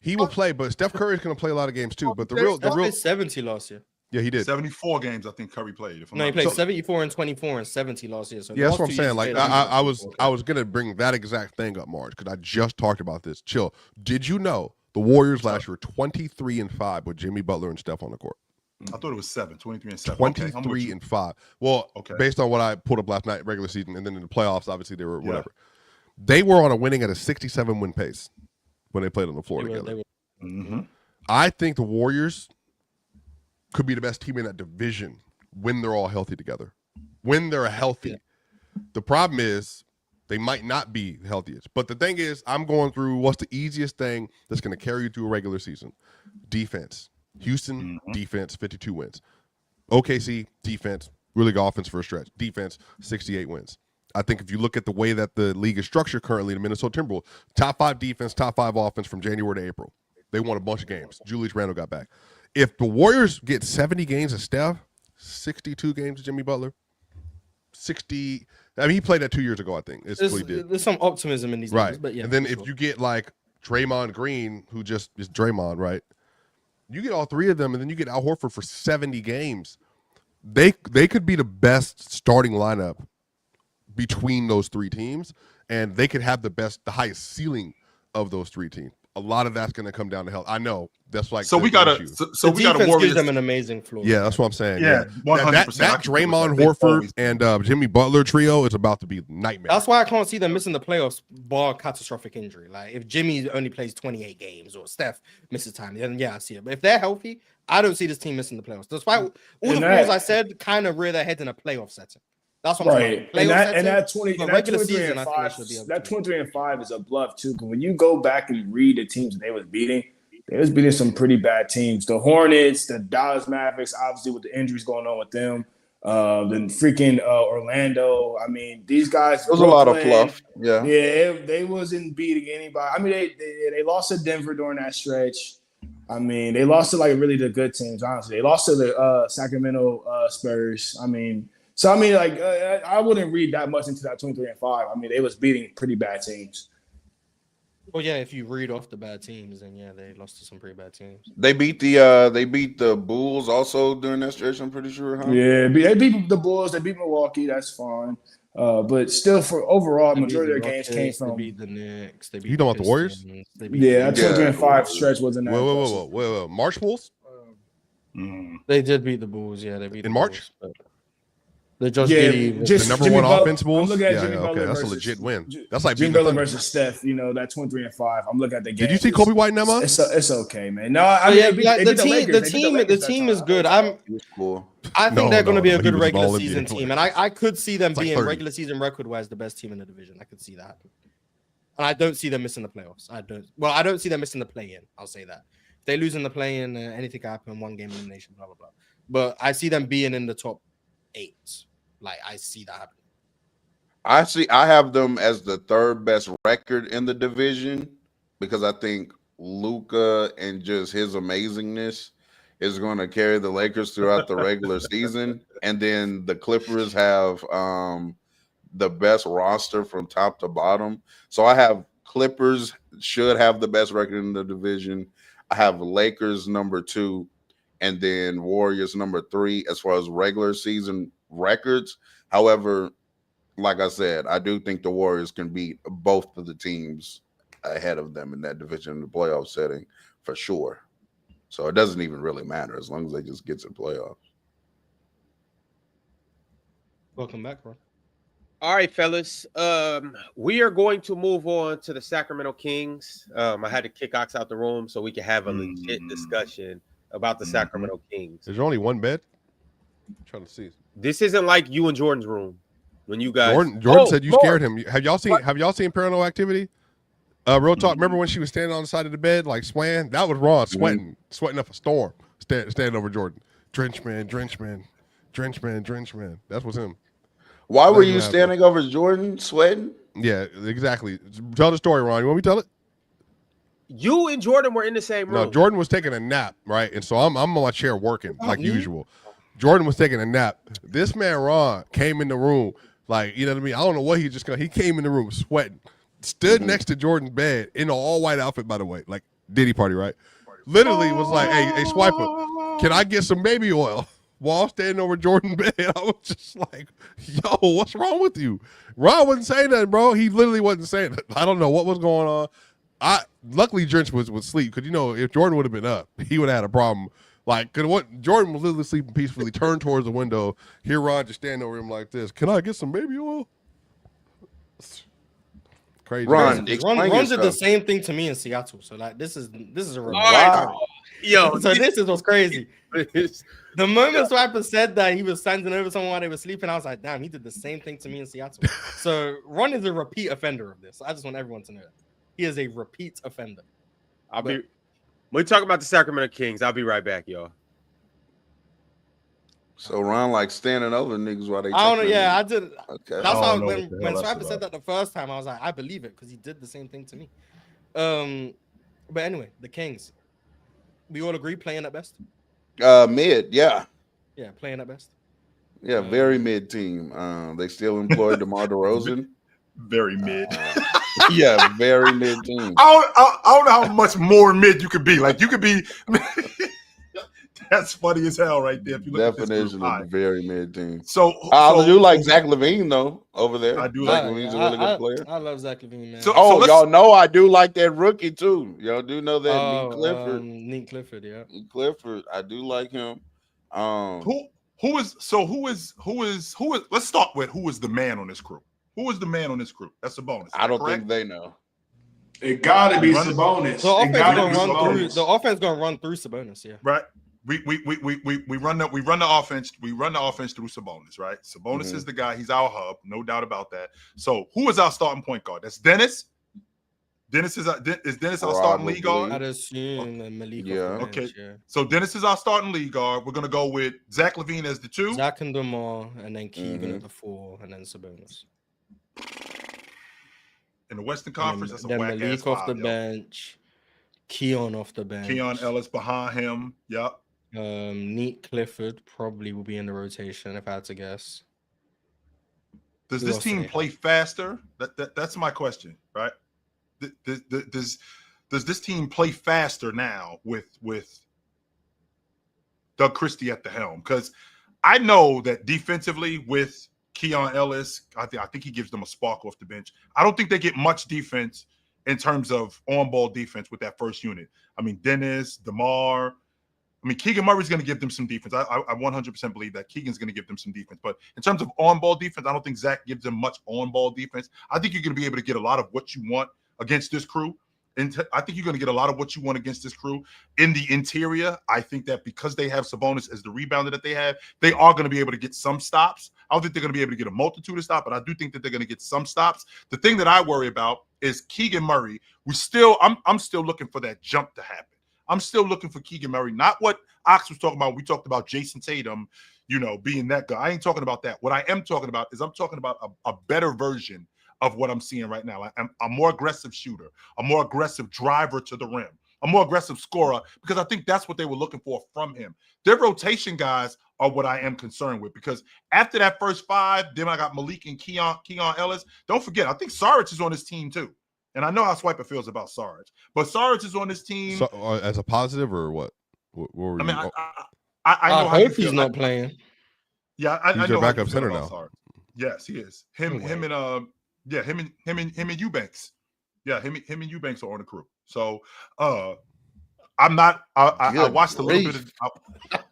He will play, but Steph Curry is going to play a lot of games too. But the real 70 last year. Yeah, he did 74 games. I think Curry played. He played 74 and 24 and 70 last year. So yeah, that's what I'm saying. Like I was gonna bring that exact thing up, Marge, because I just talked about this. Chill. Did you know the Warriors last year 23-5 with Jimmy Butler and Steph on the court? I thought it was 23 and 7. 23-5. Well, based on what I pulled up last night, regular season, and then in the playoffs, obviously they were whatever. They were on a winning at a 67-win pace when they played on the floor together. I think the Warriors could be the best team in that division when they're all healthy together. When they're healthy. The problem is they might not be the healthiest. But the thing is, I'm going through what's the easiest thing that's going to carry you through a regular season. Defense. Houston, defense, 52 wins. OKC, defense, really good offense for a stretch. Defense, 68 wins. I think if you look at the way that the league is structured currently, the Minnesota Timberwolves, top 5 defense, top 5 offense from January to April. They won a bunch of games. Julius Randle got back. If the Warriors get 70 games of Steph, 62 games of Jimmy Butler, 60. I mean, he played that 2 years ago, I think. That's what he did. There's some optimism in these right. Numbers, but yeah. And then if you get like Draymond Green, who just is Draymond, right? You get all 3 of them, and then you get Al Horford for 70 games. They could be the best starting lineup between those 3 teams, and they could have the highest ceiling of those 3 teams. A lot of that's going to come down to health. I know that's like we got a Warriors. Gives them an amazing floor. Yeah, that's what I'm saying. Yeah, 100%. That Draymond, Horford, and Jimmy Butler trio is about to be a nightmare. That's why I can't see them missing the playoffs bar catastrophic injury. Like if Jimmy only plays 28 games or Steph misses time, then yeah, I see it. But if they're healthy, I don't see this team missing the playoffs. Despite all the flaws I said, kind of rear their heads in a playoff setting. That's what I'm saying. That 23-5 is a bluff too. Because when you go back and read the teams they was beating some pretty bad teams. The Hornets, the Dallas Mavericks, obviously with the injuries going on with them. Then freaking Orlando. I mean, these guys. There's a lot of fluff. Yeah. Yeah, they wasn't beating anybody. I mean, they lost to Denver during that stretch. I mean, they lost to like really the good teams. Honestly, they lost to the Sacramento Spurs. I mean. So, I mean, like, I wouldn't read that much into that 23-5. I mean, they was beating pretty bad teams. Well, yeah, if you read off the bad teams, then yeah, they lost to some pretty bad teams. They beat the Bulls also during that stretch, I'm pretty sure, huh? Yeah, they beat the Bulls, they beat Milwaukee, that's fine. But still, for overall, majority of their games came from. They beat the Knicks. They beat You talking about the Warriors? They beat that 23-5 stretch wasn't that. Whoa. March Bulls? They did beat the Bulls. Yeah, they beat in the March. Bulls, the Josh Giddey, just the number Jimmy one offense Bulls. I'm looking at Yeah, Jimmy Butler that's versus, a legit win. That's like Jimmy Butler versus Steph. You know that 23-5. I'm looking at the game. Did you see Kobe White and Emma? It's okay, man. No, I mean, the team is good. I think they're going to be a good regular season team, and I could see them being regular season record-wise the best team in the division. I could see that, and I don't see them missing the playoffs. I don't see them missing the play-in. I'll say that if they lose in the play-in, anything can happen. One game elimination, blah blah blah. But I see them being in the top 8. Like, I see that happening. I have them as the third best record in the division because I think Luka and just his amazingness is going to carry the Lakers throughout the regular season. And then the Clippers have the best roster from top to bottom. So I have Clippers should have the best record in the division. I have Lakers number 2 and then Warriors number 3 as far as regular season records. However, like I said, I do think the Warriors can beat both of the teams ahead of them in that division in the playoff setting for sure. So it doesn't even really matter as long as they just get to the playoffs. Welcome back, bro. All right, fellas. We are going to move on to the Sacramento Kings. I had to kick Ox out the room so we can have a legit discussion about the Sacramento Kings. Is there only one bed? I'm trying to see. This isn't like you and Jordan's room when you guys. Jordan said you scared him. Have y'all seen Paranormal Activity? Real talk. Remember when she was standing on the side of the bed like swaying? That was Ron sweating up a storm, standing over Jordan. Drench man. That was him. Why were you standing over Jordan sweating? Yeah, exactly. Tell the story, Ron. You want me to tell it? You and Jordan were in the same room. No, Jordan was taking a nap, right? And so I'm on my chair working like usual. Jordan was taking a nap. This man, Ron, came in the room like, you know what I mean? I don't know what he came in the room sweating, stood next to Jordan's bed in an all-white outfit, by the way, like Diddy Party, right? Literally was like, hey, Swiper, can I get some baby oil? While standing over Jordan's bed, I was just like, yo, what's wrong with you? Ron wasn't saying that, bro. He literally wasn't saying that. I don't know what was going on. Luckily, Drench was asleep because, you know, if Jordan would have been up, he would have had a problem. Like, Jordan was literally sleeping peacefully, turned towards the window. Here, Ron just standing over him like this. Can I get some baby oil? Crazy. Ron did the same thing to me in Seattle. So, like, this is a real Yo, so this is what's crazy. The moment Swiper said that he was standing over someone while they were sleeping, I was like, damn, he did the same thing to me in Seattle. So Ron is a repeat offender of this. I just want everyone to know that. He is a repeat offender. We're talking about the Sacramento Kings. I'll be right back, y'all. So Ron like standing over niggas while they. I don't know. Yeah, I did. Okay. That's how when Swiper said that the first time, I was like, I believe it because he did the same thing to me. But anyway, the Kings. We all agree playing at best. Mid, yeah. Yeah, playing at best. Yeah, very mid team. They still employ DeMar DeRozan. Very mid. Yeah, very mid team. I don't know how much more mid you could be. Like you could be. That's funny as hell, right there. If you look definition of the very mid team. So I do like Zach LaVine though over there. I do Zach like LaVine's a really good player. I love Zach LaVine, man. So y'all know I do like that rookie too. Y'all do know that Nick Clifford. Nick Clifford, yeah. Nick Clifford, I do like him. Who is? Let's start with who is the man on this crew. Who is the man on this crew? That's a bonus. I don't think they know. It gotta be Sabonis. The offense gonna run through Sabonis, yeah. Right. We run the offense. We run the offense through Sabonis, right? Sabonis is the guy. He's our hub, no doubt about that. So who is our starting point guard? That's Dennis. Dennis is Dennis our starting league guard? I'd assume Malik. Yeah. Okay. Yeah. So Dennis is our starting league guard. We're gonna go with Zach LaVine as the 2. Zach and DeMar, and then Keegan at the 4, and then Sabonis. In the Western Conference, that's a whack Malik ass off the 5, bench. Keon off the bench. Keon Ellis behind him. Yep. Neat Clifford probably will be in the rotation if I had to guess. Does this team play faster? That's my question, right? does this team play faster now with Doug Christie at the helm? Because I know that defensively with Keon Ellis, I think he gives them a spark off the bench. I don't think they get much defense in terms of on-ball defense with that first unit. I mean, Dennis, DeMar. I mean, Keegan Murray's going to give them some defense. I 100% believe that Keegan's going to give them some defense. But in terms of on-ball defense, I don't think Zach gives them much on-ball defense. I think you're going to be able to get a lot of what you want against this crew. And I think you're going to get a lot of what you want against this crew in the interior. I think that because they have Sabonis as the rebounder that they have, they are going to be able to get some stops. I don't think they're going to be able to get a multitude of stops, but I do think that they're going to get some stops. The thing that I worry about is Keegan Murray. I'm still looking for that jump to happen. I'm still looking for Keegan Murray, not what Ox was talking about. We talked about Jason Tatum, being that guy. I ain't talking about that. What I am talking about is I'm talking about a better version of what I'm seeing right now. I'm a more aggressive shooter, a more aggressive driver to the rim, a more aggressive scorer, because I think that's what they were looking for from him. Their rotation guys are what I am concerned with, because after that first five, then I got Malik and Keon Ellis. Don't forget, I think Saric is on this team too. And I know how Swiper feels about Saric, but Saric is on this team. So, as a positive or what? I know hope he's not playing. Yeah, I know your backup center now. Saric. Yes, he is. Him and Eubanks. Yeah, him and Eubanks are on the crew. So I'm not. I watched a little bit.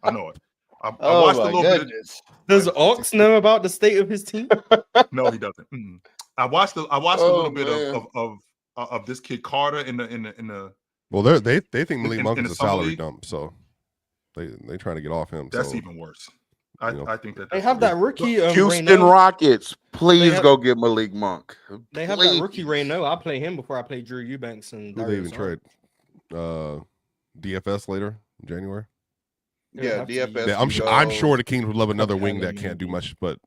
I know it. I watched a little bit. Does Ox know about the state of his team? No, he doesn't. I watched a little bit of this kid Carter in the. Well, they think Malik Monk is a salary dump, so they trying to get off him. That's even worse. I think that they have that rookie. Houston Rayno. Rockets, please go get Malik Monk. They have that rookie Rayno. I play him before I play Drew Eubanks and. Who they even trade? DFS later in January. Yeah, DFS. Yeah, I'm sure the Kings would love another wing that can't do much, but.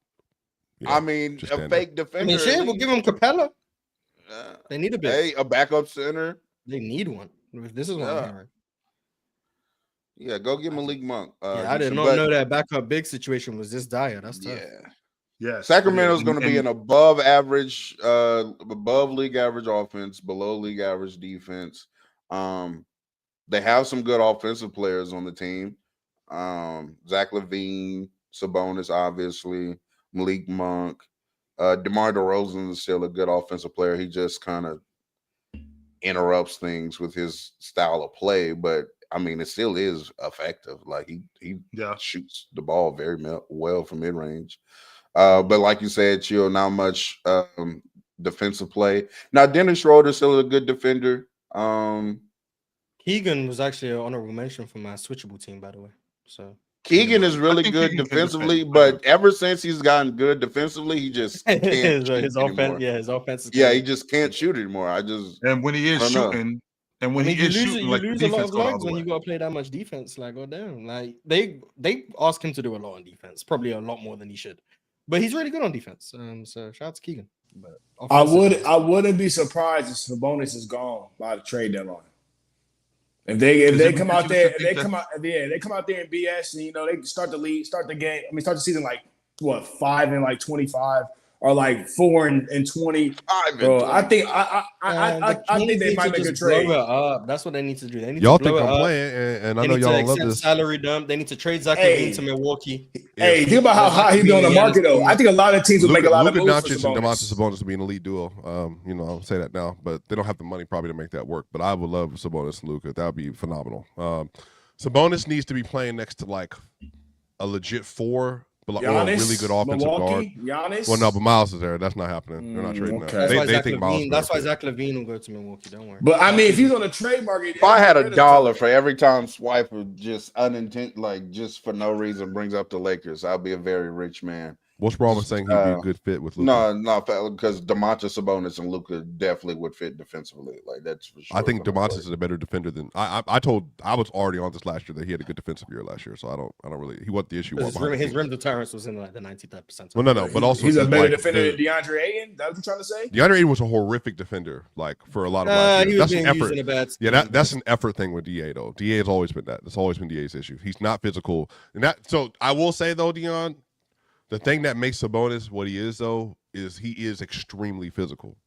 I mean, a fake defender. We'll give him Capella. They need a bit. Hey, a backup center. They need one. This is what I'm hearing. Yeah, go get Malik Monk. I did not know that backup big situation was this dire. That's tough. Yeah. Sacramento's going to be an above league average offense, below league average defense. They have some good offensive players on the team. Zach LaVine, Sabonis, obviously, Malik Monk. DeMar DeRozan is still a good offensive player. He just kind of interrupts things with his style of play, but I mean, it still is effective. Like he shoots the ball very well from mid range. But like you said, Chill, not much defensive play. Now, Dennis Schroeder's still a good defender. Keegan was actually an honorable mention for my switchable team, by the way. So Keegan is really good defensively, but ever since he's gotten good defensively, he just can't his offense. Anymore. Yeah, his offense. He just can't shoot anymore. And when he is shooting. And when you lose a lot of legs when you got to play that much defense, like goddamn, like they ask him to do a lot on defense, probably a lot more than he should, but he's really good on defense. So shout out to Keegan. But I wouldn't be surprised if Sabonis is gone by the trade deadline. If they come out there and come out there and BS and they start the game. I mean, start the season like 5-25. Or like 4-20. Bro, I think they might make a trade. Blow it up. That's what they need to do. They need y'all to blow think it I'm up. playing, and I know y'all don't love this. Salary dump. They need to trade Zach LaVine to Milwaukee. Hey, think about how high he's on the market though. I think a lot of teams will make a lot of moves for Doncic and Sabonis. Domantas Sabonis to be an elite duo. I'll say that now, but they don't have the money probably to make that work. But I would love Sabonis and Luka. That would be phenomenal. Sabonis needs to be playing next to like a legit 4. But like, Giannis, really good offensive guard. Giannis. Well, no, but Miles is there. That's not happening. They're not trading that. They think Miles. That's why Zach LaVine will go to Milwaukee. Don't worry. But I mean, if he's on the trade market, if I had $1 for every time Swiper just for no reason brings up the Lakers, I'll be a very rich man. What's wrong with saying he'd be a good fit with Luka? No, because Domantas Sabonis and Luka definitely would fit defensively. Like that's for sure. I think Domantas is a better defender than I was already on this last year that he had a good defensive year last year. So I don't really. He wasn't the issue. His rim deterrence was in like the 93rd percentile. Well, no, but also he's a better defender than DeAndre Ayton. That's what you're trying to say? DeAndre Ayton was a horrific defender, like for a lot of last year. That's an effort. That's an effort thing with DA though. DA has always been that. That's always been DA's issue. He's not physical, and that. So I will say though, Dion. The thing that makes Sabonis what he is, though, is he is extremely physical.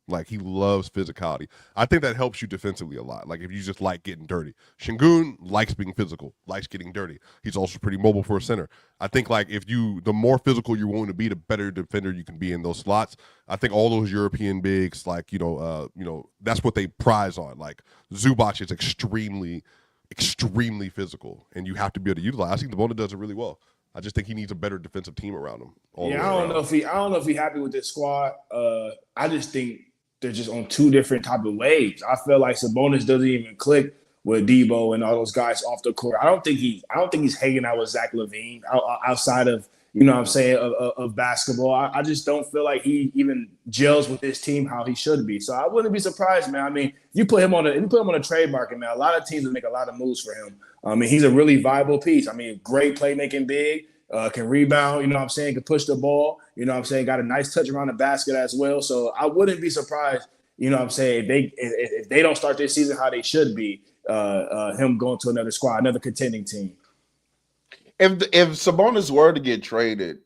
Like, he loves physicality. I think that helps you defensively a lot. Like, if you just like getting dirty. Şengün likes being physical, likes getting dirty. He's also pretty mobile for a center. I think, like, the more physical you're willing to be, the better defender you can be in those slots. I think all those European bigs, like, that's what they prize on. Like, Zubac is extremely, extremely physical, and you have to be able to utilize. I think Sabonis does it really well. I just think he needs a better defensive team around him. I don't know if he happy with this squad. I just think they're just on two different type of waves. I feel like Sabonis doesn't even click with Debo and all those guys off the court. I don't think he's hanging out with Zach LaVine outside of, of basketball. I just don't feel like he even gels with his team how he should be. So I wouldn't be surprised, man. I mean, you put him on a trade market, man. A lot of teams will make a lot of moves for him. I mean, he's a really viable piece. I mean, great playmaking big, can rebound, can push the ball, got a nice touch around the basket as well. So I wouldn't be surprised, if they don't start this season how they should be, him going to another squad, another contending team. If Sabonis were to get traded,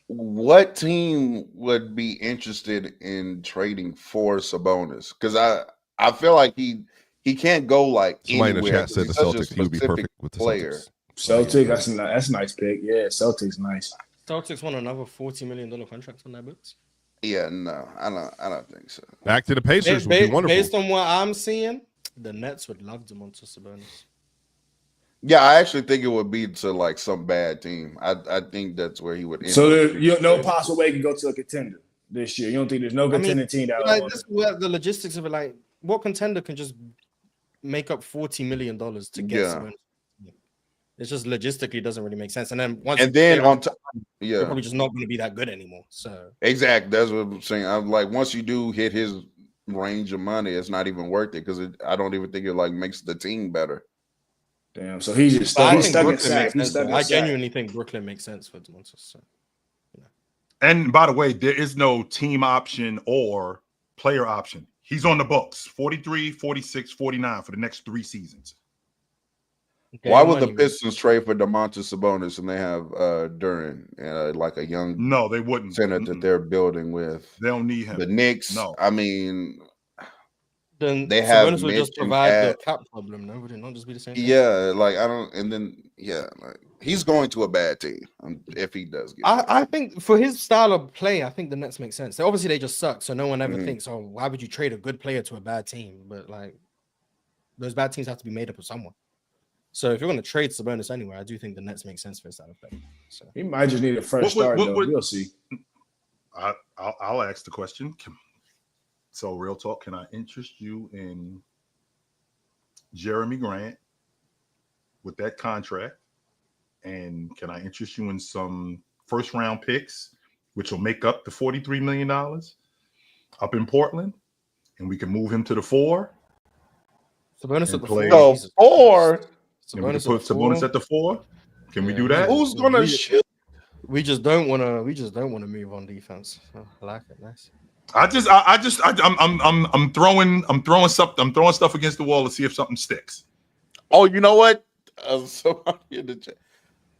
what team would be interested in trading for Sabonis? Because I feel like he can't go like somebody anywhere. In the chat said the Celtics. He would be perfect with the Celtics. Celtics, that's a nice pick. Yeah, Celtics, nice. Celtics want another $40 million contract on their books. Yeah, no, I don't think so. Back to the Pacers would be wonderful. Based on what I'm seeing, the Nets would love Domantas Sabonis. Yeah, I actually think it would be to like some bad team. I think that's where he would end. So there's no possible way he can go to a contender this year. You don't think there's no contending team that this is where the logistics of it, like, what contender can just make up $40 million to get Sabonis? It's just logistically doesn't really make sense. And then on top, they're probably just not going to be that good anymore. So exactly, that's what I'm saying. I'm like, once you do hit his range of money, it's not even worth it because I don't even think it like makes the team better. Damn. So he's just stuck in sack. I genuinely think Brooklyn makes sense for Domantas. So, And by the way, there is no team option or player option. He's on the books 43, 46, 49 for the next 3 seasons. Okay, why would the Pistons trade for Domantas Sabonis and they have Duren, like a young they wouldn't center that they're building with? They don't need him. The Knicks, I mean, then they have Sabonis would just provide the cap problem. No, would it not just be the same? Yeah, like I don't, and then like he's going to a bad team if he does get. I think for his style of play, I think the Nets make sense. Obviously, they just suck, so no one ever thinks, "Oh, why would you trade a good player to a bad team?" But like, those bad teams have to be made up of someone. So if you're going to trade Sabonis anywhere, I do think the Nets make sense for his style of play. So he might just need a fresh start, though. We'll see. I'll ask the question. So, real talk, can I interest you in Jeremy Grant with that contract? And can I interest you in some first-round picks, which will make up the $43 million up in Portland? And we can move him to the 4. Sabonis at the 4. Or can we put Sabonis at the 4? Can we do that? Who's gonna shoot? We just don't want to move on defense. Oh, I like it. Nice. I'm throwing stuff against the wall to see if something sticks. Oh, you know what?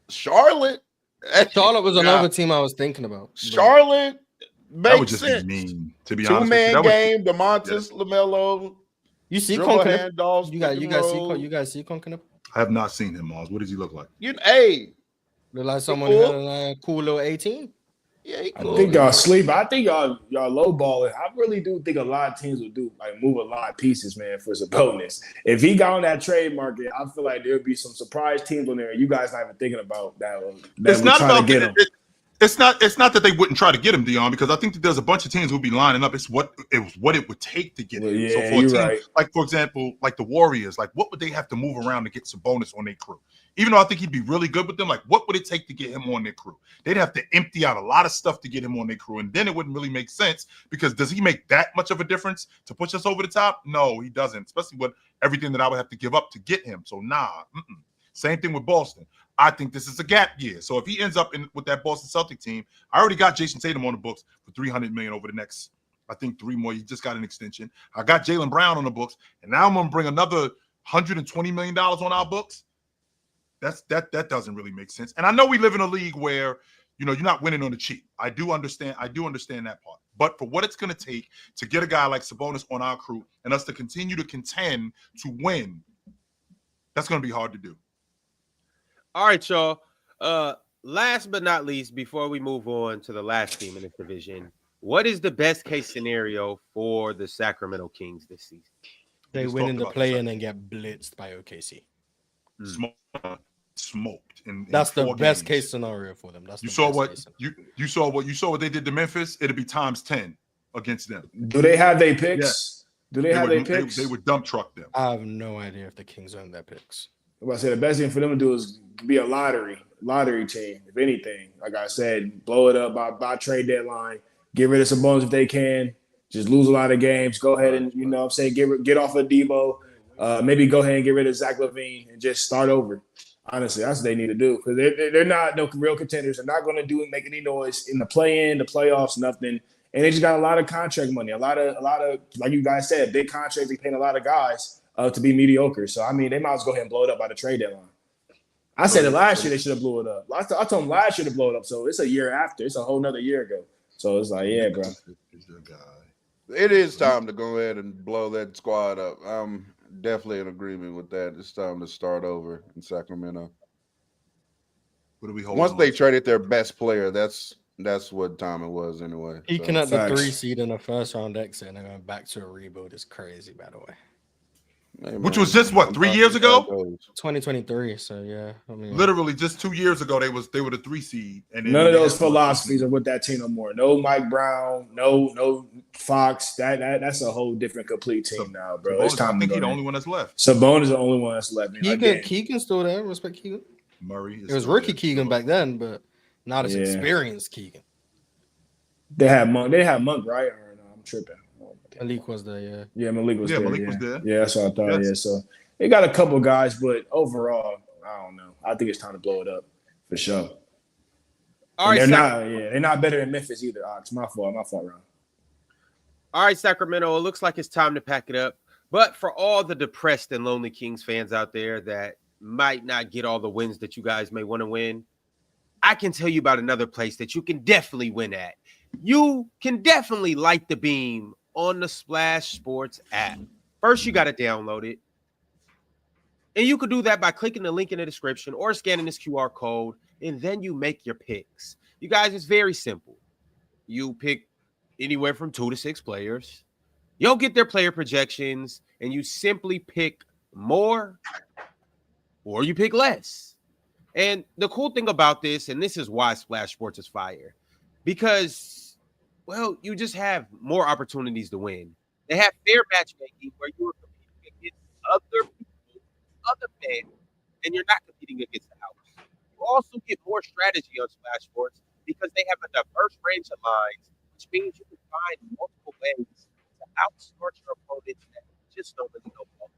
Charlotte was another team I was thinking about. Charlotte that would makes just sense. be mean, to be honest. 2-man game, DeMontis, LaMelo. You see Dribble Conkin? handoffs, You guys see Conkin? I have not seen him, Mars. What does he look like? Look like someone who had a cool little 18. Yeah, he cool. I think y'all sleep. I think y'all lowballing. I really do think a lot of teams would move a lot of pieces, man, for Sabonis. If he got on that trade market, I feel like there would be some surprise teams on there. You guys not even thinking about that. It's not about getting him. It's not that they wouldn't try to get him, Dion, because I think that there's a bunch of teams who'll be lining up. It's what it would take to get him. Yeah, so for a team, like for example, like the Warriors, like what would they have to move around to get Sabonis on their crew? Even though I think he'd be really good with them, like what would it take to get him on their crew? They'd have to empty out a lot of stuff to get him on their crew, and then it wouldn't really make sense because does he make that much of a difference to push us over the top? No, he doesn't, especially with everything that I would have to give up to get him. So Same thing with Boston. I think this is a gap year. So if he ends up with that Boston Celtic team, I already got Jason Tatum on the books for $300 million over the next, I think, 3 more. He just got an extension. I got Jaylen Brown on the books, and now I'm going to bring another $120 million on our books. That doesn't really make sense. And I know we live in a league where you're not winning on the cheap. I do understand that part. But for what it's going to take to get a guy like Sabonis on our crew and us to continue to contend to win, that's going to be hard to do. All right, y'all. Last but not least, before we move on to the last team in this division, what is the best case scenario for the Sacramento Kings this season? They win in the play-in and get blitzed by OKC. Smoked. That's the best case scenario for them. You saw what they did to Memphis. It'd be times 10 against them. Do they have their picks? Yeah. Do they have their picks? They would dump truck them. I have no idea if the Kings own their picks. Well, I said the best thing for them to do is be a lottery team. If anything, like I said, blow it up by trade deadline. Get rid of some bones if they can. Just lose a lot of games. Go ahead and get off of Debo. Maybe go ahead and get rid of Zach LaVine and just start over. Honestly, that's what they need to do because they're not no real contenders. They're not going to make any noise in the play-in, the playoffs, nothing. And they just got a lot of contract money, a lot of like you guys said, big contracts. They paying a lot of guys to be mediocre. So I mean, they might as well go ahead and blow it up by the trade deadline. I said that last year they should have blew it up. I told them last year to blow it up. So it's a year after. It's a whole nother year ago. So it's like, yeah, bro. It is time to go ahead and blow that squad up. I'm definitely in agreement with that. It's time to start over in Sacramento. What do we hold? Once they traded their best player, that's what time it was anyway. Peaking at the 3 seed in the first round exit and then going back to a rebuild is crazy, by the way. Hey, which was just 3 years ago? 2023. So yeah, I mean, literally just 2 years ago they were the 3 seed, and none of those philosophies are with that team no more. No Mike Brown, no Fox. That's a whole different complete team now, bro. Sabonis, it's time. I think he's the only one that's left. Sabonis is the only one that's left. Keegan's still there. Respect Keegan. Murray. It was rookie Keegan back then, but not as experienced Keegan. They had Monk. Right? Or no, I'm tripping. Malik was there, yeah. Yeah, Malik was there. Malik was there. Yeah, that's what I thought. Yes. Yeah, so they got a couple guys, but overall, I don't know. I think it's time to blow it up for sure. All right, they're not better than Memphis either. It's my fault, Ron. All right, Sacramento. It looks like it's time to pack it up. But for all the depressed and lonely Kings fans out there that might not get all the wins that you guys may want to win, I can tell you about another place that you can definitely win at. You can definitely light the beam on the Splashsports app. First, you got to download it. And you can do that by clicking the link in the description or scanning this QR code, and then you make your picks. You guys, it's very simple. You pick anywhere from 2 to 6 players. You'll get their player projections, and you simply pick more or you pick less. And the cool thing about this, and this is why Splashsports is fire, because well, you just have more opportunities to win. They have fair matchmaking where you are competing against other people, other fans, and you're not competing against the house. You also get more strategy on Splashsports because they have a diverse range of lines, which means you can find multiple ways to outsmart your opponents that just don't really know ball.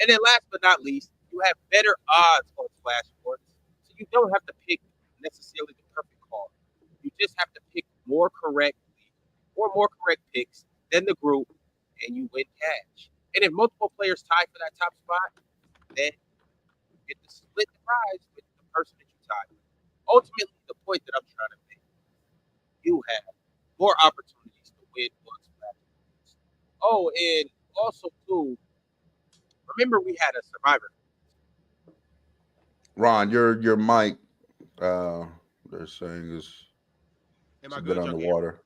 And then last but not least, you have better odds on Splashsports, so you don't have to pick necessarily the perfect call. You just have to pick more correct picks than the group, and you win cash. And if multiple players tie for that top spot, then you get to split the prize with the person that you tie with. Ultimately, the point that I'm trying to make, you have more opportunities to win on Splashsports. Oh, and also too, remember we had a survivor. Ron, your mic, they're saying is a bit underwater.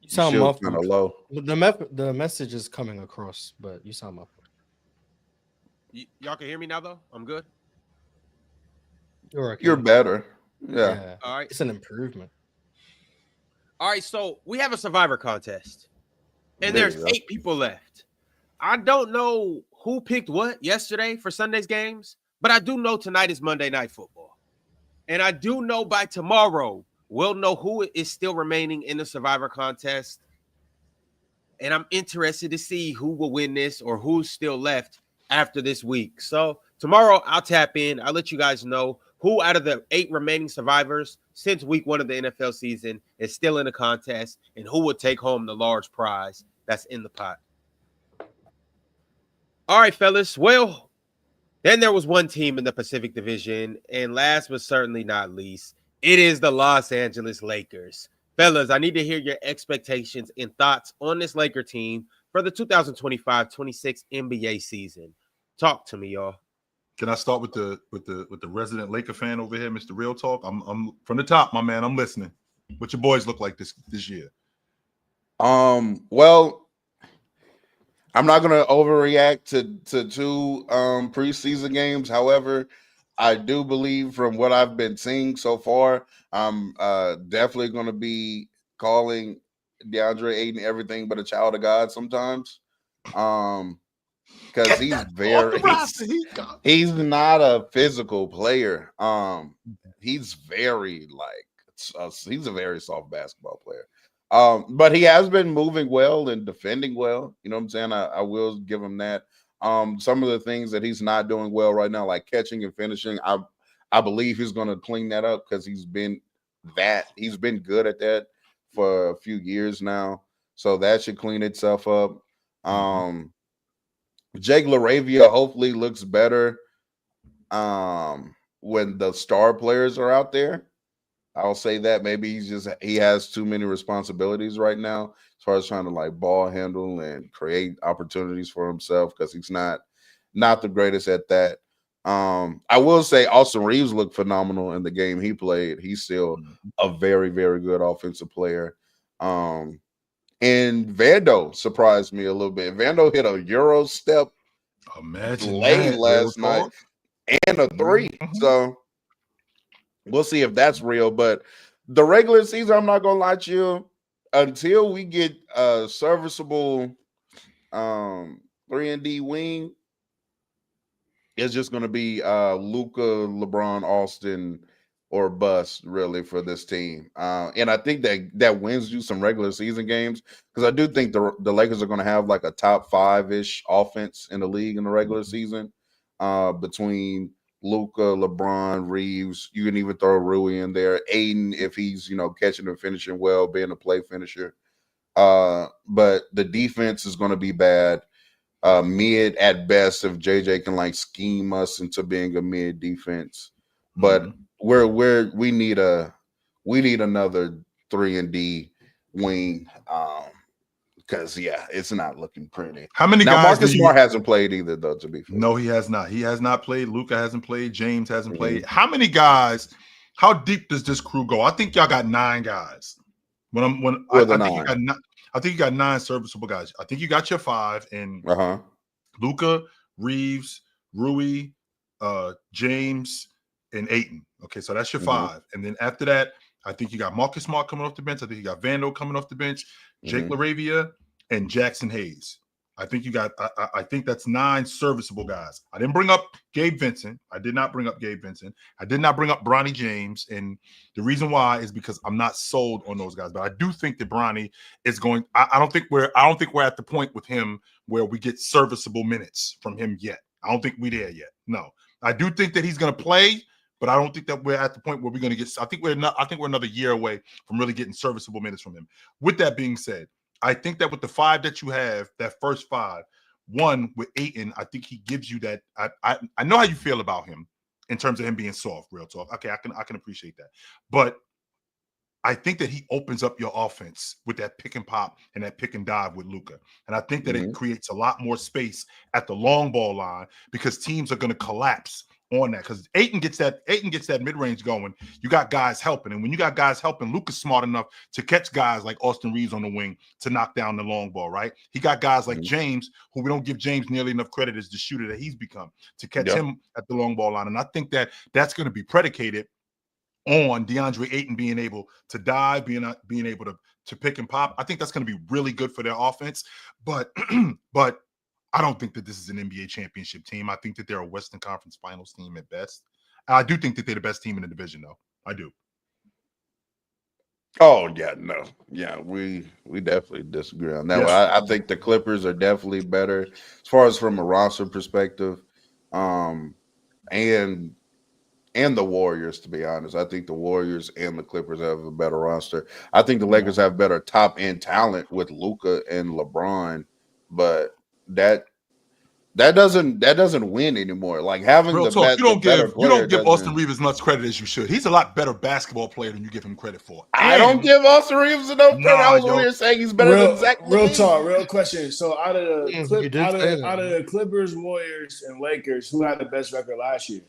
You sound muffled. Kind of low. The message is coming across, but you sound muffled. Y'all can hear me now, though? I'm good? You're better. Yeah. All right. It's an improvement. All right, so we have a survivor contest, and there's 8 people left. I don't know who picked what yesterday for Sunday's games, but I do know tonight is Monday Night Football. And I do know by tomorrow, we'll know who is still remaining in the survivor contest. And I'm interested to see who will win this or who's still left after this week. So tomorrow I'll tap in. I'll let you guys know who out of the 8 remaining survivors since week 1 of the NFL season is still in the contest and who will take home the large prize that's in the pot. All right, fellas. Well, Then there was one team in the Pacific Division, and last but certainly not least, it is the Los Angeles Lakers. Fellas, I need to hear your expectations and thoughts on this Laker team for the 2025-26 NBA season. Talk to me, y'all. Can I start with the resident Laker fan over here, Mr. Real Talk? I'm from the top, my man. I'm listening. What your boys look like this year? Well, I'm not going to overreact to two preseason games. However, I do believe from what I've been seeing so far, I'm definitely going to be calling DeAndre Ayton everything but a child of God sometimes. Because he's not a physical player. He's very he's a very soft basketball player. But he has been moving well and defending well. You know what I'm saying? I will give him that. Some of the things that he's not doing well right now, like catching and finishing, I believe he's going to clean that up because he's been good at that for a few years now. So that should clean itself up. Jake LaRavia hopefully looks better when the star players are out there. I'll say that maybe he has too many responsibilities right now as far as trying to like ball handle and create opportunities for himself because he's not the greatest at that. I will say Austin Reeves looked phenomenal in the game he played. He's still a very, very good offensive player. And Vando surprised me a little bit. Vando hit a Euro step late last night and a three. So we'll see if that's real. But the regular season, I'm not gonna lie to you, until we get a serviceable 3-and-D wing, it's just gonna be Luka, LeBron, Austin, or bust really for this team. And I think that wins you some regular season games because I do think the Lakers are gonna have like a top 5-ish offense in the league in the regular season between Luka, LeBron, Reeves. You can even throw Rui in there. Ayton, if he's catching and finishing well, being a play finisher. But the defense is going to be bad. Mid at best if JJ can like scheme us into being a mid defense. But we need another 3-and-D wing. Because it's not looking pretty. How many guys? Marcus Smart hasn't played either, though. To be fair, no, he has not. He has not played. Luka hasn't played. James hasn't played. How many guys? How deep does this crew go? I think y'all got 9 guys. I think you got 9 serviceable guys. I think you got your 5 in Luka, Reeves, Rui, James, and Ayton. Okay, so that's your 5. And then after that, I think you got Marcus Smart coming off the bench. I think you got Vando coming off the bench. Jake LaRavia and Jackson Hayes. I think you got. I think that's 9 serviceable guys. I didn't bring up Gabe Vincent. I did not bring up Gabe Vincent. I did not bring up Bronny James, and the reason why is because I'm not sold on those guys. But I do think that Bronny is going. I don't think we're at the point with him where we get serviceable minutes from him yet. I don't think we're there yet. No, I do think that he's going to play. But I don't think that we're at the point where we're going to get. I think we're another year away from really getting serviceable minutes from him. With that being said, I think that with the 5 that you have, that first 5, one with Ayton, I think he gives you that. I know how you feel about him in terms of him being soft, real talk. Okay, I can appreciate that. But I think that he opens up your offense with that pick and pop and that pick and dive with Luka. And I think that it creates a lot more space at the long ball line because teams are going to collapse on that because Ayton gets that mid-range going. You got guys helping, and when you got guys helping, Luka's smart enough to catch guys like Austin Reeves on the wing to knock down the long ball, right? He got guys like James, who we don't give James nearly enough credit as the shooter that he's become, to catch him at the long ball line. And I think that that's going to be predicated on DeAndre Ayton being able to dive, being able to pick and pop. I think that's going to be really good for their offense, but I don't think that this is an NBA championship team. I think that they're a Western Conference Finals team at best. I do think that they're the best team in the division, though. I do. Oh, yeah, no. Yeah, we definitely disagree on that. Yes. I think the Clippers are definitely better as far as from a roster perspective. And the Warriors, to be honest. I think the Warriors and the Clippers have a better roster. I think the Lakers have better top-end talent with Luka and LeBron, but that That doesn't win anymore. Like having Real the talk, best, you don't give doesn't... Austin Reeves as much credit as you should. He's a lot better basketball player than you give him credit for. I don't give Austin Reeves enough credit. I was over here saying he's better than Zach LaVine. Real talk, real question. So out of the Clippers, Warriors, and Lakers, who had the best record last year?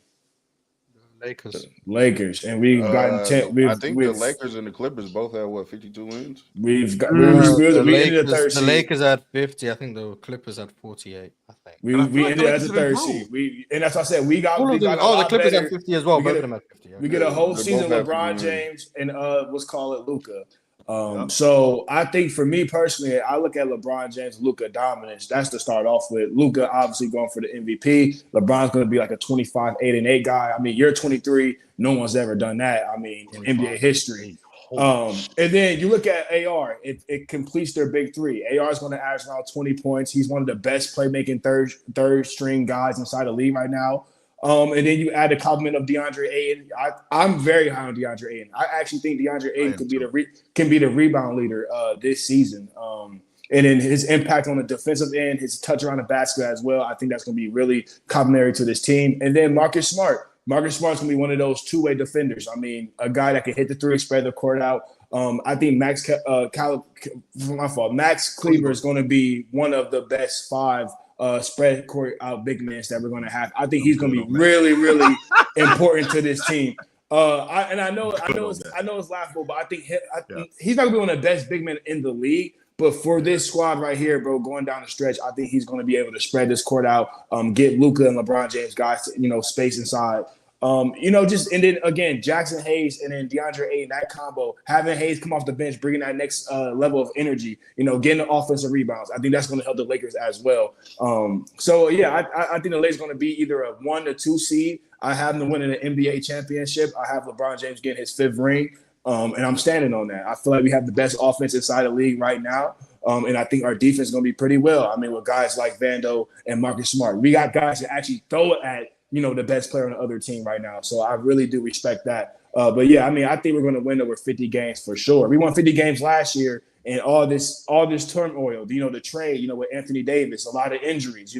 Lakers, and we've gotten 10. I think the Lakers and the Clippers both had 52 wins. We ended the third seed. The Lakers had 50. I think the Clippers had 48. I think we ended as a third seed. And that's what I said. We got the Clippers had 50 as well. Both of them had 50. We get a whole season LeBron James and let's call it Luka. So I think for me personally, I look at LeBron James, Luka dominance. That's to start off with. Luka obviously going for the MVP. LeBron's going to be like a 25, 8-8 guy. I mean, you're 23. No one's ever done that. I mean, in NBA history. And then you look at AR. It completes their big three. AR is going to average around 20 points. He's one of the best playmaking third string guys inside the league right now. And then you add the compliment of DeAndre Ayton. I'm very high on DeAndre Ayton. I actually think DeAndre Ayton can be the rebound leader this season. And then his impact on the defensive end, his touch around the basket as well. I think that's going to be really complimentary to this team. And then Marcus Smart. Marcus Smart's going to be one of those two-way defenders. I mean, a guy that can hit the three, spread the court out. I think Max Kleber is going to be one of the best 5 spread court out big men that we're going to have. I think he's going to be really, really important to this team. I know it's laughable, but I think he's not going to be one of the best big men in the league. But for this squad right here, bro, going down the stretch, I think he's going to be able to spread this court out, get Luka and LeBron James guys, space inside. And then again, Jackson Hayes and then DeAndre Ayton, that combo, having Hayes come off the bench, bringing that next level of energy, getting the offensive rebounds. I think that's going to help the Lakers as well. I think the Lakers are going to be either a 1 or 2 seed. I have them winning an NBA championship. I have LeBron James getting his 5th ring. And I'm standing on that. I feel like we have the best offense inside the league right now. And I think our defense is going to be pretty well. I mean, with guys like Vando and Marcus Smart, we got guys that actually throw it at, the best player on the other team right now. So I really do respect that. I think we're going to win over 50 games for sure. We won 50 games last year, and all this turmoil, the trade, with Anthony Davis, a lot of injuries,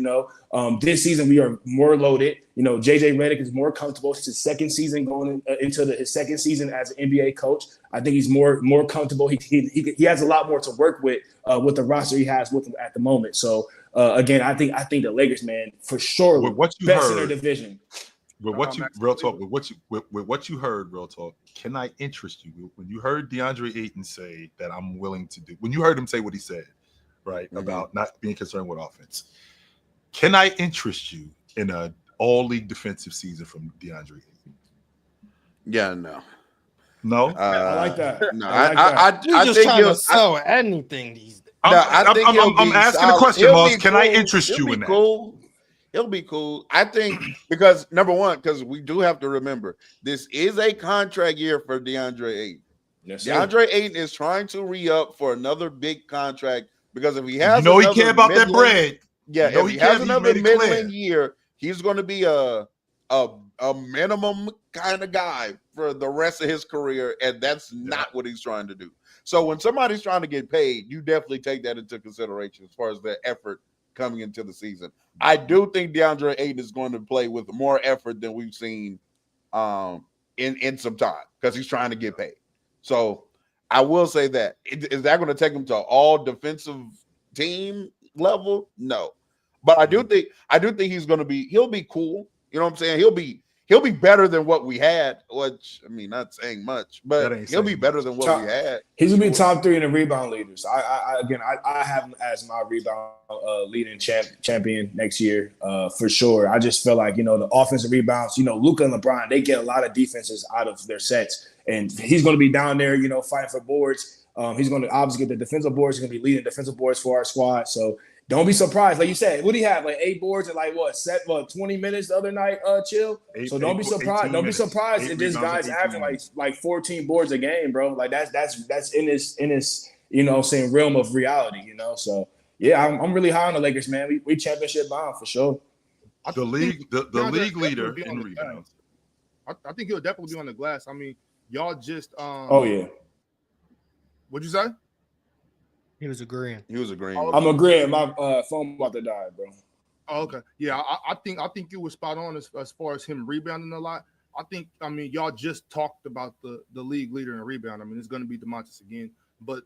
this season we are more loaded. JJ Redick is more comfortable. It's his second season going into his second season as an NBA coach. I think he's more comfortable. He has a lot more to work with the roster he has with him at the moment. So again, I think the Lakers, man, for sure, with what you best heard, in their division. With what you heard, real talk, can I interest you? When you heard DeAndre Ayton say that I'm willing to do, when you heard him say what he said, right, about not being concerned with offense, can I interest you in a all-league defensive season from DeAndre Ayton? Yeah, no. No? I like that. No, I just trying to sell anything these days. I'm asking the question, Moss. Can I interest you in that? Cool. It'll be cool. I think because number one, because we do have to remember this is a contract year for DeAndre Ayton. Yes, DeAndre Ayton is trying to re-up for another big contract because if he has, he care about that bread. Yeah, if he has another middling year, he's going to be a minimum kind of guy for the rest of his career, and that's not what he's trying to do. So when somebody's trying to get paid, you definitely take that into consideration as far as the effort coming into the season. I do think DeAndre Ayton is going to play with more effort than we've seen in some time because he's trying to get paid. So I will say that. Is that going to take him to all defensive team level? No. But I do think he'll be cool. You know what I'm saying? He'll be better than what we had, which, I mean, not saying much, but he'll be better than what we had. He's going to be top 3 in the rebound leaders. I have him as my rebound leading champion next year for sure. I just feel like, the offensive rebounds, Luka and LeBron, they get a lot of defenses out of their sets. And he's going to be down there, fighting for boards. He's going to obviously get the defensive boards. He's going to be leading defensive boards for our squad. So don't be surprised. Like you said, what do you have? Like 8 boards in 20 minutes the other night, Chill? So don't be surprised. Don't be surprised if this guy's averaging like 14 boards a game, bro. Like that's in this realm of reality, So yeah, I'm really high on the Lakers, man. We championship bound for sure. The league leader in rebounds. I think he'll definitely be on the glass. I mean, y'all just oh yeah. What'd you say? He was agreeing. I'm agreeing. My phone about to die, bro. Oh, okay. Yeah, I think you were spot on as far as him rebounding a lot. I mean, y'all just talked about the league leader in rebound. I mean, it's going to be DeMontis again. But,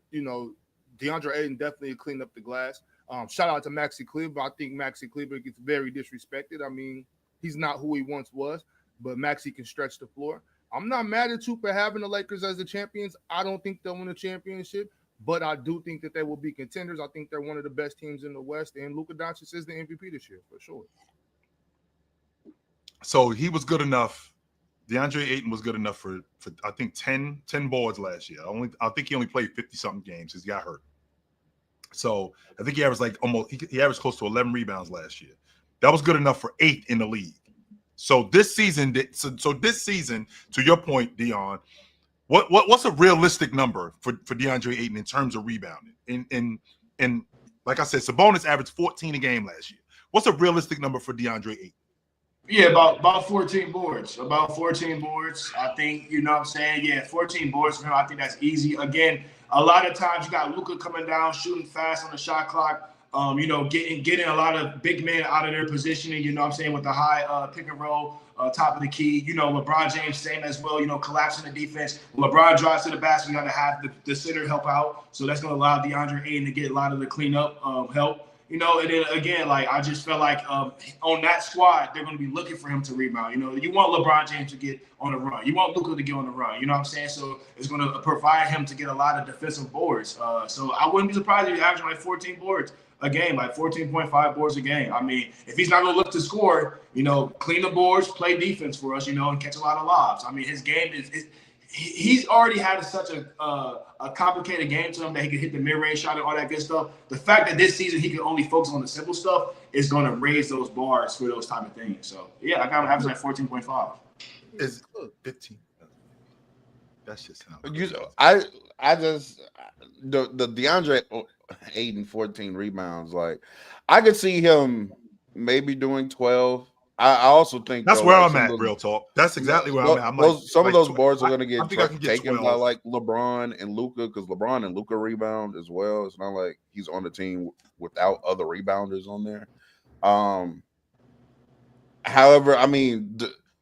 DeAndre Ayton definitely cleaned up the glass. Shout out to Maxi Kleber. I think Maxi Kleber gets very disrespected. I mean, he's not who he once was, but Maxi can stretch the floor. I'm not mad at you for having the Lakers as the champions. I don't think they'll win a championship, but I do think that they will be contenders. I think they're one of the best teams in the West, and Luka Doncic is the MVP this year for sure. So he was good enough. DeAndre Ayton was good enough for I think 10 boards last year. I think he only played 50-something games because he got hurt. So I think he averaged he averaged close to 11 rebounds last year. That was good enough for 8th in the league. So this season, to your point, Dion, what's a realistic number for DeAndre Ayton in terms of rebounding? In like I said, Sabonis averaged 14 a game last year. What's a realistic number for DeAndre Ayton? Yeah, about 14 boards. About 14 boards. I think, you know what I'm saying? Yeah, 14 boards for him. I think that's easy. Again, a lot of times you got Luka coming down, shooting fast on the shot clock, getting a lot of big men out of their positioning, you know what I'm saying, with the high pick and roll, top of the key. LeBron James, same as well, collapsing the defense. When LeBron drives to the basket, you got to have the center help out. So that's going to allow DeAndre Ayton to get a lot of the cleanup help. And then again, I just felt like on that squad, they're going to be looking for him to rebound. You want LeBron James to get on the run. You want Luka to get on the run. You know what I'm saying? So it's going to provide him to get a lot of defensive boards. So I wouldn't be surprised if he's averaging 14 boards a game, 14.5 boards a game. I mean, if he's not going to look to score, clean the boards, play defense for us, and catch a lot of lobs. I mean, his game is he's already had such a complicated game to him that he can hit the mid-range shot and all that good stuff. The fact that this season he can only focus on the simple stuff is going to raise those bars for those type of things. So, yeah, I got him averaging 14.5. Is 15. That's just how I just the DeAndre Ayton 14 rebounds. I could see him maybe doing 12. I also think that's where I'm at. Real talk. That's exactly where I'm at. Some of those boards are going to get taken by LeBron and Luka, because LeBron and Luka rebound as well. It's not like he's on the team without other rebounders on there. However, I mean,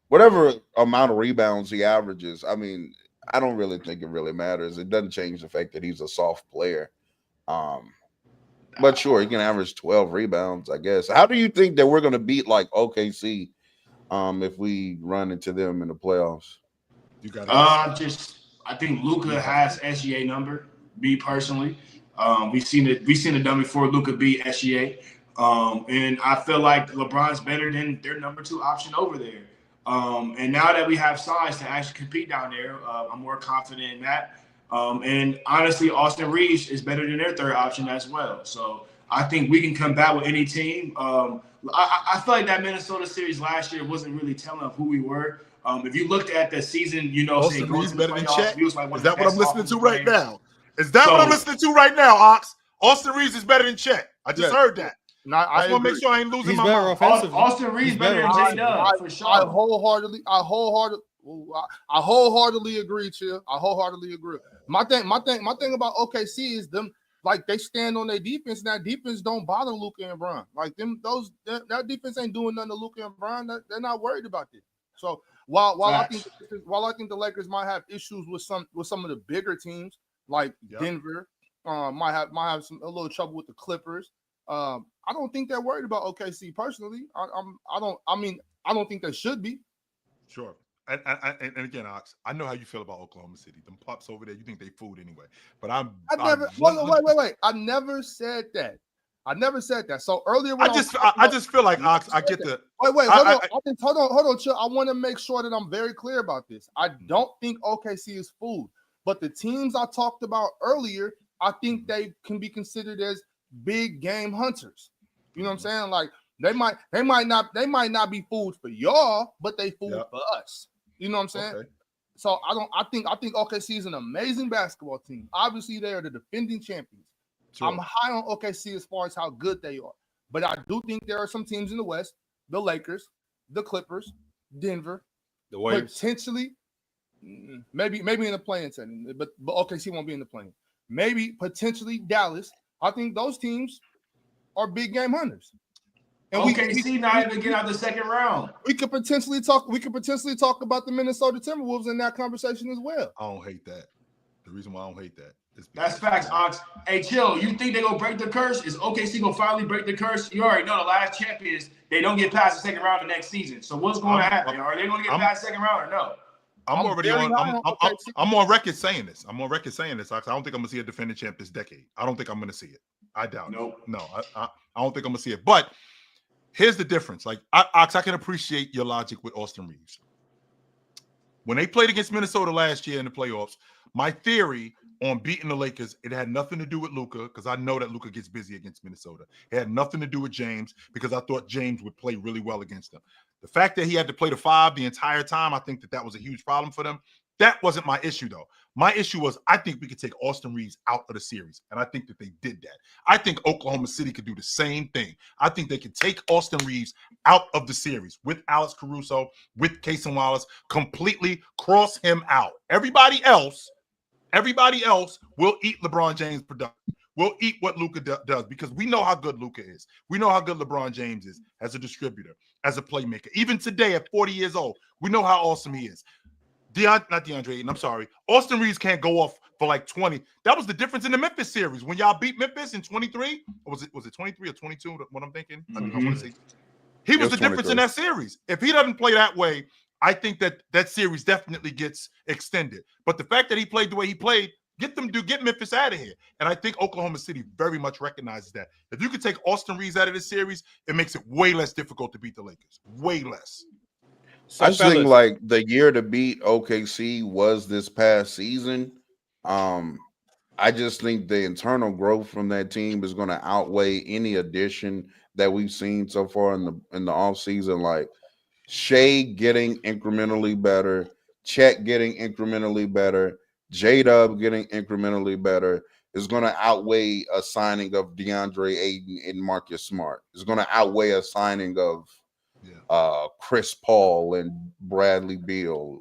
whatever amount of rebounds he averages, I mean, I don't really think it really matters. It doesn't change the fact that he's a soft player. But sure, he can average 12 rebounds, I guess. How do you think that we're going to beat OKC if we run into them in the playoffs? I think Luka has SGA number. Me personally, we've seen it done before. Luka beat SGA, and I feel like LeBron's better than their number 2 option over there. And now that we have size to actually compete down there, I'm more confident in that. And honestly, Austin Reeves is better than their 3rd option as well. So I think we can combat with any team. I feel like that Minnesota series last year wasn't really telling of who we were. If you looked at the season, Austin Reeves better than Chet. Is that what I'm listening to right now? Is that what I'm listening to right now, Ox? Austin Reeves is better than Chet. I just heard that. I just want to make sure I ain't losing my mind. Austin Reeves better than J-Dub, for sure. I wholeheartedly agree, Chill. I wholeheartedly agree. My thing about OKC is them, they stand on their defense, and that defense don't bother Luka and Bron. That defense ain't doing nothing to Luka and Bron. They're not worried about it. So while I think the Lakers might have issues with some of the bigger teams like Denver, might have a little trouble with the Clippers. I don't think they're worried about OKC personally. I don't think they should be. Sure. And again, Ox, I know how you feel about Oklahoma City. Them pups over there, you think they food anyway. But wait. I never said that. So earlier, I just feel like Ox. I get the hold on, Chill. I want to make sure that I'm very clear about this. I don't think OKC is food, but the teams I talked about earlier, I think they can be considered as big game hunters. You know what I'm saying? They might not be food for y'all, but they food for us. You know what I'm saying? Okay. So I think OKC is an amazing basketball team. Obviously, they are the defending champions. Sure. I'm high on OKC as far as how good they are. But I do think there are some teams in the West, the Lakers, the Clippers, Denver, the Warriors, potentially, maybe in the play-in setting, but OKC won't be in the play-in. Maybe potentially Dallas. I think those teams are big game hunters. And OKC not even get out the second round. We could potentially talk about the Minnesota Timberwolves in that conversation as well. I don't hate that. The reason why I don't hate that is that's facts, Ox. Hey, chill. You think they gonna break the curse? Is OKC gonna finally break the curse? You already know the last champions, they don't get past the second round the next season. So what's going to happen? Are they gonna get past the second round or no? I'm on record saying this. I don't think I'm gonna see a defending champ this decade. I don't think I'm gonna see it. I doubt it. No, I don't think I'm gonna see it. But here's the difference. Like, Ox, I can appreciate your logic with Austin Reeves. When they played against Minnesota last year in the playoffs, my theory on beating the Lakers, it had nothing to do with Luka, because I know that Luka gets busy against Minnesota. It had nothing to do with James, because I thought James would play really well against them. The fact that he had to play the 5 the entire time, I think that was a huge problem for them. That wasn't my issue, though. My issue was I think we could take Austin Reeves out of the series, and I think that they did that. I think Oklahoma City could do the same thing. I think they could take Austin Reeves out of the series with Alex Caruso, with Cason Wallace, completely cross him out. Everybody else will eat LeBron James' production. We'll eat what Luka does, because we know how good Luka is. We know how good LeBron James is as a distributor, as a playmaker. Even today at 40 years old, we know how awesome he is. Not DeAndre Ayton, I'm sorry. Austin Reeves can't go off for like 20. That was the difference in the Memphis series. When y'all beat Memphis in 23, or was it 23 or 22, what I'm thinking? I want to say. He was the difference in that series. If he doesn't play that way, I think that series definitely gets extended. But the fact that he played the way he played, get Memphis out of here. And I think Oklahoma City very much recognizes that. If you could take Austin Reeves out of this series, it makes it way less difficult to beat the Lakers. Way less. So I just think like the year to beat OKC was this past season. I just think the internal growth from that team is going to outweigh any addition that we've seen so far in the offseason. Like Shea getting incrementally better, Chet getting incrementally better, J-Dub getting incrementally better is going to outweigh a signing of DeAndre Ayton and Marcus Smart. It's going to outweigh a signing of Chris Paul and Bradley Beal,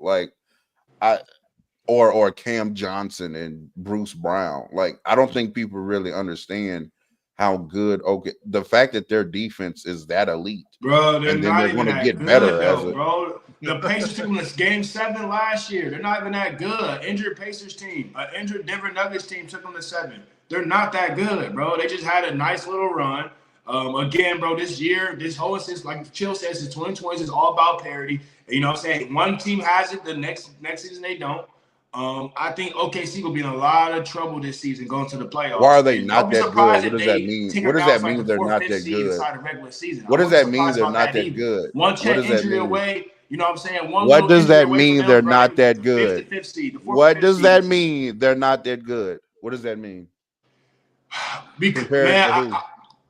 or Cam Johnson and Bruce Brown. Like, I don't think people really understand how good the fact that their defense is that elite, bro. They're going to get better bro. The Pacers took them to Game 7 last year. They're not even that good. Injured Pacers team, an injured Denver Nuggets team took them to 7. They're not that good, bro. They just had a nice little run. Again, bro, this year, this whole season, like Chill says, since 2020 is all about parity. You know what I'm saying? One team has it, the next season they don't. I think OKC will be in a lot of trouble this season going to the playoffs. Why are they not that good? What does that mean? What does that mean they're not that good? What does that mean they're not that good? One check injury away. You know what I'm saying? What does that mean they're not that good? What does that mean they're not that good? What does that mean? Man,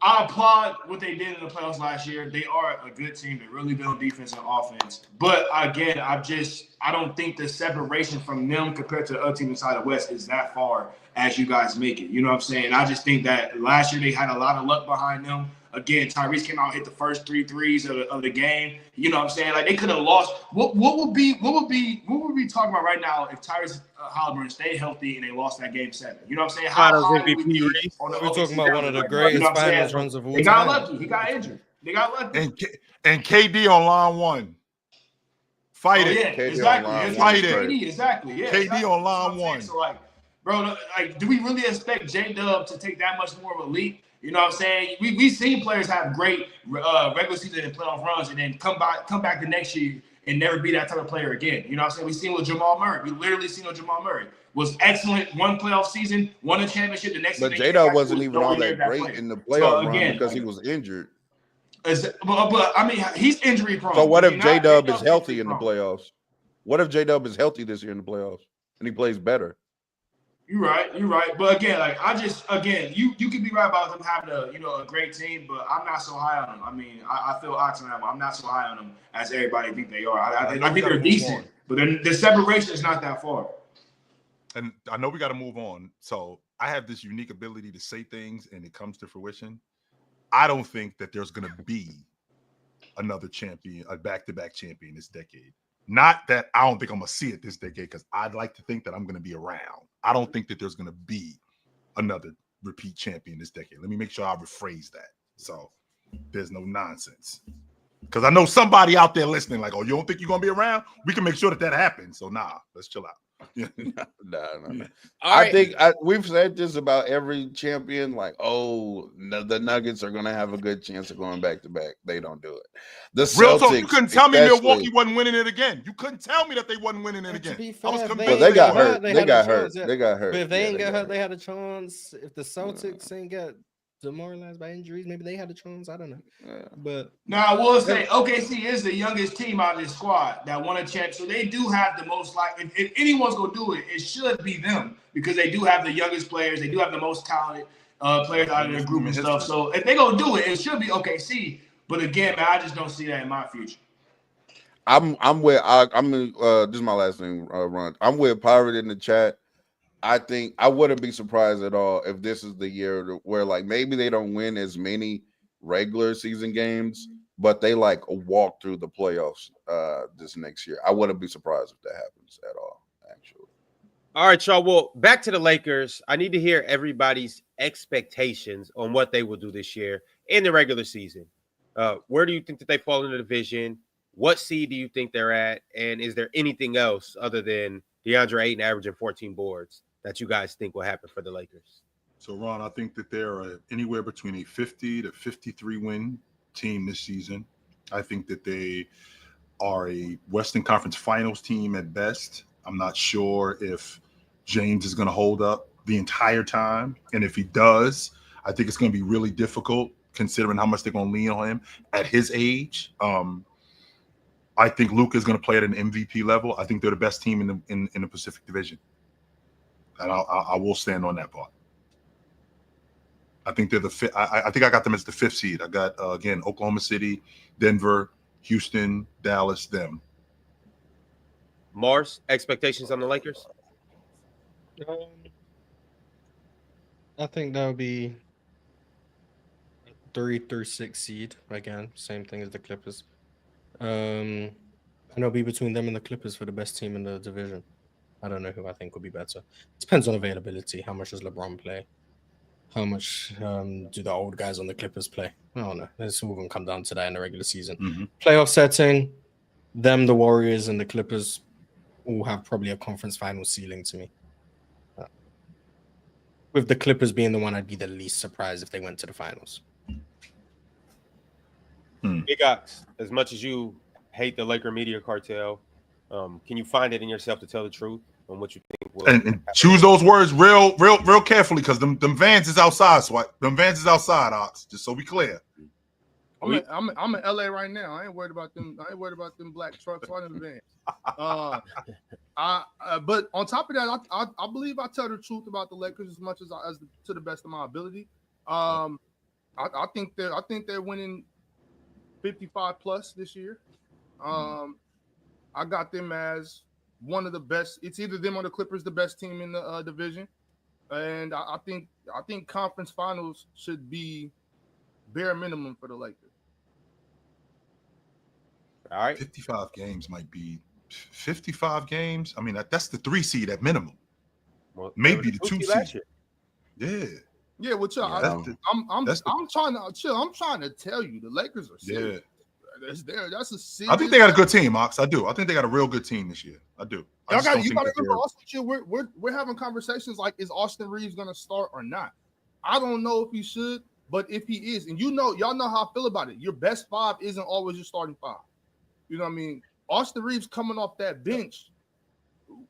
I applaud what they did in the playoffs last year. They are a good team. They really build defense and offense. But again, I don't think the separation from them compared to the other team inside the West is that far as you guys make it. You know what I'm saying? I just think that last year they had a lot of luck behind them. Again, Tyrese came out and hit the first 3 threes of the game. You know what I'm saying? Like, they could have lost. What would we talking about right now if Tyrese Halliburton stayed healthy and they lost that Game 7? You know what I'm saying? We're talking about one of the greatest finals runs of all time. They got lucky. He got injured. They got lucky. And KD on line 1. Fight it. Yeah, exactly. Fight it. Exactly. Yeah, KD on line 1. So, like, bro, like, do we really expect J-Dub to take that much more of a leap? You know what I'm saying? We've seen players have great regular season and playoff runs and then come back the next year and never be that type of player again. You know what I'm saying? We've seen with Jamal Murray. We literally seen with Jamal Murray. Was excellent one playoff season, won a championship the next season. But J-Dub wasn't even all that great in the playoff run because he was injured. But I mean, he's injury prone. So what if J-Dub is healthy in the playoffs? What if J-Dub is healthy this year in the playoffs and he plays better? You're right. But again, like you could be right about them having a great team, but I'm not so high on them. I mean, I feel Ox on that one. I'm not so high on them as everybody think they are. I think they're decent, but the separation is not that far. And I know we got to move on. So I have this unique ability to say things and it comes to fruition. I don't think that there's going to be another champion, a back-to-back champion this decade. Not that I don't think I'm going to see it this decade, because I'd like to think that I'm going to be around. I don't think that there's going to be another repeat champion this decade. Let me make sure I rephrase that. So there's no nonsense. Because I know somebody out there listening, like, oh, you don't think you're gonna be around? We can make sure that happens. So let's chill out. No. I think we've said this about every champion. Like, the Nuggets are gonna have a good chance of going back to back. They don't do it. The real Celtics, talk. You couldn't tell me Milwaukee wasn't winning it again. You couldn't tell me that they wasn't winning it again. I was convinced. They got hurt. They got hurt. But if they ain't get hurt, they had a chance. If the Celtics ain't get demoralized by injuries, maybe they had a chance. I don't know. But I will say OKC is the youngest team out of this squad that won a champ, so they do have the most. Like, if anyone's gonna do it, it should be them because they do have the youngest players. They do have the most talented players out of their group and stuff. So if they gonna do it, it should be OKC. But again, man, I just don't see that in my future. I'm with. This is my last thing, Ron. I'm with Pirate in the chat. I think I wouldn't be surprised at all if this is the year where, like, maybe they don't win as many regular season games, but they like walk through the playoffs this next year. I wouldn't be surprised if that happens at all, actually. All right, y'all. Well, back to the Lakers. I need to hear everybody's expectations on what they will do this year in the regular season. Where do you think that they fall in the division? What seed do you think they're at? And is there anything else other than DeAndre Ayton averaging 14 boards that you guys think will happen for the Lakers? So, Ron, I think that they're anywhere between a 50 to 53 win team this season. I think that they are a Western Conference Finals team at best. I'm not sure if James is going to hold up the entire time. And if he does, I think it's going to be really difficult considering how much they're going to lean on him at his age. I think Luka is going to play at an MVP level. I think they're the best team in the Pacific Division. And I will stand on that part. I think they're the fifth. I think I got them as the 5th seed. I got again Oklahoma City, Denver, Houston, Dallas, them. Mars, expectations on the Lakers? I think that'll be 3 through 6 seed again, same thing as the Clippers. And it'll be between them and the Clippers for the best team in the division. I don't know who I think will be better. Depends on availability. How much does LeBron play? How much do the old guys on the Clippers play? I don't know. It's all going to come down to that in the regular season. Mm-hmm. Playoff setting, them, the Warriors, and the Clippers all have probably a conference final ceiling to me. With the Clippers being the one I'd be the least surprised if they went to the finals. Big Ox, as much as you hate the Laker media cartel, can you find it in yourself to tell the truth on what you think will and choose those words real carefully because them Vans is outside, Swat. Them Vans is outside, Ox. Just so we clear. I'm in LA right now. I ain't worried about them. I ain't worried about them black trucks or them Vans. But on top of that, I believe I tell the truth about the Lakers as much as to the best of my ability. I think they're winning 55 plus this year. I got them as one of the best. It's either them or the Clippers, the best team in the division. And I think conference finals should be bare minimum for the Lakers. All right. 55 games might be 55 games. I mean, that's the 3 seed at minimum. Well, maybe the 2 seed. Yeah. Yeah, well, chill. I'm trying to chill. I'm trying to tell you, the Lakers are serious. Yeah. That's a serious. I think they got a good team, Ox. I do. I think they got a real good team this year. I do. You got to remember, Austin, we're having conversations like, is Austin Reeves going to start or not? I don't know if he should, but if he is, and y'all know how I feel about it. Your best 5 isn't always your starting 5. You know what I mean? Austin Reeves coming off that bench,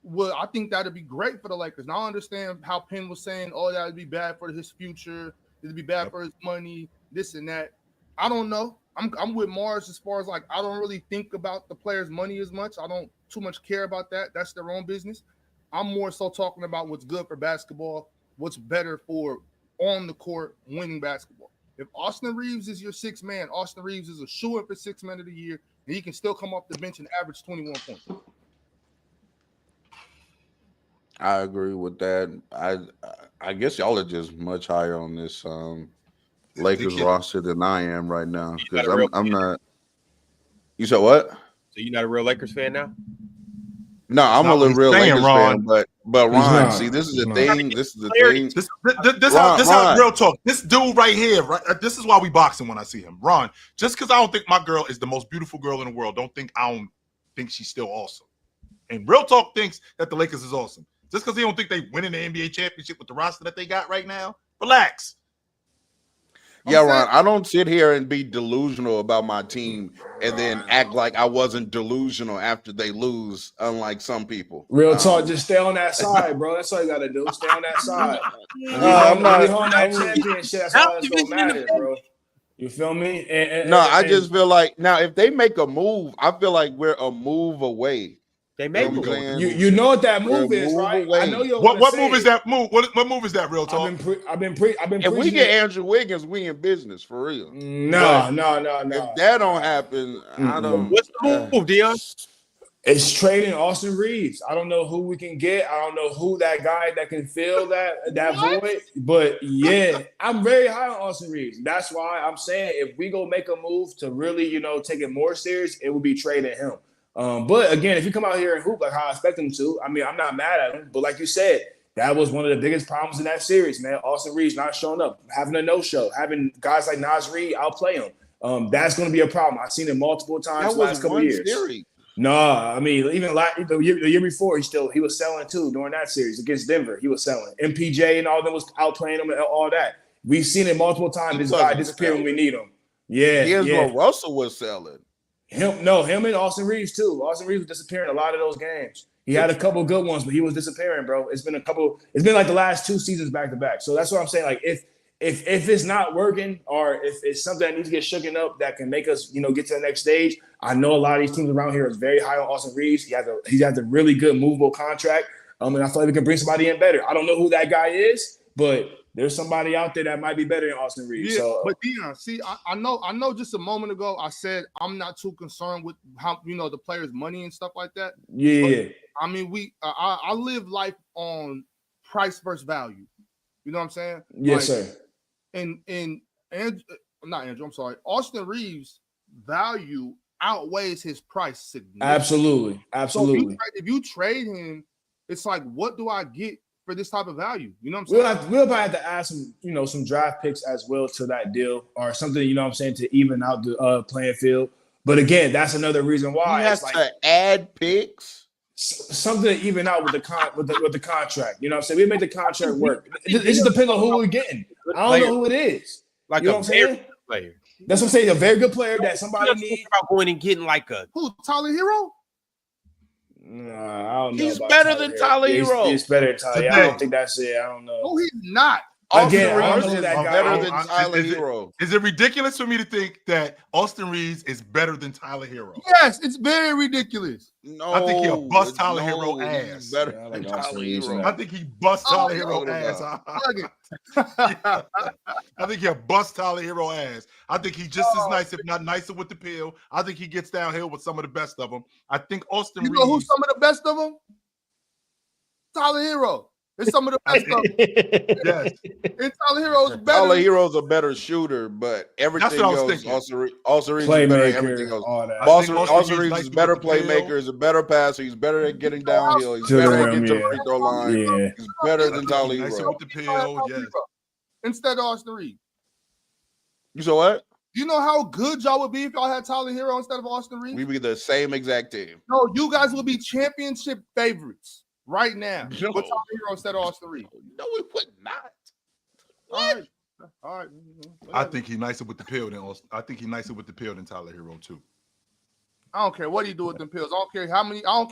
well, I think that'd be great for the Lakers. Now I understand how Penn was saying, oh, that would be bad for his future. It'd be bad for his money, this and that. I don't know. I'm with Mars as far as, like, I don't really think about the players' money as much. I don't too much care about that. That's their own business. I'm more so talking about what's good for basketball, what's better for on the court winning basketball. If Austin Reeves is your 6th man, Austin Reeves is a shoo-in for 6th man of the year, and he can still come off the bench and average 21 points. I agree with that. I guess y'all are just much higher on this Lakers roster than I am right now because I'm not. You said what? So you're not a real Lakers fan now? No, I'm a real Lakers fan, but But Ron, see, this is the thing. This is the thing. This how real talk. This dude right here, right? This is why we boxing when I see him. Ron, just because I don't think my girl is the most beautiful girl in the world, don't think she's still awesome. And real talk thinks that the Lakers is awesome. Just because he don't think they winning the NBA championship with the roster that they got right now, relax. Yeah, Ron, I don't sit here and be delusional about my team and then act like I wasn't delusional after they lose, unlike some people. Real talk, just stay on that side, bro. That's all you got to do. Stay on that side. I'm not on that championship. That's all that's going to matter, bro. You feel me? I just feel like now if they make a move, I feel like we're a move away. They may be you know what that move is, right? Away. I know you. What move is that move? What move is that? Real talk. I've been. If we get Andrew Wiggins, we in business for real. No. If that don't happen, I don't. What's the move, Dion? It's trading Austin Reeves. I don't know who we can get. I don't know who that guy that can fill that void. But yeah, I'm very high on Austin Reeves. That's why I'm saying if we go make a move to really, take it more serious, it would be trading him. But again, if you come out here and hoop like how I expect him to, I mean, I'm not mad at him. But like you said, that was one of the biggest problems in that series, man. Austin Reeves not showing up, having a no-show, having guys like Naz Reid outplay him. That's going to be a problem. I've seen it multiple times the last couple of years. Series. No, I mean, even the year before, he was selling too during that series against Denver. He was selling. MPJ and all of them was outplaying him and all that. We've seen it multiple times. This guy disappear when we need him. Yeah, D'Angelo Russell was selling. Him and Austin Reeves too. Austin Reeves was disappearing a lot of those games. He had a couple good ones, but he was disappearing, bro. It's been like the last 2 seasons back to back. So that's what I'm saying. Like if it's not working or if it's something that needs to get shooken up that can make us, get to the next stage. I know a lot of these teams around here is very high on Austin Reeves. He has a really good movable contract. And I feel like we can bring somebody in better. I don't know who that guy is, but there's somebody out there that might be better than Austin Reeves. Yeah, so, but Dion, see, I know just a moment ago I said I'm not too concerned with how the players' money and stuff like that. Yeah. But, I mean, I live life on price versus value. You know what I'm saying? Yes, sir. And not Andrew, I'm sorry. Austin Reeves' value outweighs his price significantly. Absolutely. So if you trade him, it's like, what do I get for this type of value? You know what I'm saying? We'll probably have to add some draft picks as well to that deal or something, to even out the playing field. But again, that's another reason why you have to add picks. Something to even out with the contract. You know what I'm saying? We make the contract work. It just depends on who we're getting. I don't know who it is. Like what I'm saying? Player. That's what I'm saying. A very good player that somebody needs. About going and getting like a Tyler Hero? No, I don't know. He's better than Tyler Hero. He's better than Tyler. I don't think that's it. I don't know. No, he's not. Again, Austin Reeves is better than Tyler Hero. Is it ridiculous for me to think that Austin Reeves is better than Tyler Hero? Yes, it's very ridiculous. No, I think he'll bust Tyler Hero ass. Better than Tyler Hero. I think he bust Tyler Hero ass. I think he'll bust Tyler Hero ass. I think he's just as nice, if not nicer, with the pill. I think he gets downhill with some of the best of them. I think Austin Reeves. You know who's some of the best of them? Tyler Hero. It's some of the best of them. Yes. And Tyler Hero's better. Tyler Hero's a better shooter, but everything else, Austin Reeves is better at everything else. Austin Reeves is better playmaker, is a better passer, he's better at getting downhill, he's better at getting to the free throw line. He's better than Tyler Hero. With the pill, yes. Instead of Austin Reeves. You saw what? You know how good y'all would be if y'all had Tyler Hero instead of Austin Reeves? We'd be the same exact team. No, you guys will be championship favorites right now. No. With Tyler Hero instead of Austin Reeves. No, we would not. What? All right. I think he's nicer with the pill than Austin. I think he's nicer with the pill than Tyler Hero too. I don't care what he do with them pills. I don't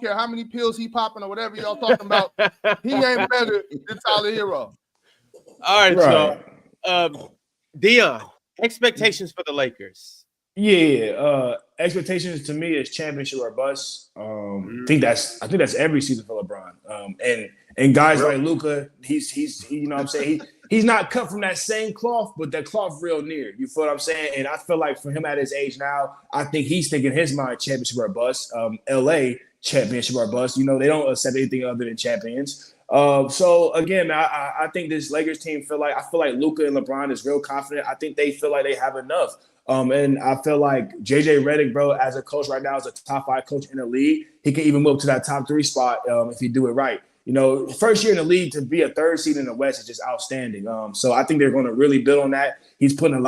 care how many pills he popping or whatever y'all talking about. He ain't better than Tyler Hero. All right. So Dion, expectations for the Lakers. Yeah, expectations to me is championship or bust. I think that's every season for LeBron. And guys like Luka, he's you know what I'm saying, he's not cut from that same cloth, but that cloth real near. You feel what I'm saying? And I feel like for him at his age now, I think he's thinking in his mind championship or bust. LA championship or bust. They don't accept anything other than champions. So again, I think this Lakers team I feel like Luka and LeBron is real confident. I think they feel like they have enough. And I feel like JJ Redick, bro, as a coach right now, is a top 5 coach in the league. He can even move to that top 3 spot if he do it right. first year in the league to be a third seed in the West is just outstanding. So I think they're going to really build on that. He's building a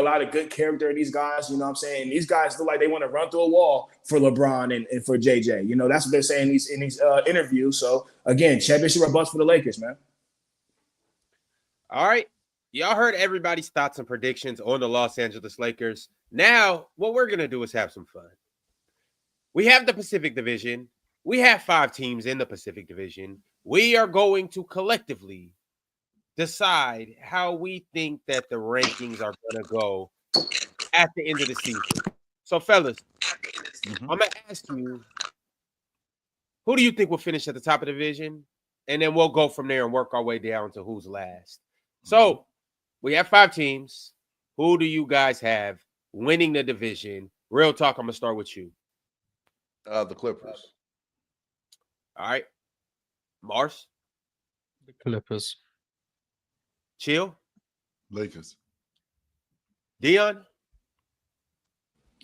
lot of good character in these guys. You know what I'm saying? And these guys look like they want to run through a wall for LeBron and for JJ. That's what they're saying in these interviews. So again, championship or bust for the Lakers, man. All right. Y'all heard everybody's thoughts and predictions on the Los Angeles Lakers. Now, what we're going to do is have some fun. We have the Pacific Division. We have 5 teams in the Pacific Division. We are going to collectively decide how we think that the rankings are going to go at the end of the season. So, fellas, I'm going to ask you, who do you think will finish at the top of the division? And then we'll go from there and work our way down to who's last. So, we have 5 teams. Who do you guys have winning the division? Real talk, I'm going to start with you. The Clippers. All right. Mars? The Clippers. Chill? Lakers. Dion?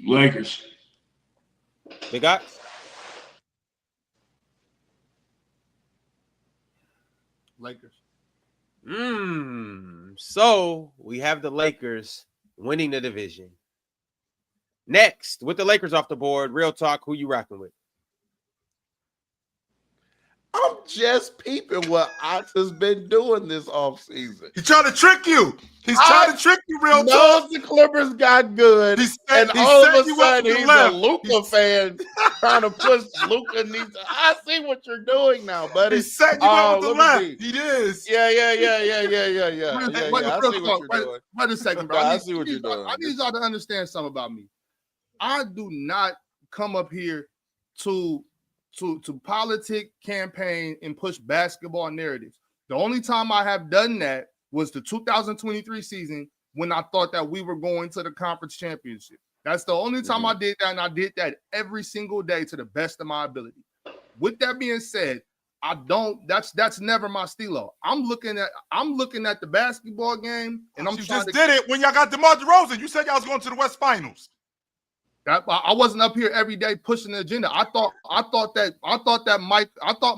Lakers. Big Ox? Lakers. So we have the Lakers winning the division. Next, with the Lakers off the board, real talk, who you rocking with? I'm just peeping what Ox has been doing this offseason. He's trying to trick you. He's trying to trick you, real talk. The Clippers got good, and all of a sudden he's a Luka fan trying to push Luka. I see what you're doing now, buddy. He's setting you up with the left. He is. Yeah. I see what you're doing. Wait a second, bro. I see what you're doing. I need y'all to understand something about me. I do not come up here to politic, campaign, and push basketball narratives. The only time I have done that was the 2023 season when I thought that we were going to the conference championship. That's the only time I did that, and I did that every single day to the best of my ability. With that being said, that's never my stilo. I'm looking at the basketball game, and you just did it when y'all got DeMar DeRozan. You said y'all was going to the West Finals. I wasn't up here every day pushing the agenda. I thought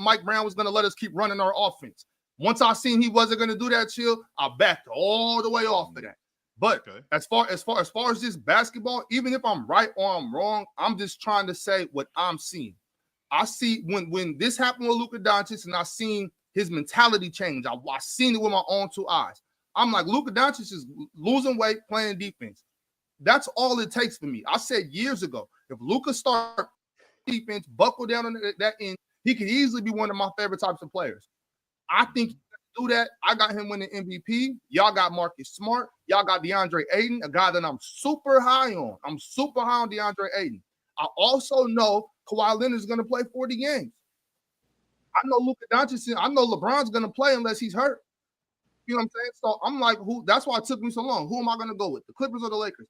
Mike Brown was going to let us keep running our offense. Once I seen he wasn't going to do that, chill, I backed all the way off of that. But as far as this basketball, even if I'm right or I'm wrong, I'm just trying to say what I'm seeing. I see when this happened with Luka Doncic, and I seen his mentality change. I seen it with my own 2 eyes. I'm like, Luka Doncic is losing weight, playing defense. That's all it takes for me. I said years ago, if Luka start defense, buckle down on that end, he could easily be one of my favorite types of players. I think he can do that. I got him winning MVP. Y'all got Marcus Smart. Y'all got DeAndre Ayton, a guy that I'm super high on. I'm super high on DeAndre Ayton. I also know Kawhi Leonard is going to play 40 games. I know Luka Doncic. I know LeBron's going to play unless he's hurt. You know what I'm saying? So I'm like, that's why it took me so long. Who am I going to go with? The Clippers or the Lakers?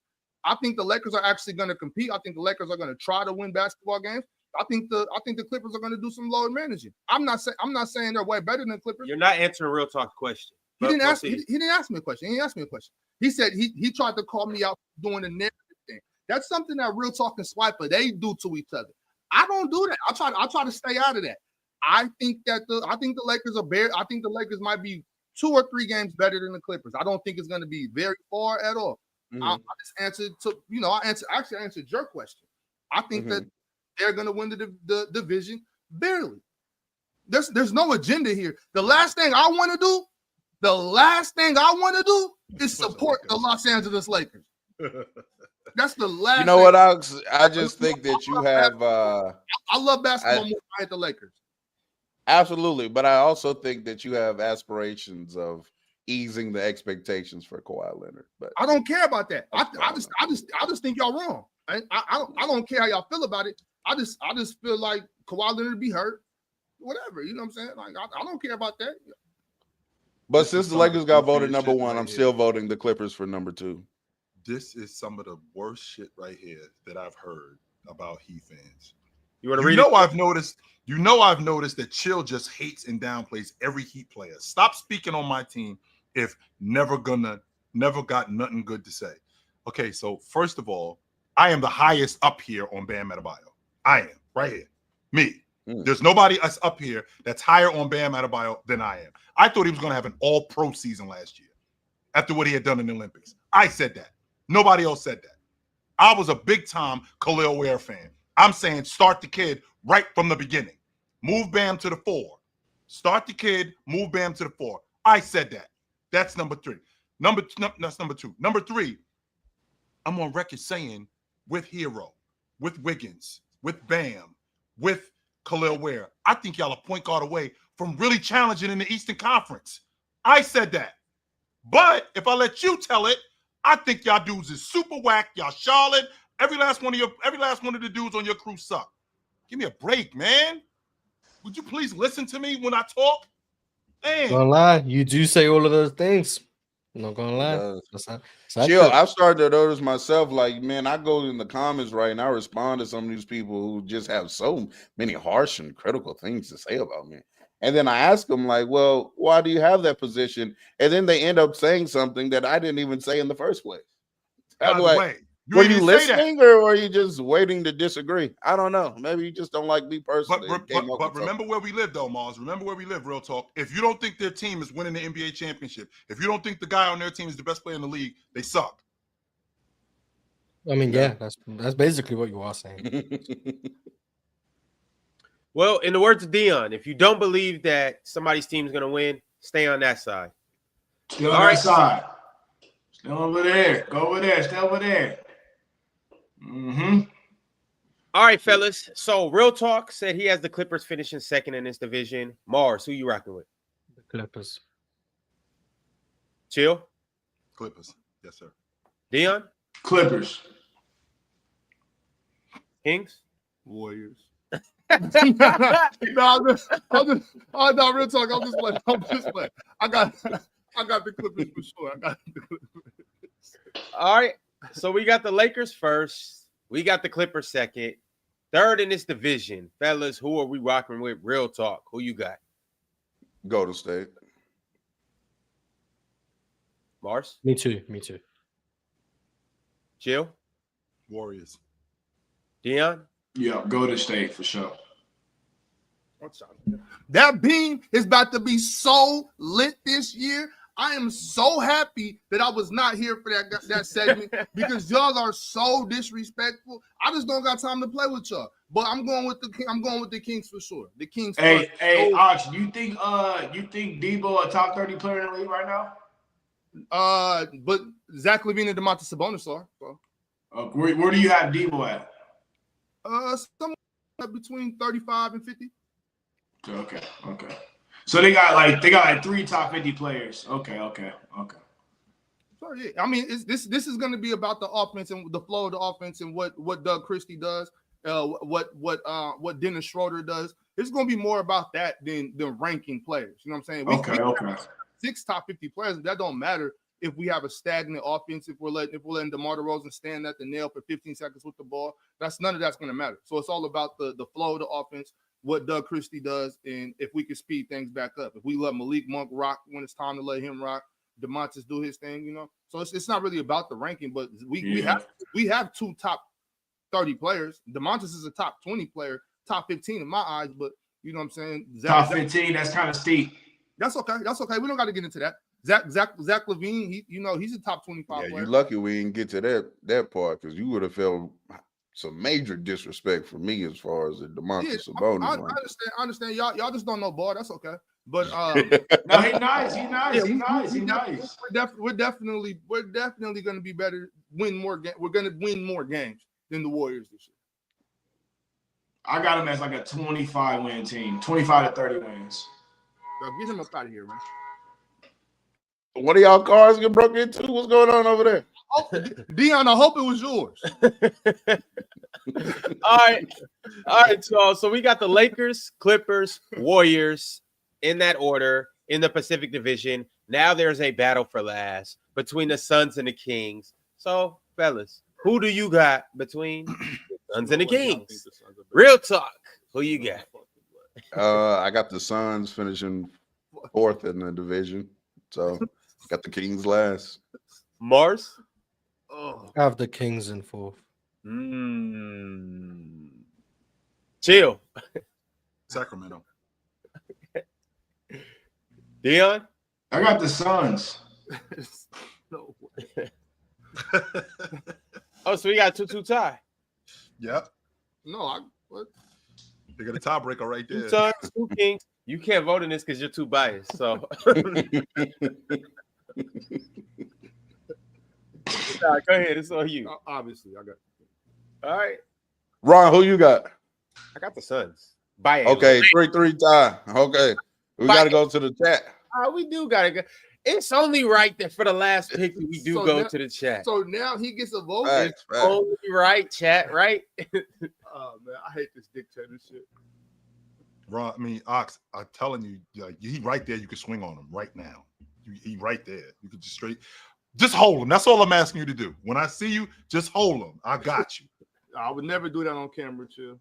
I think the Lakers are actually going to compete. I think the Lakers are going to try to win basketball games. I think the Clippers are going to do some load managing. I'm not saying they're way better than the Clippers. You're not answering real talk question. He didn't ask me a question. He said he tried to call me out doing the narrative thing. That's something that real talk and Swiper they do to each other. I don't do that. I try to stay out of that. I think the Lakers are bare. I think the Lakers might be 2 or 3 games better than the Clippers. I don't think it's going to be very far at all. I just answered I answered your question. I think that they're going to win the division barely. There's no agenda here. The last thing I want to do is support the Los Angeles Lakers. That's the last. You know what, Alex? I just think that you have. I love basketball more than I hate the Lakers. Absolutely, but I also think that you have aspirations of easing the expectations for Kawhi Leonard. But I don't care about that. I just think y'all wrong. I don't care how y'all feel about it. I just feel like Kawhi Leonard be hurt, whatever. You know what I'm saying? Like I don't care about that. But since the Lakers got voted number 1, I'm still voting the Clippers for number 2. This is some of the worst shit right here that I've heard about Heat fans. You want to read it? I've noticed that Chill just hates and downplays every Heat player. Stop speaking on my team if never got nothing good to say. Okay, so first of all, I am the highest up here on Bam Adebayo. I am right here. Me. There's nobody up here that's higher on Bam Adebayo than I am. I thought he was going to have an all-pro season last year after what he had done in the Olympics. I said that. Nobody else said that. I was a big-time Khalil Ware fan. I'm saying start the kid right from the beginning. Move Bam to the 4. Start the kid, move Bam to the 4. I said that. That's number 3. That's number 2. Number 3, I'm on record saying with Hero, with Wiggins, with Bam, with Khalil Ware, I think y'all a point guard away from really challenging in the Eastern Conference. I said that. But if I let you tell it, I think y'all dudes is super whack. Y'all Charlotte. Every last one of the dudes on your crew suck. Give me a break, man. Would you please listen to me when I talk? Man. Don't lie, you do say all of those things. I'm not gonna lie. Chill. I've started to notice myself, like, man, I go in the comments right and I respond to some of these people who just have so many harsh and critical things to say about me. And then I ask them, like, well, why do you have that position? And then they end up saying something that I didn't even say in the first place. By the way, were you listening or are you just waiting to disagree? I don't know. Maybe you just don't like me personally. But remember where we live, though, Mars. Remember where we live, real talk. If you don't think their team is winning the NBA championship, if you don't think the guy on their team is the best player in the league, they suck. I mean, yeah, that's basically what you are saying. Well, in the words of Dion, if you don't believe that somebody's team is going to win, stay on that side. Stay on that side. Stay over there. Go over there. Stay over there. All right, fellas. So, Real Talk said he has the Clippers finishing second in this division. Mars, who you rocking with? The Clippers. Chill? Clippers. Yes, sir. Dion? Clippers. Kings? Warriors. No, real talk. I'm just playing. I got the Clippers for sure. I got the Clippers. All right. So we got the Lakers first. We got the Clippers second. Third in this division. Fellas, who are we rocking with? Real talk. Who you got? Golden State. Mars? Me too. Chill? Warriors. Dion? Yeah, Golden State for sure. That beam is about to be so lit this year. I am so happy that I was not here for that segment because y'all are so disrespectful. I just don't got time to play with y'all. But I'm going with the Kings for sure. The Kings. Hey, Ox, you think Debo a top 30 player in the league right now? But Zach LaVine and Domantas Sabonis are. So. Where do you have Debo at? Somewhere between 35 and 50. Okay. So they got like 3 top 50 players. Okay. So yeah, I mean, this is going to be about the offense and the flow of the offense and what Doug Christie does, what Dennis Schroeder does. It's going to be more about that than ranking players. You know what I'm saying? We have 6 top 50 players. That don't matter if we have a stagnant offense. If we're letting DeMar DeRozan stand at the nail for 15 seconds with the ball, none of that's going to matter. So it's all about the flow of the offense, what Doug Christie does, and if we can speed things back up. If we let Malik Monk rock when it's time to let him rock, DeMontis do his thing, you know. So it's not really about the ranking, but we have 2 top 30 players. DeMontis is a top 20 player, top 15 in my eyes, but you know what I'm saying? Top 15, that's kind of steep. That's okay. We don't got to get into that. Zach LaVine, he's a top 25 player. You're lucky we didn't get to that part because you would have felt some major disrespect for me as far as the Domantas Sabonis. I understand. Y'all just don't know ball. That's okay. But no, he's nice. We're definitely going to be better. We're going to win more games than the Warriors this year. I got him as like a 25 win team, 25 to 30 wins. Yo, get him up out of here, man. One of y'all cars get broken into? What's going on over there? Oh, Dion, I hope it was yours. All right. So we got the Lakers, Clippers, Warriors in that order in the Pacific Division. Now there's a battle for last between the Suns and the Kings. So, fellas, who do you got between the Suns and the Kings? Real talk. Who you got? I got the Suns finishing 4th in the division. So, got the Kings last. Mars? I have the Kings in 4th. Chill. Sacramento. Dion? I got the Suns. No way. Oh, so we got 2-2 tie. Yep. No, what? They got a tiebreaker right there. 2 Suns, 2 Kings. You can't vote in this because you're too biased. So go ahead. It's on you. Obviously, I got it. All right. Ron, who you got? I got the Suns. Bias. Okay, 3-3 tie. Okay. We got to go to the chat. We do got to go. It's only right that for the last pick that we do go to the chat. So now he gets a vote. Facts. Only right, chat, right? Oh man, I hate this dictatorship. Ron, Ox, I'm telling you, he right there. You can swing on him right now. He right there. You could just hold him. That's all I'm asking you to do. When I see you, just hold him. I got you. I would never do that on camera, chill.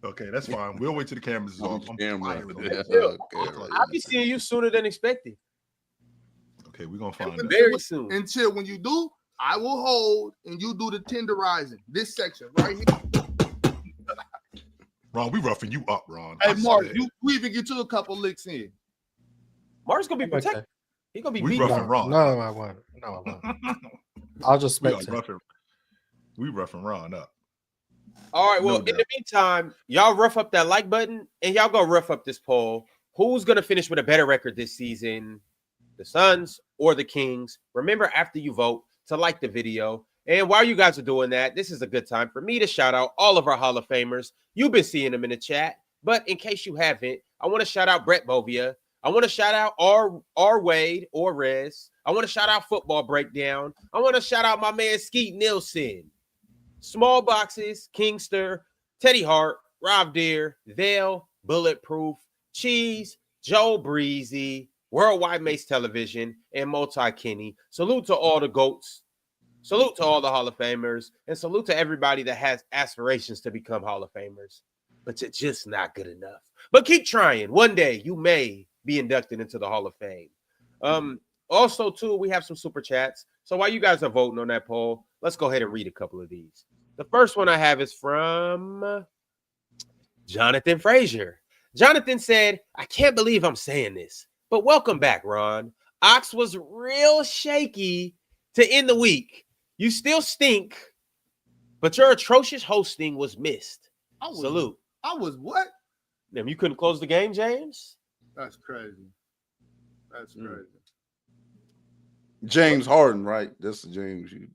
Okay, that's fine. We'll wait till the cameras is off. I'll be seeing you sooner than expected. Okay, we're gonna find out very soon. And chill, when you do, I will hold and you do the tenderizing. This section right here. Ron, we roughing you up, Ron. Hey, Mark, we even get you a couple licks in. Mark's gonna be protected. He's gonna be beat. Roughing Ron. No, I won't. No, I won't. I'll just spectate. We roughing Ron up. All right. Well, in the meantime, y'all rough up that like button and y'all go rough up this poll. Who's gonna finish with a better record this season? The Suns or the Kings? Remember, after you vote, to like the video. And while you guys are doing that, this is a good time for me to shout out all of our Hall of Famers. You've been seeing them in the chat, but in case you haven't, I want to shout out Brett Bovia. I want to shout out R. Wade or Rez. I want to shout out Football Breakdown. I want to shout out my man Skeet Nielsen. Small Boxes, Kingster, Teddy Hart, Rob Deere, Vale, Bulletproof, Cheese, Joe Breezy, Worldwide Mace Television, and Multi Kenny. Salute to all the GOATs. Salute to all the Hall of Famers. And salute to everybody that has aspirations to become Hall of Famers. But you're just not good enough. But keep trying. One day you may be inducted into the Hall of Fame. Also, too, we have some super chats. So while you guys are voting on that poll, let's go ahead and read a couple of these. The first one I have is from Jonathan Frazier. Jonathan said, I can't believe I'm saying this, but welcome back, Ron. Ox was real shaky to end the week. You still stink, but your atrocious hosting was missed. Salute. I was what? Damn, you couldn't close the game, James? That's crazy. That's crazy. James Harden, right? That's the James you.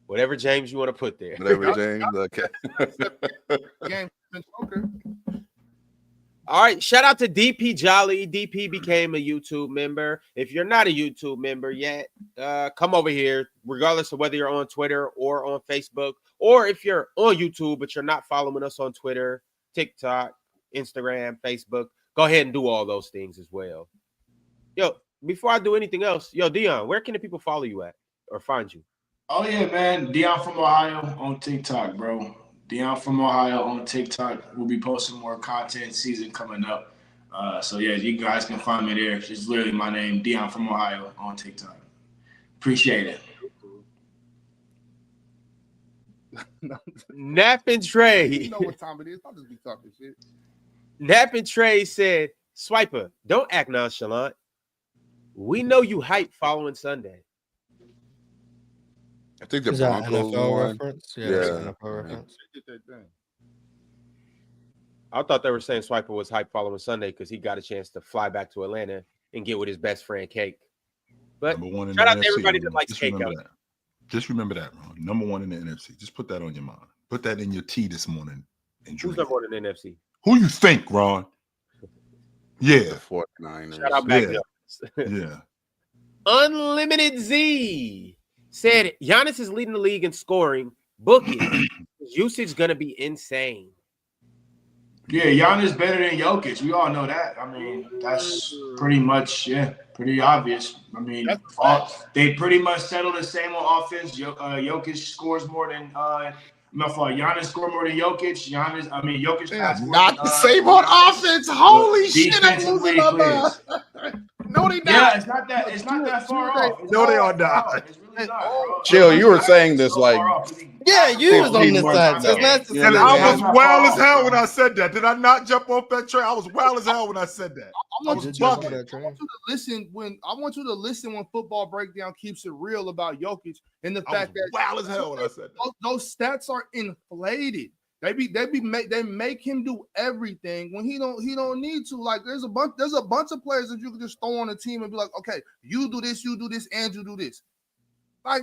Whatever James you want to put there. Whatever James. Okay. Game. Okay. All right. Shout out to DP Jolly. DP became a YouTube member. If you're not a YouTube member yet, come over here, regardless of whether you're on Twitter or on Facebook, or if you're on YouTube but you're not following us on Twitter, TikTok, Instagram, Facebook, go ahead and do all those things as well. Yo, before I do anything else, Dion, where can the people follow you at or find you? Oh, yeah, man. Dion from Ohio on TikTok, bro. Dion from Ohio on TikTok. We'll be posting more content season coming up. So, yeah, you guys can find me there. It's literally my name, Dion from Ohio on TikTok. Appreciate it. Nap and Trey. You know what time it is. I'll just be talking shit. Nap and Trey said, Swiper, don't act nonchalant. We know you hype following Sunday. I think the Is that Broncos NFL won. reference? Yeah. NFL reference. I thought they were saying Swiper was hype following Sunday because he got a chance to fly back to Atlanta and get with his best friend, Cake. But shout out to everybody that likes Cake out. Just remember that, Ron. Number one in the NFC. Just put that on your mind. Put that in your tea this morning. And who's number one in the NFC? Who you think, Ron? Yeah. The 49ers. Shout out back yeah. Unlimited Z said Giannis is leading the league in scoring. Book it. His usage going to be insane. Yeah, Giannis better than Jokic. We all know that. I mean, that's pretty much, pretty obvious. I mean, they pretty much settle the same on offense. Jokic scores more than Giannis scored more than Jokic. Jokic has not the same on offense. Holy shit! I'm losing my mind. No, they not. Yeah, it's not that far off. No, they are not. It's really not, bro. Chill, you were saying this like Yeah, you was on 15 this months side. ago. So it's nice to see And Yeah, that. I was not wild far as hell off, when bro. I said that. Did I not jump off that train? I was wild as hell when I said that. I want did you jump to on that train. listen when Football Breakdown keeps it real about Jokic and the I was fact that wild as hell when I said that. those stats are inflated. They make him do everything when he don't need to. Like there's a bunch of players that you can just throw on a team and be like, okay, you do this, and you do this. Like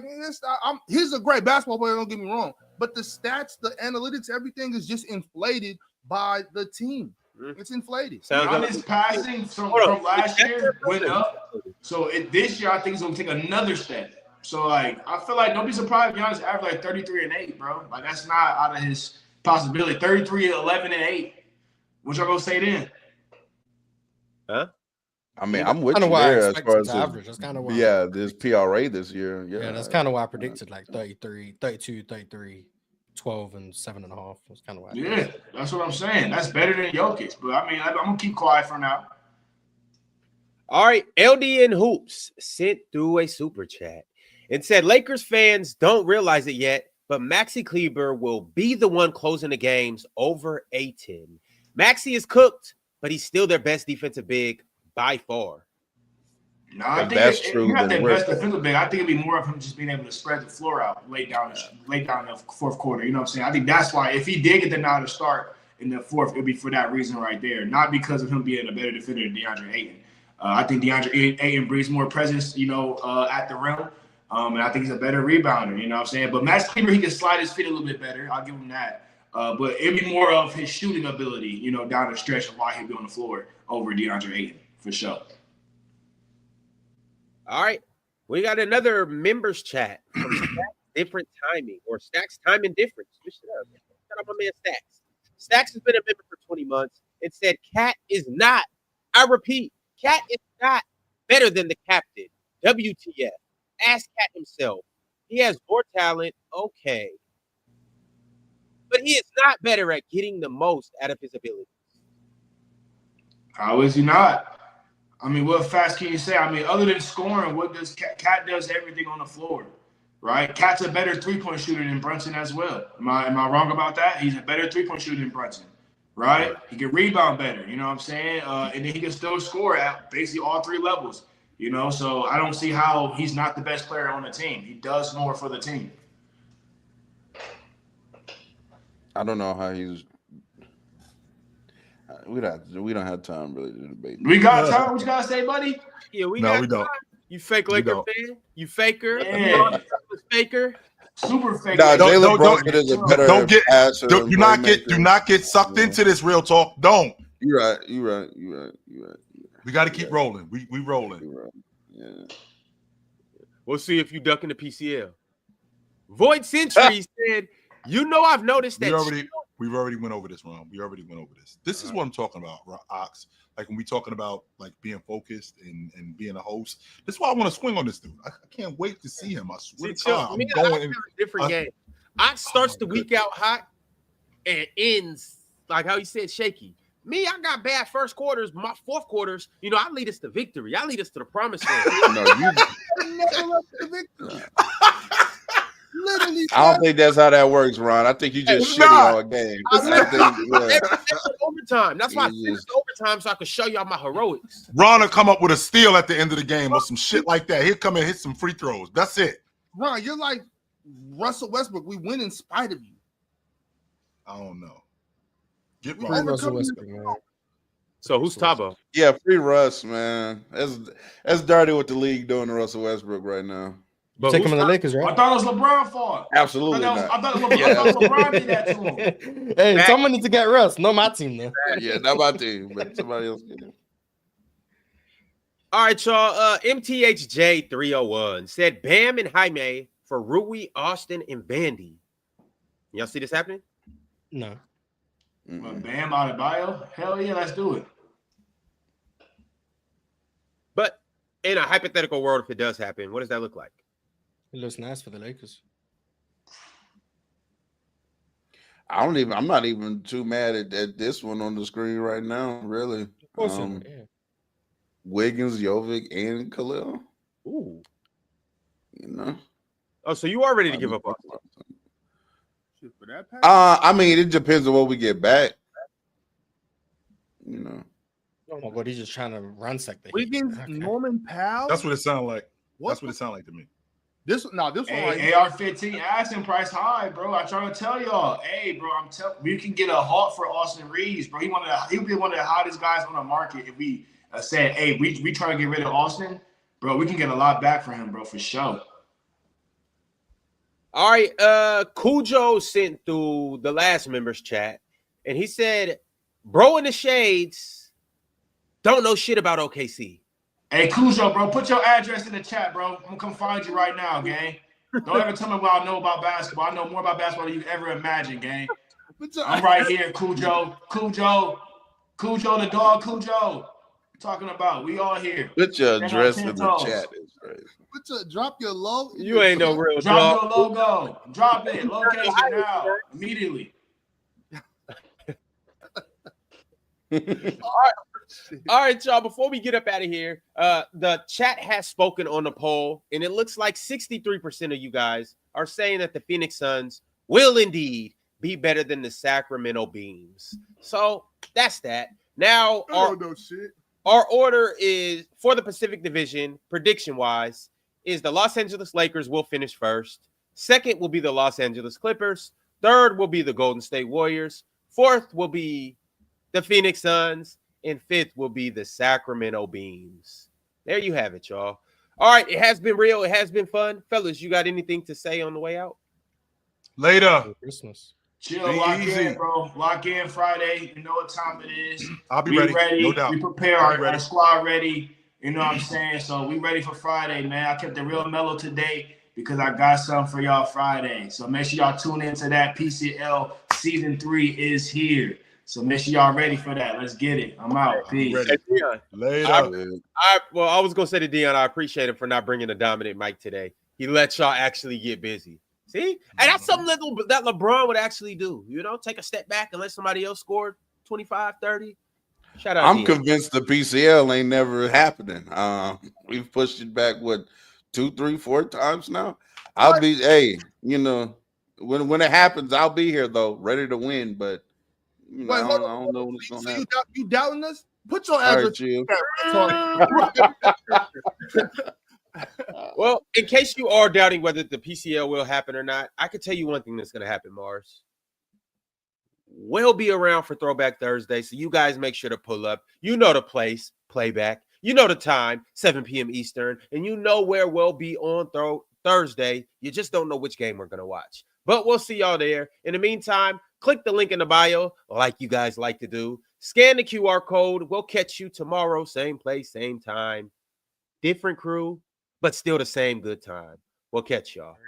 he's a great basketball player. Don't get me wrong, but the stats, the analytics, everything is just inflated by the team. It's inflated. Giannis passing from last year went up. So this year, I think he's gonna take another step. So like, I feel like don't be surprised if Giannis averaged like 33 and 8, bro. Like that's not out of his possibility. 33, 11 and 8. What y'all gonna say then? Huh? I mean, I'm with you why I there as expected far as to average. That's kind of why. yeah, this PRA this year. Yeah, that's kind of why I predicted like 33, 32, 33, 12, and 7.5. That's kind of why. Yeah, that's what I'm saying. That's better than Jokic. But I mean, I'm gonna keep quiet for now. All right, LDN Hoops sent through a super chat and said Lakers fans don't realize it yet, but Maxi Kleber will be the one closing the games over Ayton. Maxi is cooked, but he's still their best defensive big by far. No, I think that's it's true, not but the we're- best defensive big. I think it'd be more of him just being able to spread the floor out late down the fourth quarter. You know what I'm saying? I think that's why if he did get the nod to start in the fourth, it'd be for that reason right there, not because of him being a better defender than DeAndre Ayton. I think DeAndre Ayton brings more presence, at the rim. And I think he's a better rebounder, you know what I'm saying? But Max Kleber, he can slide his feet a little bit better. I'll give him that. But it'd be more of his shooting ability, down the stretch of why he'd be on the floor over DeAndre Ayton, for sure. All right, we got another members chat from Stacks Different Timing or Stacks Timing Difference. Switch it up. Shout out my man Stacks. Stacks has been a member for 20 months and said Cat is not, I repeat, Cat is not better than the captain. WTF. Ask Cat himself. He has more talent, okay. But he is not better at getting the most out of his abilities. How is he not? I mean, what fast can you say? I mean, other than scoring, what does Cat does everything on the floor, right? Cat's a better three-point shooter than Brunson as well. Am I wrong about that? He's a better three-point shooter than Brunson, right? He can rebound better, you know what I'm saying? And then he can still score at basically all three levels, So I don't see how he's not the best player on the team. He does more for the team. I don't know how he's. We don't have time really to debate. We got time. What you gotta say, buddy? Yeah, we No, got we don't. time. You fake Laker don't. fan? You faker? Yeah. Faker? Super fake. Nah, Don't- Jalen don't- Brunson is a better don't get- passer. Do and not playmaker. get sucked into this real talk. Don't. You're right. We got to keep rolling. We rolling. You're right. Yeah. We'll see if you duck in the PCL. Void Century said, I've noticed that We've already went over this, Ron. We already went over this. This is what I'm talking about, Ox. Like when we talking about like being focused and being a host. This is why I want to swing on this dude. I can't wait to see him. I swear to God, I'm going in a different game. Ox starts the week out hot and ends like how he said shaky. Me, I got bad first quarters. My fourth quarters, I lead us to victory. I lead us to the promised land. No, you. Never left the victory. Literally, I don't think that's how that works, Ron. I think you just It's shitty not. all game. Overtime. That's why I finished overtime so I could show y'all my heroics. Ron will come up with a steal at the end of the game or some shit like that. He'll come and hit some free throws. That's it. Ron, you're like Russell Westbrook. We win in spite of you. I don't know. Get We Ron. Russell overcome Westbrook, you. man. So who's Tabo? Yeah, free Russ, man. That's dirty what the league doing to Russell Westbrook right now. But Take him who's in the Tabo? Lakers, I right? thought it was LeBron fault. Absolutely I not. thought LeBron did that to him. Hey, someone needs to get Russ. Not my team, though. Yeah, not my team, but somebody else get it. All right, y'all. MTHJ301 said Bam and Jaime for Rui, Austin, and Vandy. Y'all see this happening? No. Bam Adebayo? Hell yeah, let's do it. But in a hypothetical world, if it does happen, what does that look like? It looks nice for the Lakers. I'm not even too mad at this one on the screen right now, really. Of course, yeah. Wiggins, Jovic, and Khalil. Ooh. You know. Oh, so you are ready to give up on Shit, for that package? I mean, it depends on what we get back. You know. Oh my God, he's just trying to ransack the Heat. Wiggins, Okay. Norman Powell. That's what it sounded like. What That's what it sounded like to me. This one right Hey, here. AR-15 asking price high, bro. I try to tell y'all, hey, bro, we can get a halt for Austin Reeves, bro. He'll be one of the hottest guys on the market if we said, hey, we try to get rid of Austin, bro. We can get a lot back for him, bro, for sure. All right, Cujo sent through the last members chat, and he said, "Bro in the shades don't know shit about OKC." Hey, Cujo, bro, put your address in the chat, bro. I'm gonna come find you right now, gang. Don't ever tell me what I know about basketball. I know more about basketball than you ever imagined, gang. I'm right here, Cujo, the dog, Cujo. Talking about, we all here. Put your address in the chat. Drop your low. You ain't no real Drop dog. your logo. Drop it. Location now. Immediately. All right, y'all. Before we get up out of here, the chat has spoken on the poll, and it looks like 63% of you guys are saying that the Phoenix Suns will indeed be better than the Sacramento Beams. So that's that. Now, our order is for the Pacific Division, prediction-wise, is the Los Angeles Lakers will finish first. Second will be the Los Angeles Clippers. Third will be the Golden State Warriors. Fourth will be the Phoenix Suns. And fifth will be the Sacramento Beams. There you have it, y'all. All right, it has been real. It has been fun. Fellas, you got anything to say on the way out? Later. Christmas. Chill, lock in, bro. Lock in Friday. You know what time it is. I'll be ready. No doubt. We prepare our squad ready. You know what I'm saying? So we ready for Friday, man. I kept it real mellow today because I got something for y'all Friday. So make sure y'all tune into that. PCL Season 3 is here. So make sure y'all ready for that. Let's get it. I'm out. Peace. Hey, Dion. Later. I was going to say to Dion, I appreciate him for not bringing a dominant mic today. He let y'all actually get busy. See? And that's something that LeBron would actually do. You know, take a step back and let somebody else score 25, 30. Shout out I'm Dion. convinced the PCL ain't never happening. We've pushed it back, 2, 3, 4 times now? I'll be, you know, when it happens, I'll be here, though, ready to win, but you know, I don't know what's going to happen. You doubting us? Put your address. Well, in case you are doubting whether the PCL will happen or not, I can tell you one thing that's going to happen, Mars. We'll be around for Throwback Thursday, so you guys make sure to pull up. You know the place, playback. You know the time, 7 p.m. Eastern, and you know where we'll be on Thursday. You just don't know which game we're going to watch. But we'll see y'all there. In the meantime, click the link in the bio like you guys like to do. Scan the QR code. We'll catch you tomorrow, same place, same time. Different crew, but still the same good time. We'll catch y'all.